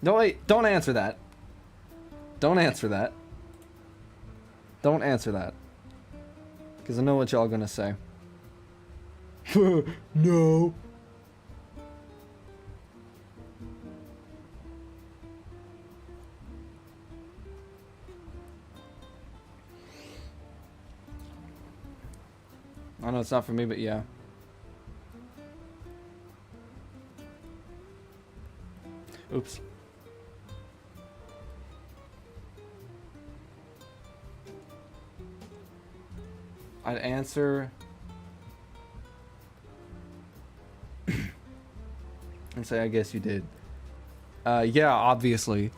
No, wait, don't answer that. Don't answer that. Don't answer that. Because I know what y'all gonna say. No. I know it's not for me, but yeah. Oops. I'd answer and say, I guess you did. Yeah, obviously.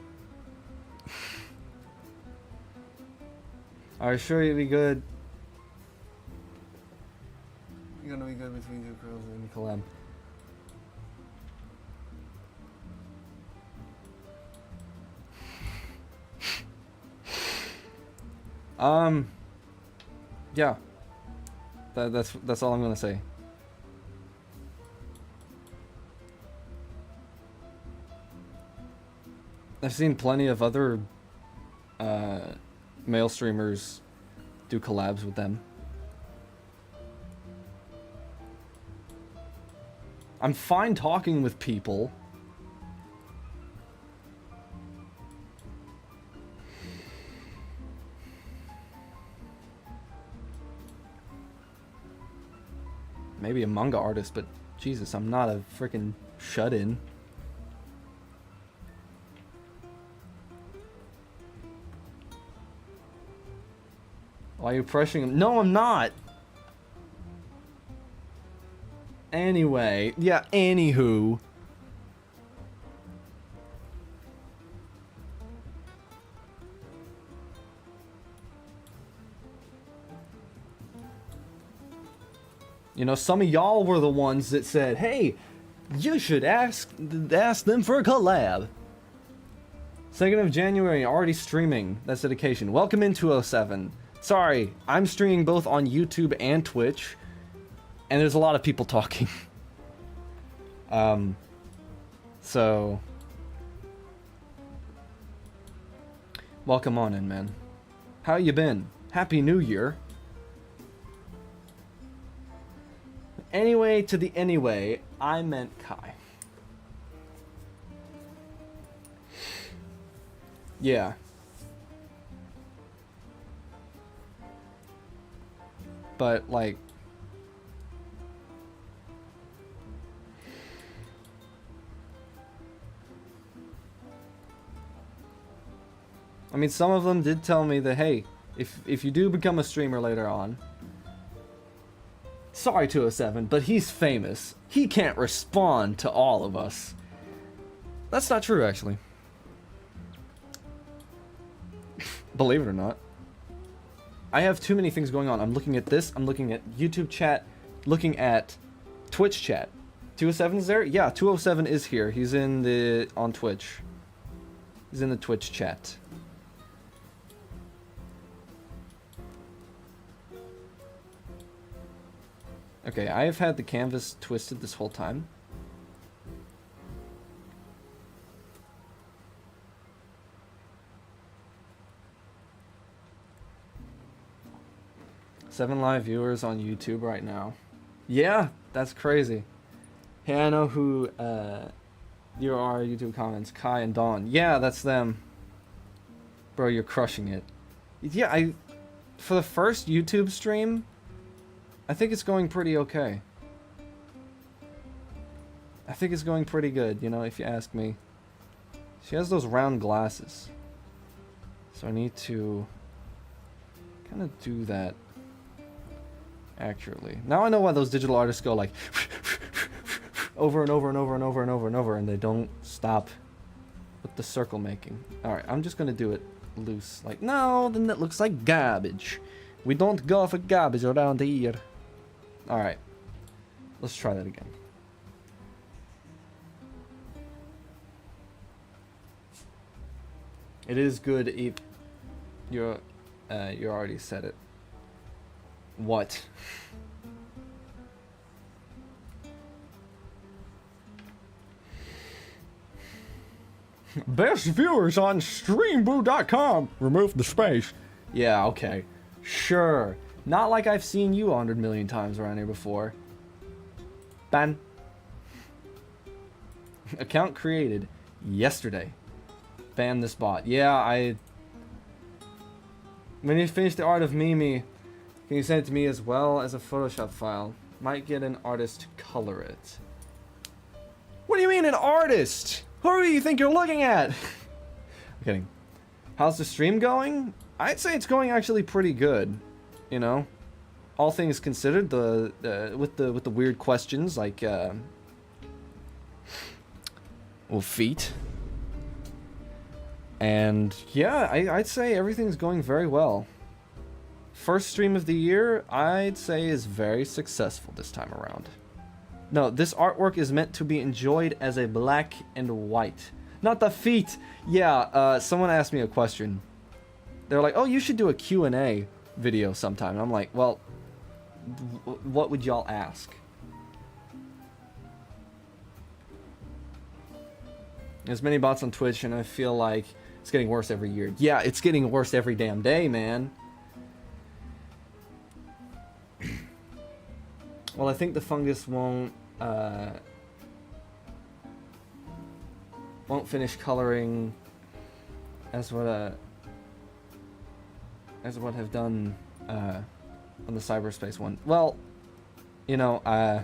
Are you sure you'll be good? You're gonna be good between two girls and collab. Yeah. That's all I'm gonna say. I've seen plenty of other male streamers do collabs with them. I'm fine talking with people. Maybe a manga artist, but Jesus, I'm not a freaking shut-in. Why are you pressuring him? No, I'm not! Anyway, yeah, anywho. You know, some of y'all were the ones that said, hey, you should ask them for a collab. 2nd of January, already streaming. That's dedication. Welcome in 207. Sorry, I'm streaming both on YouTube and Twitch. And there's a lot of people talking. So... welcome on in, man. How you been? Happy New Year. Anyway, to the anyway, I meant Kai. Yeah. But, like... I mean, some of them did tell me that, hey, if you do become a streamer later on... Sorry, 207, but he's famous. He can't respond to all of us. That's not true, actually. Believe it or not. I have too many things going on. I'm looking at this. I'm looking at YouTube chat. Looking at Twitch chat. 207 is there? Yeah, 207 is here. He's on Twitch. He's in the Twitch chat. Okay, I have had the canvas twisted this whole time. Seven live viewers on YouTube right now. Yeah, that's crazy. Hey, I know who your YouTube comments, Kai and Dawn. Yeah, that's them. Bro, you're crushing it. Yeah, for the first YouTube stream, I think it's going pretty okay. I think it's going pretty good, you know, if you ask me. She has those round glasses. So I need to kind of do that accurately. Now I know why those digital artists go like over and over and over and over and over and over and they don't stop with the circle making. Alright, I'm just gonna do it loose. Like, no, then that looks like garbage. We don't go for garbage around here. Alright. Let's try that again. It is good if you already said it. What? Best viewers on streamboo.com. Remove the space. Yeah, okay. Sure. Not like I've seen you 100 million times around here before. Ban. Account created yesterday. Ban this bot. Yeah, when you finish the art of Mimi, can you send it to me as well as a Photoshop file? Might get an artist to color it. What do you mean an artist? Who do you think you're looking at? I'm kidding. How's the stream going? I'd say it's going actually pretty good. You know, all things considered, with the weird questions like well, feet. And yeah, I'd say everything's going very well. First stream of the year, I'd say, is very successful this time around. No, this artwork is meant to be enjoyed as a black and white. Not the feet! Yeah, someone asked me a question. They're like, oh, you should do a Q&A video sometime. And I'm like, well, what would y'all ask? There's many bots on Twitch, and I feel like it's getting worse every year. Yeah, it's getting worse every damn day, man. Well, I think the fungus won't Won't finish coloring as what have done on the cyberspace one. Well, you know, I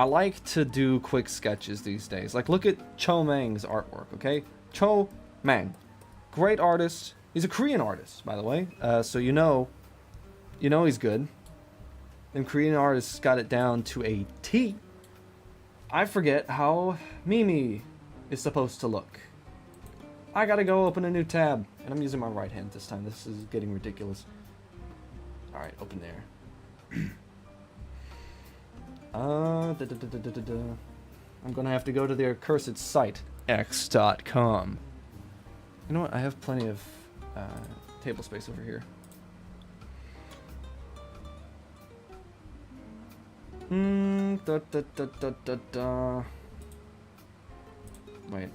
like to do quick sketches these days. Like, look at Cho Mang's artwork, okay? Cho Mang, great artist. He's a Korean artist, by the way. So you know he's good. And Korean artists got it down to a T. I forget how Mimi is supposed to look. I gotta go open a new tab. And I'm using my right hand this time. This is getting ridiculous. Alright, open there. I'm gonna have to go to their cursed site, x.com. You know what? I have plenty of table space over here. Wait.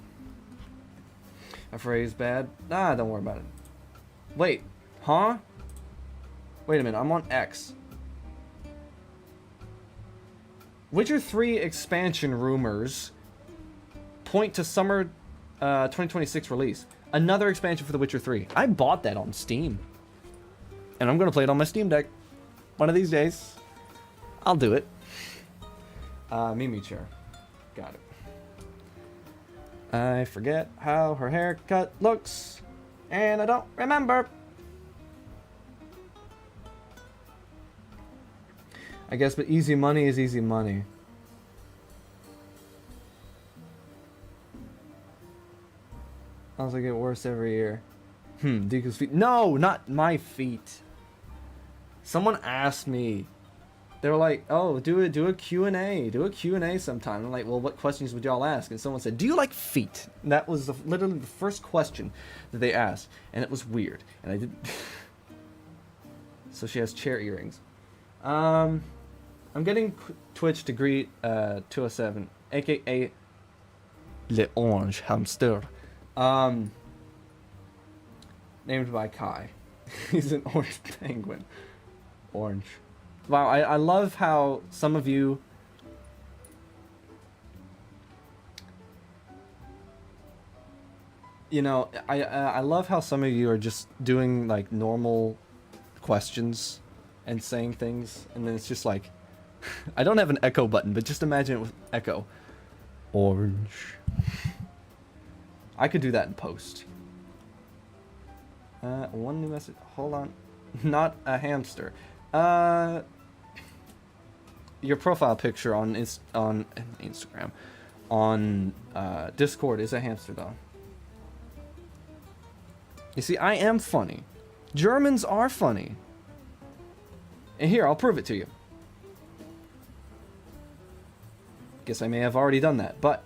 A phrase bad? Nah, don't worry about it. Wait. Huh? Wait a minute. I'm on X. Witcher 3 expansion rumors point to summer 2026 release. Another expansion for The Witcher 3. I bought that on Steam. And I'm going to play it on my Steam Deck. One of these days. I'll do it. Mimi chair. Got it. I forget how her haircut looks. And I don't remember. I guess, but easy money is easy money. Also get worse every year. Deeku's feet. No, not my feet. Someone asked me. They were like, "Oh, do a Q&A. Do a Q&A sometime." I'm like, "Well, what questions would y'all ask?" And someone said, "Do you like feet?" And that was literally the first question that they asked, and it was weird. And I did. So she has chair earrings. I'm getting Twitch to greet 207, aka Le Orange Hamster. Named by Kai. He's an orange penguin. Orange. Wow, I love how some of you... You know, I love how some of you are just doing, like, normal questions and saying things, and then it's just like... I don't have an echo button, but just imagine it with echo. Orange. I could do that in post. One new message. Hold on. Not a hamster. Your profile picture on Instagram, on Discord is a hamster, though. You see, I am funny. Germans are funny. And here, I'll prove it to you. Guess I may have already done that, but...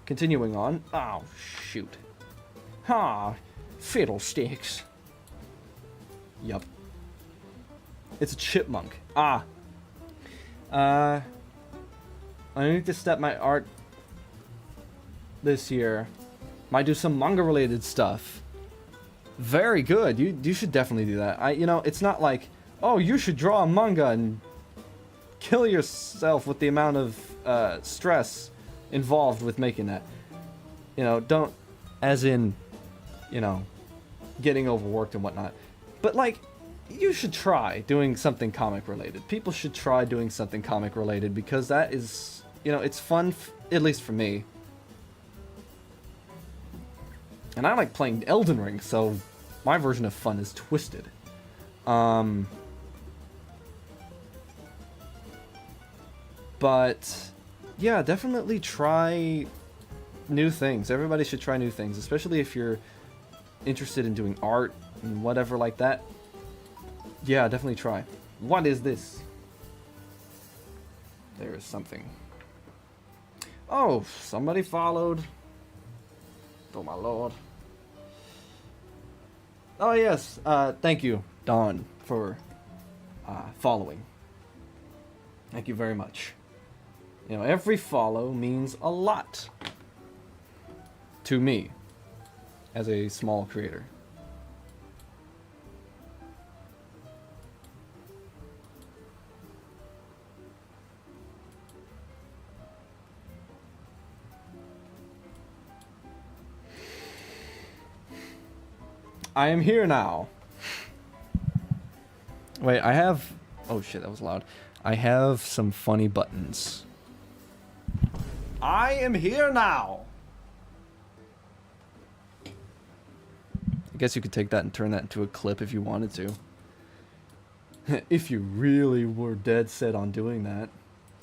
Continuing on. Oh, shoot. Ha! Fiddlesticks. Yup. It's a chipmunk. Ah. I need to step my art this year. Might do some manga related stuff. Very good. You should definitely do that. You know, it's not like, oh, you should draw a manga and kill yourself with the amount of stress involved with making that. You know, don't, as in, you know, getting overworked and whatnot. But like, you should try doing something comic related. People should try doing something comic related because that is, you know, it's fun, at least for me. And I like playing Elden Ring, so my version of fun is twisted. But yeah, definitely try new things. Everybody should try new things, especially if you're interested in doing art and whatever like that. Yeah, definitely try. What is this? There is something. Oh, somebody followed. Oh my lord. Oh yes, thank you, Dawn, for following. Thank you very much. You know, every follow means a lot to me as a small creator. I am here now. Wait, I have... Oh shit, that was loud. I have some funny buttons. I am here now. I guess you could take that and turn that into a clip if you wanted to. If you really were dead set on doing that.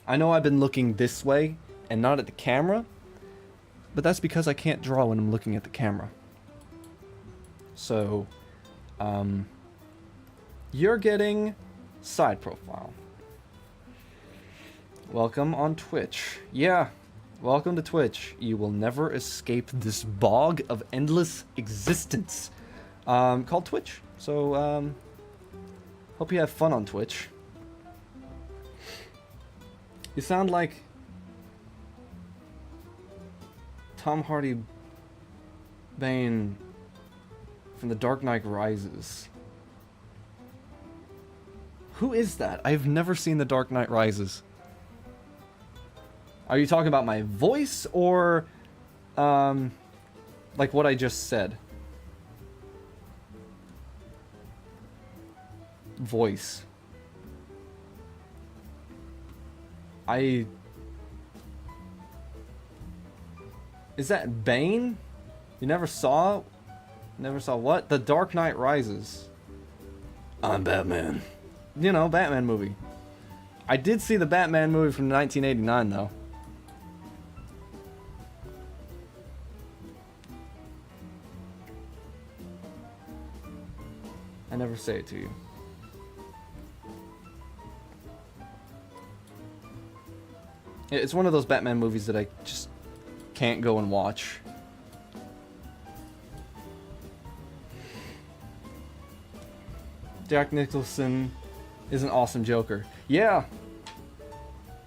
I know I've been looking this way and not at the camera, but that's because I can't draw when I'm looking at the camera. So, you're getting side profile. Welcome on Twitch. Yeah, welcome to Twitch. You will never escape this bog of endless existence called Twitch. So, hope you have fun on Twitch. You sound like Tom Hardy Bane from The Dark Knight Rises. Who is that? I've never seen The Dark Knight Rises. Are you talking about my voice or like what I just said? Voice. Is that Bane? You never saw? Never saw what? The Dark Knight Rises. I'm Batman. You know, Batman movie. I did see the Batman movie from 1989 though. I never say it to you. It's one of those Batman movies that I just can't go and watch. Jack Nicholson is an awesome Joker. Yeah.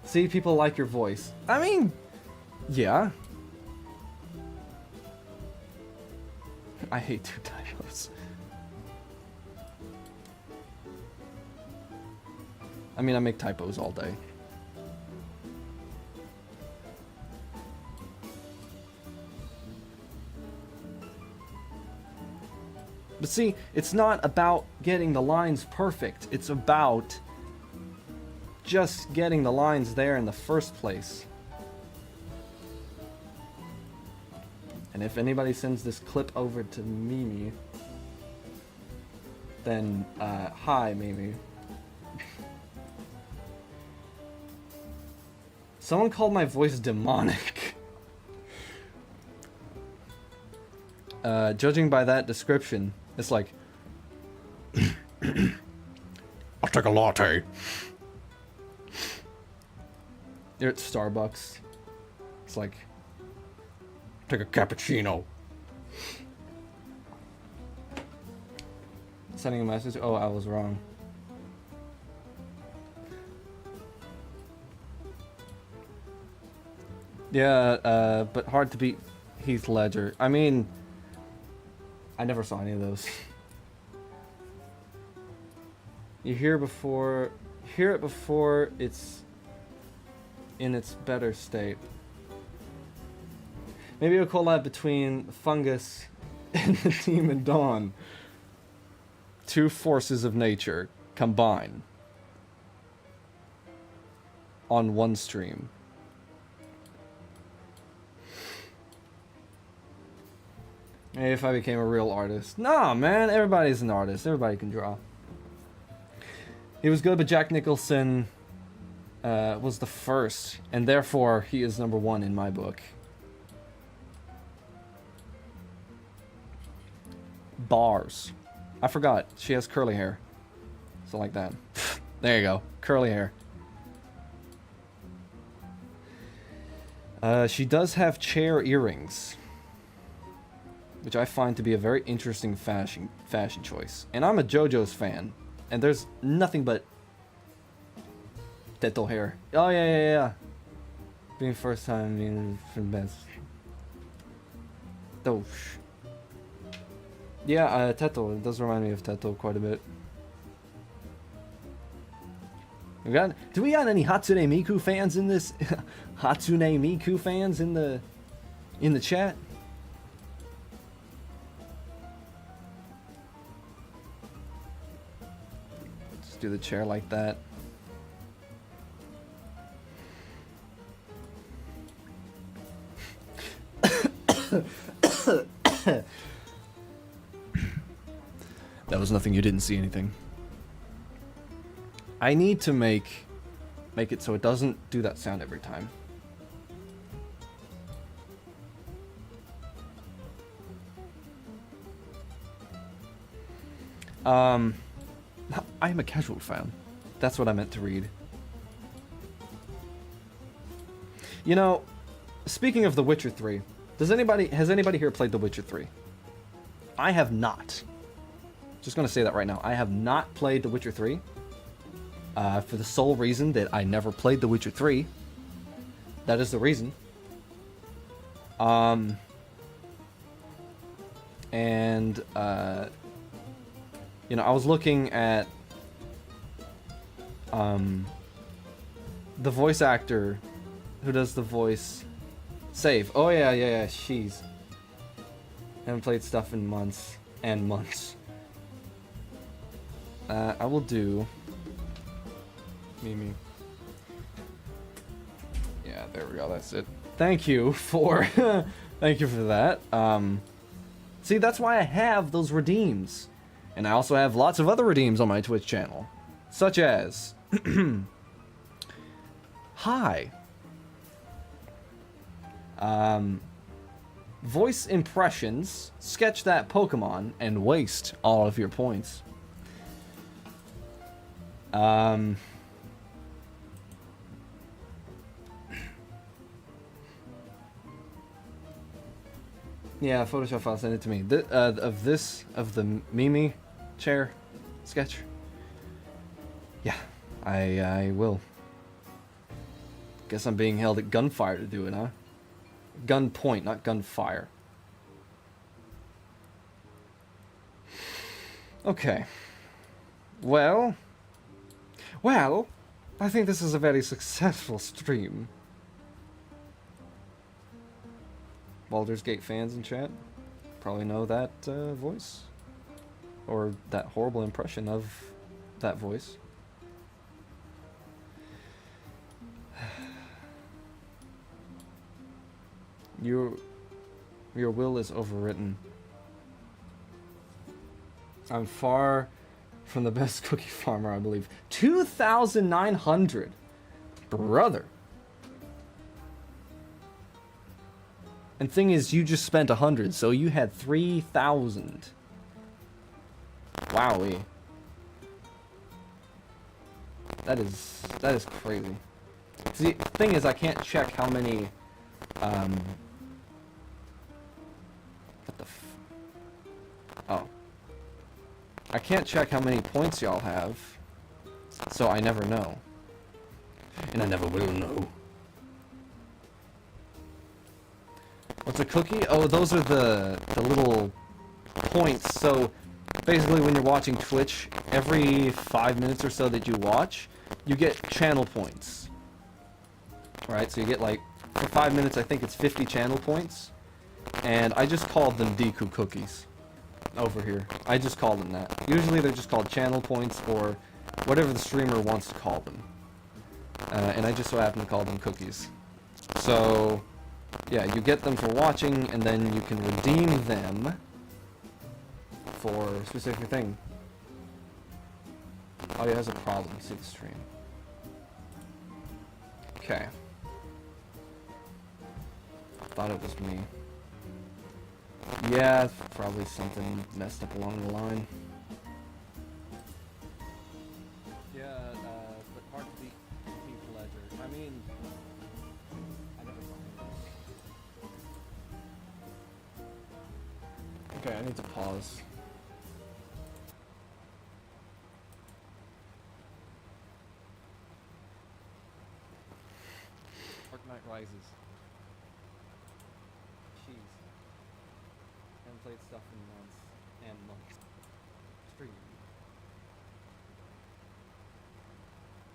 See, people like your voice. I mean, yeah. I hate two typos. I mean, I make typos all day. But see, it's not about getting the lines perfect. It's about just getting the lines there in the first place. And if anybody sends this clip over to Mimi, then, hi, Mimi. Someone called my voice demonic. Judging by that description, it's like... I'll take a latte. You're at Starbucks. It's like... Take a cappuccino. Sending a message. Oh, I was wrong. Yeah, but hard to beat Heath Ledger. I mean, I never saw any of those. You hear it before it's in its better state. Maybe a collab between Fungus and the Demon Dawn. Two forces of nature combine on one stream. Hey, if I became a real artist. Nah, man, everybody's an artist. Everybody can draw. He was good, but Jack Nicholson was the first, and therefore he is number one in my book. Bars. I forgot. She has curly hair. So like that. There you go. Curly hair. She does have chair earrings, which I find to be a very interesting fashion choice. And I'm a JoJo's fan, and there's nothing but Teto hair. Oh yeah. Being first time, being for the best. Oh. Yeah, Teto. It does remind me of Teto quite a bit. Do we got any Hatsune Miku fans in this? Hatsune Miku fans in the chat? through the chair like that. That was nothing. You didn't see anything. I need to make it so it doesn't do that sound every time. I am a casual fan. That's what I meant to read. You know, speaking of The Witcher 3, has anybody here played The Witcher 3? I have not. Just gonna say that right now. I have not played The Witcher 3. For the sole reason that I never played The Witcher 3. That is the reason. You know, I was looking at the voice actor who does the voice Save. Oh yeah, she's haven't played stuff in months and months. I will do Mimi. Yeah, there we go, that's it. Thank you for thank you for that. See, that's why I have those redeems. And I also have lots of other redeems on my Twitch channel. Such as Hi. Voice impressions, sketch that Pokemon, and waste all of your points. Yeah, Photoshop file, send it to me. Of the Mimi chair sketch. Yeah, I will. Guess I'm being held at gunfire to do it, huh? Gunpoint, not gunfire. Okay. Well, I think this is a very successful stream. Baldur's Gate fans in chat probably know that voice. Or that horrible impression of that voice. Your will is overwritten. I'm far from the best cookie farmer, I believe. 2,900! Brother! And thing is, you just spent 100, so you had 3,000. Wowee. That is crazy. See, the thing is, I can't check how many, what the oh. I can't check how many points y'all have, so I never know. And I never will know. What's a cookie? Oh, those are the little points. So basically when you're watching Twitch, every 5 minutes or so that you watch, you get channel points. Right? So you get like, for 5 minutes I think it's 50 channel points. And I just called them Deku cookies over here. I just called them that. Usually they're just called channel points or whatever the streamer wants to call them. And I just so happen to call them cookies. So yeah, you get them for watching, and then you can redeem them for a specific thing. Oh yeah, there's a problem. See the stream. Okay. Thought it was me. Yeah, probably something messed up along the line. Yeah, but hard to beat King Ledger. I mean, I never saw him. Okay, I need to pause. Dark Knight Rises. Jeez. Haven't played stuff in months and months. Stream.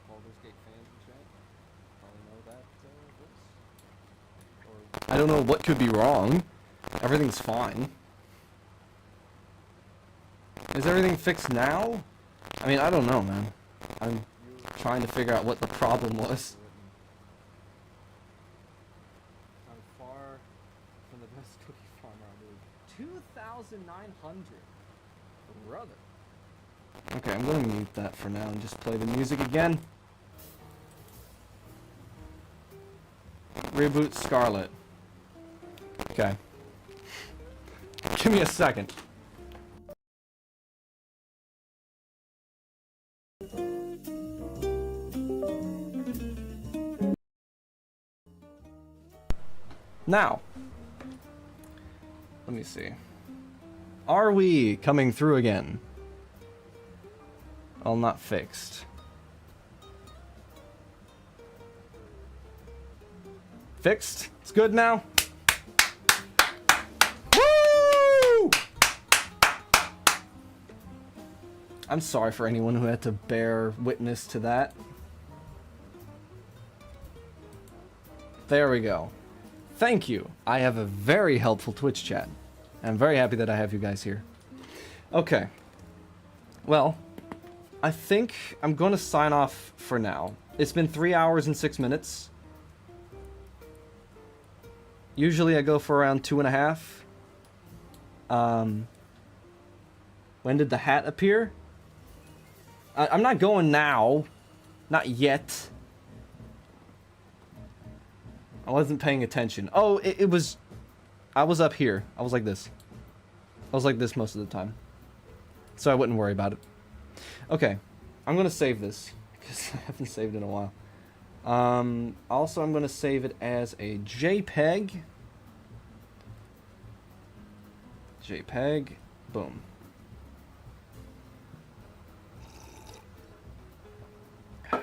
Baldur's Gate fans in chat probably know that voice. Or I don't know what could be wrong. Everything's fine. Is everything fixed now? I mean, I don't know, man. I'm trying to figure out what the problem was. I'm far from the best cookie farmer I believe. 2,900. Brother. Okay, I'm gonna mute that for now and just play the music again. Reboot Scarlet. Okay. Give me a second. Now, let me see. Are we coming through again? Well, not fixed. Fixed? It's good now? Woo! I'm sorry for anyone who had to bear witness to that. There we go. Thank you. I have a very helpful Twitch chat. I'm very happy that I have you guys here. Okay. Well, I think I'm going to sign off for now. It's been 3 hours and 6 minutes. Usually I go for around 2.5. When did the hat appear? I'm not going now. Not yet. I wasn't paying attention. Oh, it was... I was up here. I was like this. I was like this most of the time. So I wouldn't worry about it. Okay. I'm going to save this. Because I haven't saved in a while. Also, I'm going to save it as a JPEG. JPEG. Boom. I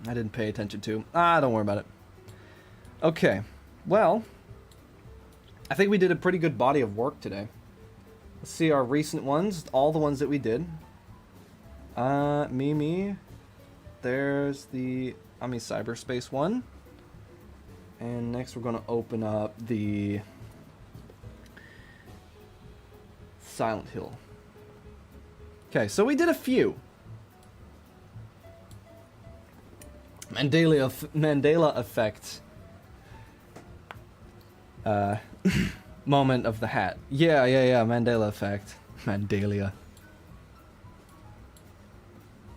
didn't pay attention to. Don't worry about it. Okay. Well, I think we did a pretty good body of work today. Let's see our recent ones. All the ones that we did. Mimi. There's the cyberspace one. And next we're going to open up the Silent Hill. Okay, so we did a few. Mandela effect. Moment of the hat. Yeah, Mandela effect. Mandalia.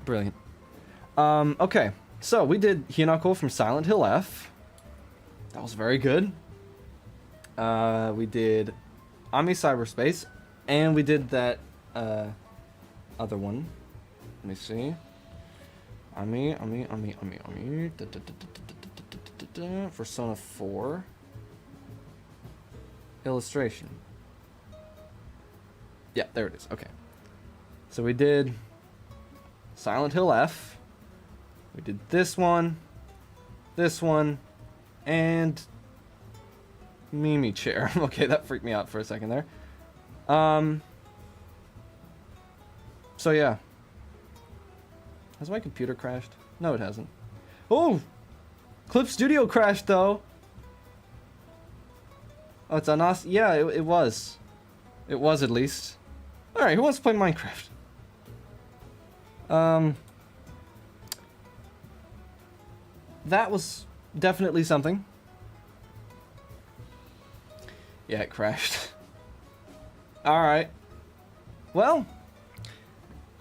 Brilliant. Okay. So, we did Hinako from Silent Hill F. That was very good. We did Ami Cyberspace. And we did that, other one. Let me see. Ami. Persona 4. Illustration. Yeah, there it is. Okay. So we did Silent Hill F. We did this one, and Mimi Chair. Okay, that freaked me out for a second there. So yeah. Has my computer crashed? No, it hasn't. Oh! Clip Studio crashed, though! Oh, it's on us? Yeah, it was. It was, at least. Alright, who wants to play Minecraft? That was definitely something. Yeah, it crashed. Alright. Well,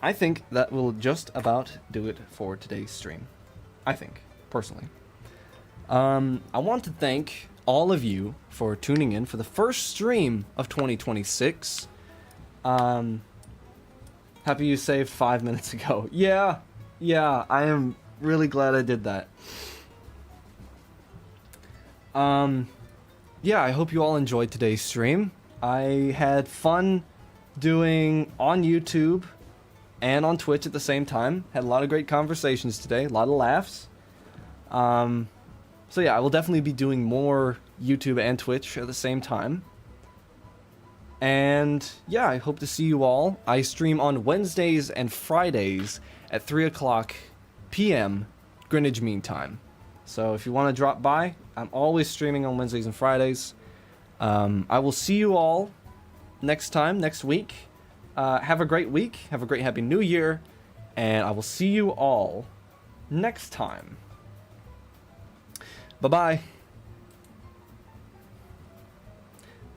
I think that will just about do it for today's stream. I think, personally. I want to thank all of you for tuning in for the first stream of 2026. Happy you saved 5 minutes ago. Yeah, I am really glad I did that. Yeah, I hope you all enjoyed today's stream. I had fun doing on YouTube and on Twitch at the same time. Had a lot of great conversations today, a lot of laughs. So yeah, I will definitely be doing more YouTube and Twitch at the same time. And yeah, I hope to see you all. I stream on Wednesdays and Fridays at 3 o'clock p.m. Greenwich Mean Time. So if you want to drop by, I'm always streaming on Wednesdays and Fridays. I will see you all next week. Have a great week. Have a great Happy New Year. and I will see you all next time. Bye-bye.